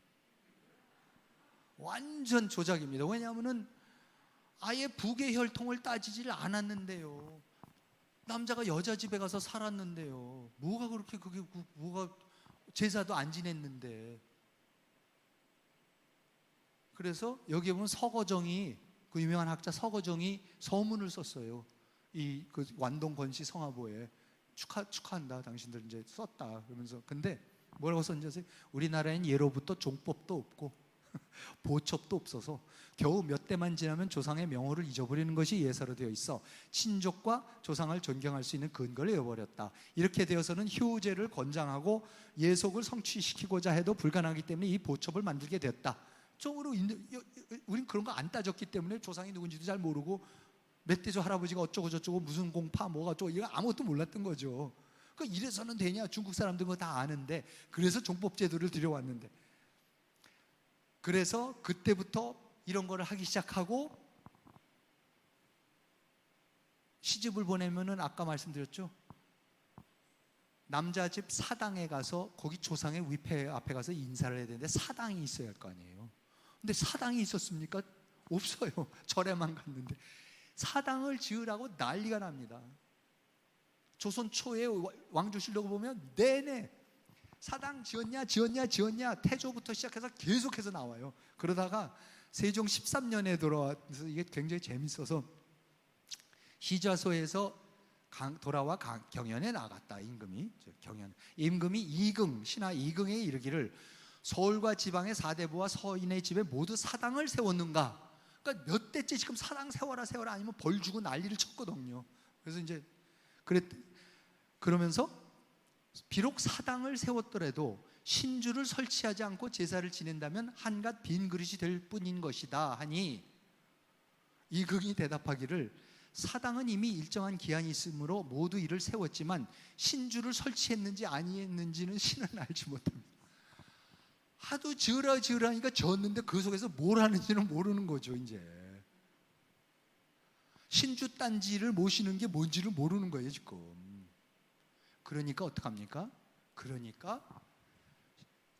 완전 조작입니다. 왜냐하면 아예 부계 혈통을 따지질 않았는데요. 남자가 여자 집에 가서 살았는데요. 뭐가 그렇게 그게 뭐가 제사도 안 지냈는데. 그래서 여기에 보면 서거정이, 그 유명한 학자 서거정이 서문을 썼어요. 이 그 완동 권씨 성화보에 축하한다. 당신들 이제 썼다. 그러면서 근데 뭐라고 썼는지 아세요? 우리나라엔 예로부터 종법도 없고 보첩도 없어서 겨우 몇 대만 지나면 조상의 명호를 잊어버리는 것이 예사로 되어 있어 친족과 조상을 존경할 수 있는 근거를 잃어버렸다. 이렇게 되어서는 효제를 권장하고 예속을 성취시키고자 해도 불가능하기 때문에 이 보첩을 만들게 되었다. 쪽으로 우린 그런 거 안 따졌기 때문에 조상이 누군지도 잘 모르고 멧돼지 할아버지가 어쩌고 저쩌고 무슨 공파 뭐가 어쩌고 이거 아무것도 몰랐던 거죠. 그러니까 이래서는 되냐? 중국 사람들은 그거 다 아는데. 그래서 종법 제도를 들여왔는데. 그래서 그때부터 이런 거를 하기 시작하고 시집을 보내면은 아까 말씀드렸죠. 남자 집 사당에 가서 거기 조상의 위패 앞에 가서 인사를 해야 되는데 사당이 있어야 할 거 아니에요. 근데 사당이 있었습니까? 없어요. 절에만 갔는데. 사당을 지으라고 난리가 납니다. 조선 초에 왕조실록 보면 내내 사당 지었냐 태조부터 시작해서 계속해서 나와요. 그러다가 세종 13년에 돌아와서 이게 굉장히 재밌어서 시좌소에서 돌아와 경연에 나갔다. 임금이 이긍 신하 이긍에 이르기를 서울과 지방의 사대부와 서인의 집에 모두 사당을 세웠는가? 그러니까 몇 대째 지금 사당 세워라 아니면 벌 주고 난리를 쳤거든요. 그래서 이제 그러면서 비록 사당을 세웠더라도 신주를 설치하지 않고 제사를 지낸다면 한갓 빈 그릇이 될 뿐인 것이다 하니 이긍이 대답하기를 사당은 이미 일정한 기한이 있으므로 모두 이를 세웠지만 신주를 설치했는지 아니했는지는 신은 알지 못합니다. 하도 지으라 하니까 지었는데 그 속에서 뭘 하는지는 모르는 거죠. 이제 신주 딴지를 모시는 게 뭔지를 모르는 거예요 지금. 그러니까 어떡합니까? 그러니까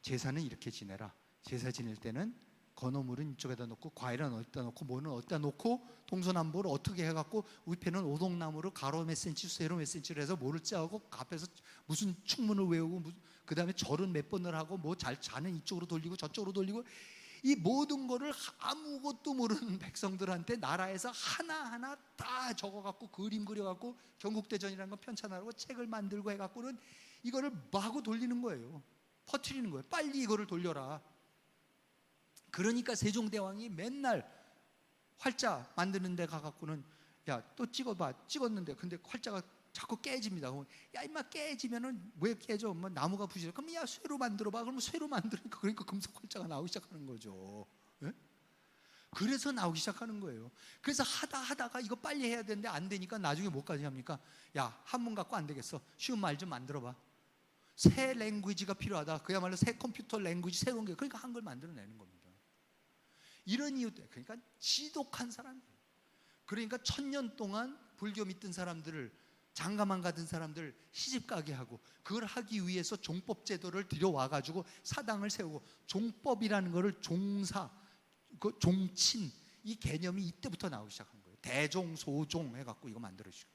제사는 이렇게 지내라. 제사 지낼 때는 건어물은 이쪽에다 놓고 과일은 어디다 놓고 뭐는 어디다 놓고 동서남북을 어떻게 해갖고 위패는 오동나무로 가로 몇 센치 세로 몇 센치를 해서 뭐를 짜고 앞에서 무슨 축문을 외우고 그 다음에 절은 몇 번을 하고 뭐 잘 자는 이쪽으로 돌리고 저쪽으로 돌리고 이 모든 거를 아무것도 모르는 백성들한테 나라에서 하나하나 다 적어갖고 그림 그려갖고 경국대전이라는 거 편찬하라고 책을 만들고 해갖고는 이거를 마구 돌리는 거예요. 퍼뜨리는 거예요. 빨리 이거를 돌려라. 그러니까 세종대왕이 맨날 활자 만드는 데 가갖고는 야 또 찍어봐. 찍었는데 근데 활자가 자꾸 깨집니다. 야 임마 깨지면은 왜 깨져? 뭐 나무가 부실해. 그럼 야 쇠로 만들어봐. 그러면 쇠로 만드니까 그러니까 금속 활자가 나오기 시작하는 거죠. 예? 그래서 나오기 시작하는 거예요. 그래서 하다가 이거 빨리 해야 되는데 안 되니까 나중에 뭐까지 합니까? 야 한문 갖고 안 되겠어. 쉬운 말 좀 만들어봐. 새 랭귀지가 필요하다. 그야말로 새 컴퓨터 랭귀지 새로운 게 그러니까 한글 만들어내는 겁니다. 이런 이유 때문에 그러니까 지독한 사람이에요. 그러니까 1000년 동안 불교 믿던 사람들을 장가만 가던 사람들 시집가게 하고 그걸 하기 위해서 종법 제도를 들여와가지고 사당을 세우고 종법이라는 거를 종사, 그 종친 이 개념이 이때부터 나오기 시작한 거예요. 대종, 소종 해갖고 이거 만들어주고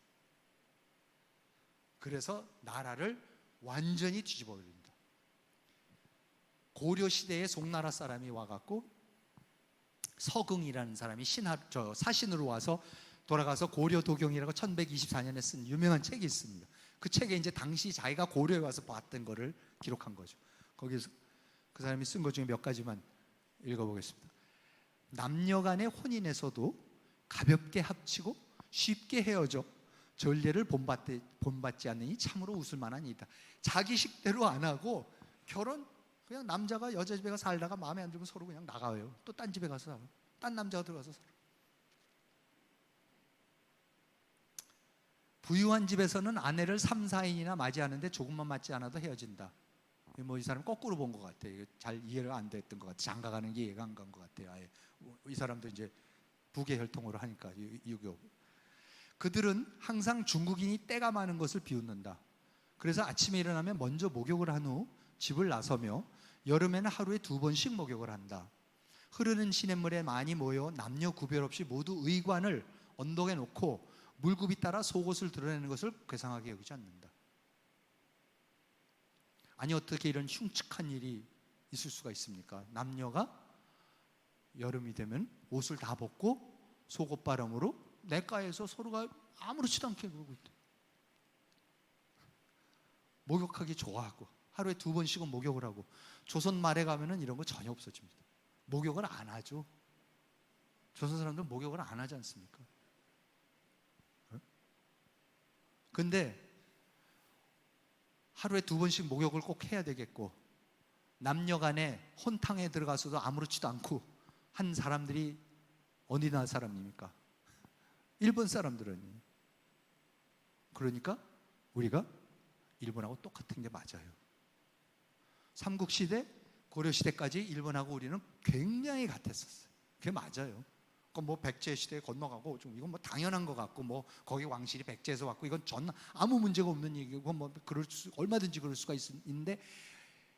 그래서 나라를 완전히 뒤집어 버립니다. 고려 시대에 송나라 사람이 와갖고 서긍이라는 사람이 사신으로 와서 돌아가서 고려도경이라고 1124년에 쓴 유명한 책이 있습니다. 그 책에 이제 당시 자기가 고려에 와서 봤던 거를 기록한 거죠. 거기서 그 사람이 쓴 것 중에 몇 가지만 읽어보겠습니다. 남녀간의 혼인에서도 가볍게 합치고 쉽게 헤어져 전례를 본받지 않으니 참으로 웃을 만한 일이다. 자기 식대로 안 하고 결혼 그냥 남자가 여자 집에 가서 살다가 마음에 안 들면 서로 그냥 나가요. 또 딴 집에 가서 살아. 딴 남자가 들어가서 살아. 부유한 집에서는 아내를 3, 4인이나 맞이하는데 조금만 맞지 않아도 헤어진다. 뭐 이 사람 거꾸로 본 것 같아요. 잘 이해가 안 됐던 것 같아요. 장가 가는 게 이해가 안 간 것 같아요. 아예. 이 사람도 이제 북의 혈통으로 하니까 유교. 그들은 항상 중국인이 때가 많은 것을 비웃는다. 그래서 아침에 일어나면 먼저 목욕을 한 후 집을 나서며 여름에는 하루에 2번씩 목욕을 한다. 흐르는 시냇물에 많이 모여 남녀 구별 없이 모두 의관을 언덕에 놓고 물굽이 따라 속옷을 드러내는 것을 괴상하게 여기지 않는다. 아니 어떻게 이런 흉측한 일이 있을 수가 있습니까? 남녀가 여름이 되면 옷을 다 벗고 속옷바람으로 냇가에서 서로가 아무렇지도 않게 놀고 있대. 목욕하기 좋아하고 하루에 2번씩은 목욕을 하고. 조선 말에 가면은 이런 거 전혀 없어집니다. 목욕을 안 하죠. 조선 사람들 목욕을 안 하지 않습니까? 근데 하루에 2번씩 목욕을 꼭 해야 되겠고, 남녀 간에 혼탕에 들어가서도 아무렇지도 않고 한 사람들이 어디 나라 사람입니까? 일본 사람들은. 그러니까 우리가 일본하고 똑같은 게 맞아요. 삼국시대, 고려시대까지 일본하고 우리는 굉장히 같았었어요. 그게 맞아요. 뭐 백제시대에 건너가고 좀 이건 뭐 당연한 것 같고, 뭐 거기 왕실이 백제에서 왔고 이건 전 아무 문제가 없는 얘기고, 뭐 얼마든지 그럴 수가 있는데,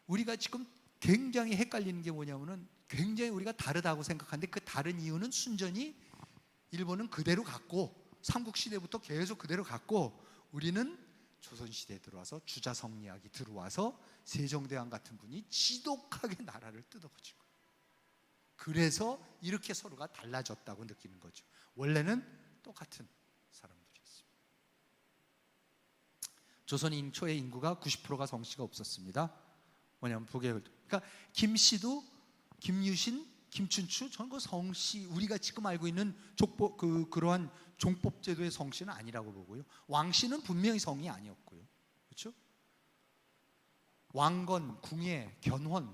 우리가 지금 굉장히 헷갈리는 게 뭐냐면은 굉장히 우리가 다르다고 생각하는데 그 다른 이유는 순전히 일본은 그대로 갔고 삼국시대부터 계속 그대로 갔고, 우리는 조선시대에 들어와서 주자성리학이 들어와서 세종대왕 같은 분이 지독하게 나라를 뜯어고치고, 그래서 이렇게 서로가 달라졌다고 느끼는 거죠. 원래는 똑같은 사람들이었습니다. 조선 초의 인구가 90%가 성씨가 없었습니다. 뭐냐면 북의, 그러니까 김씨도 김유신, 김춘추, 저는 그 성씨, 우리가 지금 알고 있는 족보 그러한 종법제도의 성씨는 아니라고 보고요. 왕씨는 분명히 성이 아니었고요. 그렇죠? 왕건, 궁예, 견훤,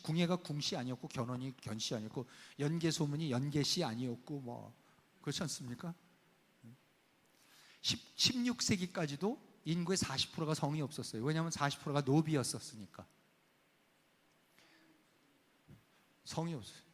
궁예가 궁씨 아니었고 견훤이 견씨 아니었고 연개소문이 연개씨 아니었고, 뭐 그렇지 않습니까? 16세기까지도 인구의 40%가 성이 없었어요. 왜냐하면 40%가 노비였었으니까. 성이 없어요.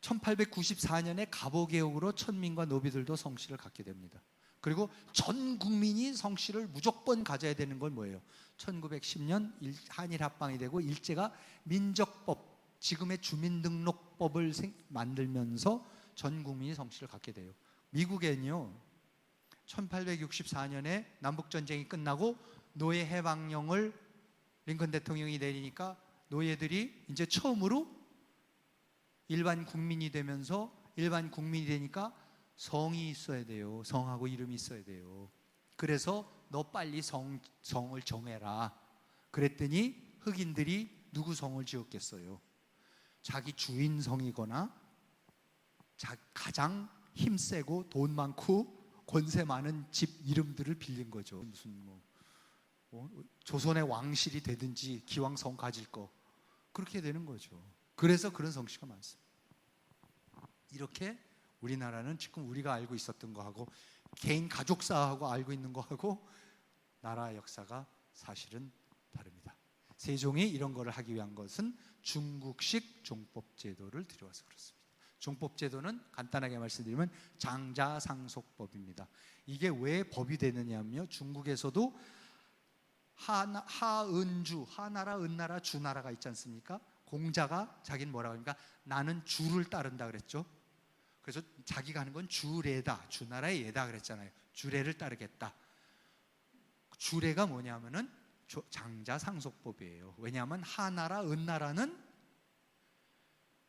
1894년에 갑오개혁으로 천민과 노비들도 성씨를 갖게 됩니다. 그리고 전 국민이 성씨를 무조건 가져야 되는 건 뭐예요? 1910년 한일 합방이 되고 일제가 민족법, 지금의 주민등록법을 만들면서 전 국민이 성씨를 갖게 돼요. 미국엔요, 1864년에 남북전쟁이 끝나고 노예 해방령을 링컨 대통령이 내리니까 노예들이 이제 처음으로 일반 국민이 되면서, 일반 국민이 되니까 성이 있어야 돼요. 성하고 이름이 있어야 돼요. 그래서 너 빨리 성을 정해라. 그랬더니 흑인들이 누구 성을 지었겠어요? 자기 주인 성이거나 가장 힘세고 돈 많고 권세 많은 집 이름들을 빌린 거죠. 무슨 조선의 왕실이 되든지 기왕 성 가질 거, 그렇게 되는 거죠. 그래서 그런 성씨가 많습니다. 이렇게 우리나라는 지금 우리가 알고 있었던 거하고 개인 가족사하고 알고 있는 거하고 나라 역사가 사실은 다릅니다. 세종이 이런 거를 하기 위한 것은 중국식 종법제도를 들여와서 그렇습니다. 종법제도는 간단하게 말씀드리면 장자상속법입니다. 이게 왜 법이 되느냐면요, 중국에서도 하은주, 하나라, 은나라, 주나라가 있지 않습니까? 공자가 자기는 뭐라고 합니까? 나는 주를 따른다 그랬죠. 그래서 자기가 하는 건 주례다, 주나라의 예다 그랬잖아요. 주례를 따르겠다. 주례가 뭐냐면은 장자상속법이에요. 왜냐하면 하나라, 은나라는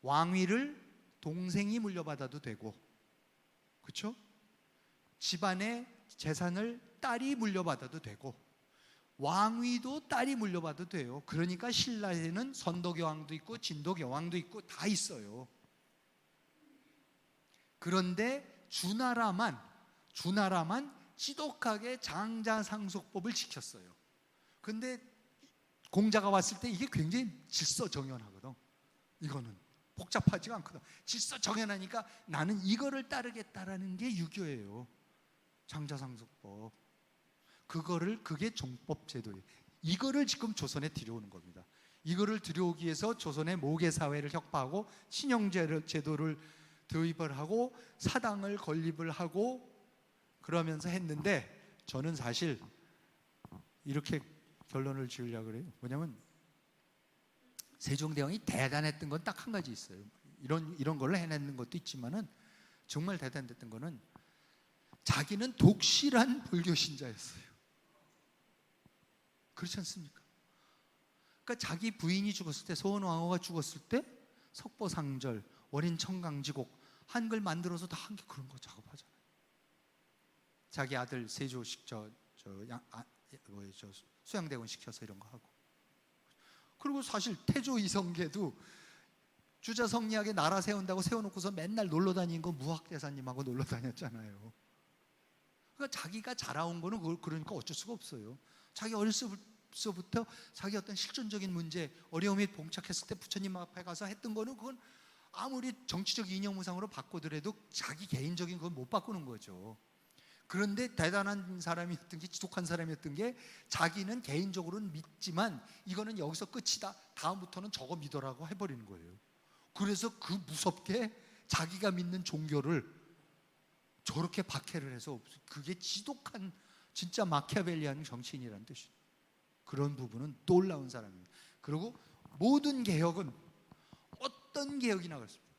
왕위를 동생이 물려받아도 되고, 그렇죠? 집안의 재산을 딸이 물려받아도 되고, 왕위도 딸이 물려받아도 돼요. 그러니까 신라에는 선덕여왕도 있고 진덕여왕도 있고 다 있어요. 그런데 주나라만 지독하게 장자상속법을 지켰어요. 근데 공자가 왔을 때 이게 굉장히 질서정연하거든. 이거는 복잡하지가 않거든. 질서정연하니까 나는 이거를 따르겠다라는 게 유교예요. 장자상속법. 그게 종법제도예요. 이거를 지금 조선에 들여오는 겁니다. 이거를 들여오기 위해서 조선의 모계사회를 혁파하고 신형제도를 도입을 하고 사당을 건립을 하고 그러면서 했는데, 저는 사실 이렇게 결론을 지으려고 그래요. 뭐냐면 세종대왕이 대단했던 건 딱 한 가지 있어요. 이런 걸로 해내는 것도 있지만은 정말 대단했던 거는 자기는 독실한 불교 신자였어요. 그렇지 않습니까? 그러니까 자기 부인이 죽었을 때, 소원왕후가 죽었을 때 석보상절, 월인청강지곡 한글 만들어서 다 한 게 그런 거 작업하잖아요. 자기 아들 세조식 수양대군 시켜서 이런 거 하고. 그리고 사실 태조 이성계도 주자성리하게 나라 세운다고 세워놓고서 맨날 놀러 다닌 거 무학대사님하고 놀러 다녔잖아요. 그러니까 자기가 자라온 거는 그러니까 어쩔 수가 없어요. 자기 어렸을 때부터 자기 어떤 실존적인 문제, 어려움이 봉착했을 때 부처님 앞에 가서 했던 거는 그건 아무리 정치적 이념우상으로 바꾸더라도 자기 개인적인 건 못 바꾸는 거죠. 그런데 대단한 사람이었던 게, 지독한 사람이었던 게, 자기는 개인적으로는 믿지만 이거는 여기서 끝이다, 다음부터는 저거 믿어라고 해버리는 거예요. 그래서 그 무섭게 자기가 믿는 종교를 저렇게 박해를 해서, 그게 지독한 진짜 마키아벨리안 정치인이라는 뜻이에요. 그런 부분은 놀라운 사람입니다. 그리고 모든 개혁은 어떤 개혁이나 그렇습니다.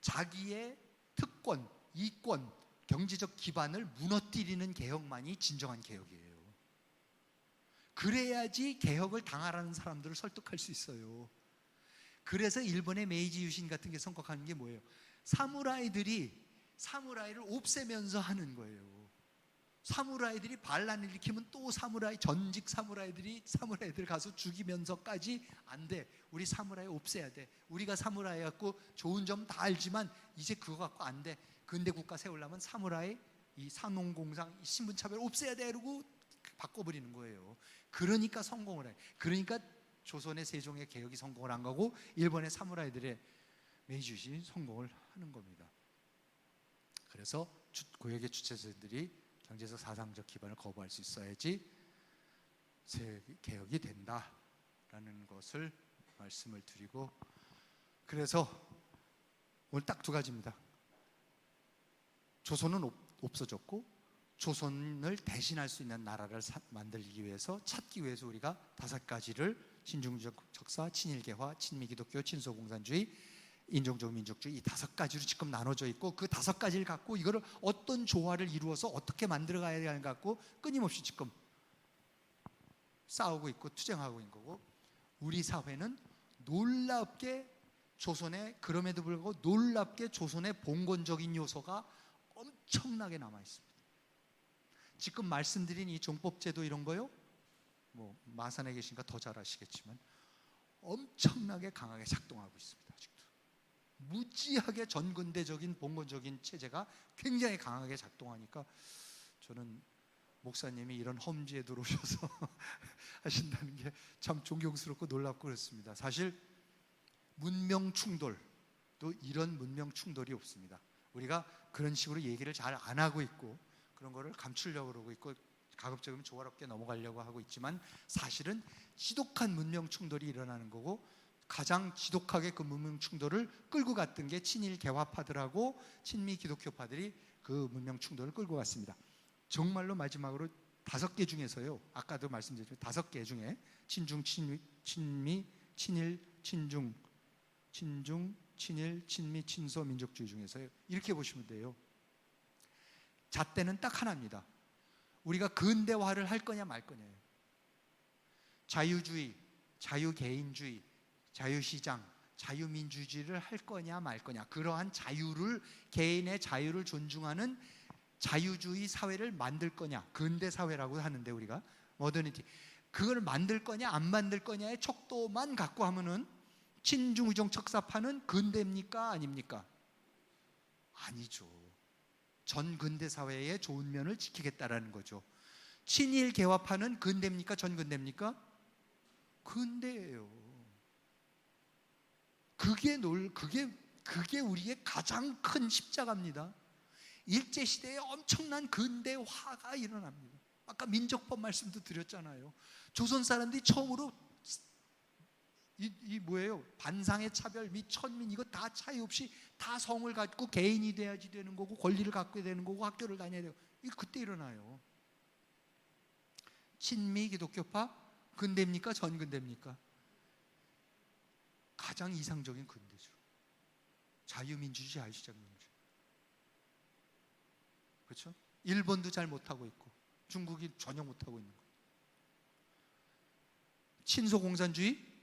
자기의 특권, 이권, 경제적 기반을 무너뜨리는 개혁만이 진정한 개혁이에요. 그래야지 개혁을 당하라는 사람들을 설득할 수 있어요. 그래서 일본의 메이지 유신 같은 게 선곡하는 게 뭐예요? 사무라이를 없애면서 하는 거예요. 사무라이들이 반란을 일으키면 또 전직 사무라이들 가서 죽이면서까지 안 돼. 우리 사무라이 없애야 돼. 우리가 사무라이 갖고 좋은 점 다 알지만 이제 그거 갖고 안 돼. 근대 국가 세우려면 사무라이, 이 상농공상, 이 신분차별 없애야 돼. 이러고 바꿔버리는 거예요. 그러니까 성공을 해. 그러니까 조선의 세종의 개혁이 성공을 한 거고, 일본의 사무라이들의 메이주시 성공을 하는 겁니다. 그래서 고역의 주체자들이 경제적 사상적 기반을 거부할 수 있어야지 개혁이 된다라는 것을 말씀을 드리고, 그래서 오늘 딱 두 가지입니다. 조선은 없어졌고, 조선을 대신할 수 있는 나라를 만들기 위해서, 찾기 위해서 우리가 다섯 가지를, 신중적 척사, 친일개화, 친미기독교, 친소공산주의, 인종적 민족주의, 이 다섯 가지로 지금 나눠져 있고, 그 다섯 가지를 갖고 이거를 어떤 조화를 이루어서 어떻게 만들어가야 되는 것 갖고 끊임없이 지금 싸우고 있고 투쟁하고 있는 거고, 우리 사회는 놀랍게 그럼에도 불구하고 놀랍게 조선의 봉건적인 요소가 엄청나게 남아 있습니다. 지금 말씀드린 이 종법제도 이런 거요, 뭐 마산에 계시니까 더 잘 아시겠지만 엄청나게 강하게 작동하고 있습니다. 아직도 무지하게 전근대적인 봉건적인 체제가 굉장히 강하게 작동하니까, 저는 목사님이 이런 험지에 들어오셔서 하신다는 게 참 존경스럽고 놀랍고 그렇습니다. 사실 문명 충돌도 이런 문명 충돌이 없습니다. 우리가 그런 식으로 얘기를 잘 안 하고 있고, 그런 거를 감추려고 그러고 있고, 가급적이면 조화롭게 넘어가려고 하고 있지만, 사실은 지독한 문명 충돌이 일어나는 거고, 가장 지독하게 그 문명 충돌을 끌고 갔던 게 친일 개화파들하고 친미 기독교파들이 그 문명 충돌을 끌고 갔습니다. 정말로 마지막으로 다섯 개 중에서요, 아까도 말씀드렸지만 다섯 개 중에 친중, 친미, 친일, 친중, 친일, 친미, 친소 민족주의 중에서요, 이렇게 보시면 돼요. 잣대는 딱 하나입니다. 우리가 근대화를 할 거냐 말 거냐예요. 자유주의, 자유개인주의, 자유시장, 자유민주주의를 할 거냐 말 거냐, 그러한 개인의 자유를 존중하는 자유주의 사회를 만들 거냐, 근대사회라고 하는데, 우리가 모더니티, 그걸 만들 거냐 안 만들 거냐의 척도만 갖고 하면은 친중의정 척사파는 근대입니까 아닙니까? 아니죠. 전 근대사회의 좋은 면을 지키겠다라는 거죠. 친일 개화파는 근대입니까 전근대입니까? 근대예요. 그게 우리의 가장 큰 십자가입니다. 일제 시대에 엄청난 근대화가 일어납니다. 아까 민족법 말씀도 드렸잖아요. 조선 사람들이 처음으로 이 뭐예요? 반상의 차별 및 천민 이거 다 차이 없이 다 성을 갖고 개인이 돼야지 되는 거고 권리를 갖게 되는 거고 학교를 다녀야 돼요. 이거 그때 일어나요. 친미 기독교파 근대입니까? 전근대입니까? 가장 이상적인 근대죠. 자유민주주의, 자유시장민주주의. 그렇죠? 일본도 잘 못하고 있고 중국이 전혀 못하고 있는 거예요. 친소공산주의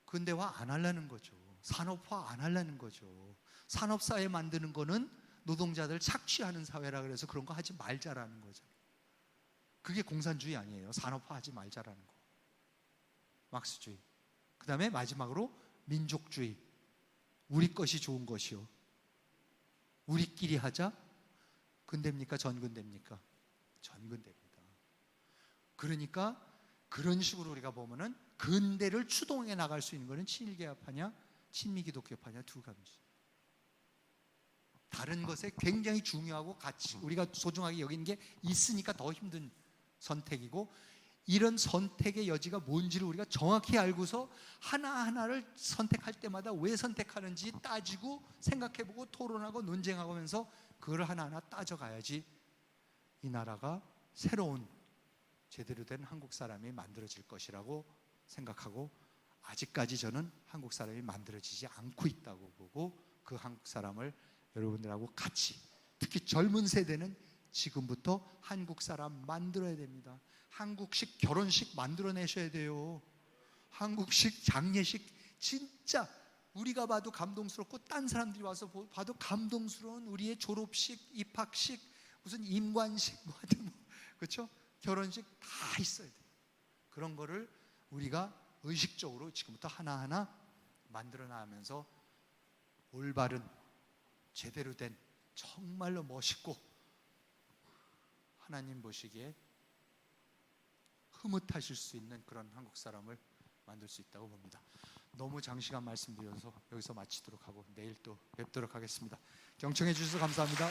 근대화 안 하려는 거죠. 산업화 안 하려는 거죠. 산업사회 만드는 거는 노동자들 착취하는 사회라 그래서 그런 거 하지 말자라는 거죠. 그게 공산주의 아니에요. 산업화 하지 말자라는 거. 막스주의. 그 다음에 마지막으로 민족주의. 우리 것이 좋은 것이요. 우리끼리 하자. 근대입니까? 전근대입니까? 전근대입니다. 그러니까 그런 식으로 우리가 보면은 근대를 추동해 나갈 수 있는 것은 친일개혁파냐 친미기독교파냐 두 가지. 다른 것에 굉장히 중요하고 같이 우리가 소중하게 여기는 게 있으니까 더 힘든 선택이고, 이런 선택의 여지가 뭔지를 우리가 정확히 알고서 하나하나를 선택할 때마다 왜 선택하는지 따지고 생각해보고 토론하고 논쟁하고 하면서 그걸 하나하나 따져가야지 이 나라가 새로운 제대로 된 한국 사람이 만들어질 것이라고 생각하고, 아직까지 저는 한국 사람이 만들어지지 않고 있다고 보고 그 한국 사람을 여러분들하고 같이, 특히 젊은 세대는 지금부터 한국 사람 만들어야 됩니다. 한국식 결혼식 만들어내셔야 돼요. 한국식 장례식 진짜 우리가 봐도 감동스럽고 딴 사람들이 와서 봐도 감동스러운 우리의 졸업식, 입학식, 무슨 임관식 뭐 하여튼 그렇죠? 결혼식 다 있어야 돼요. 그런 거를 우리가 의식적으로 지금부터 하나하나 만들어 나가면서 올바른 제대로 된 정말로 멋있고 하나님 보시기에 흐뭇하실 수 있는 그런 한국 사람을 만들 수 있다고 봅니다. 너무 장시간 말씀드려서 여기서 마치도록 하고 내일 또 뵙도록 하겠습니다. 경청해 주셔서 감사합니다.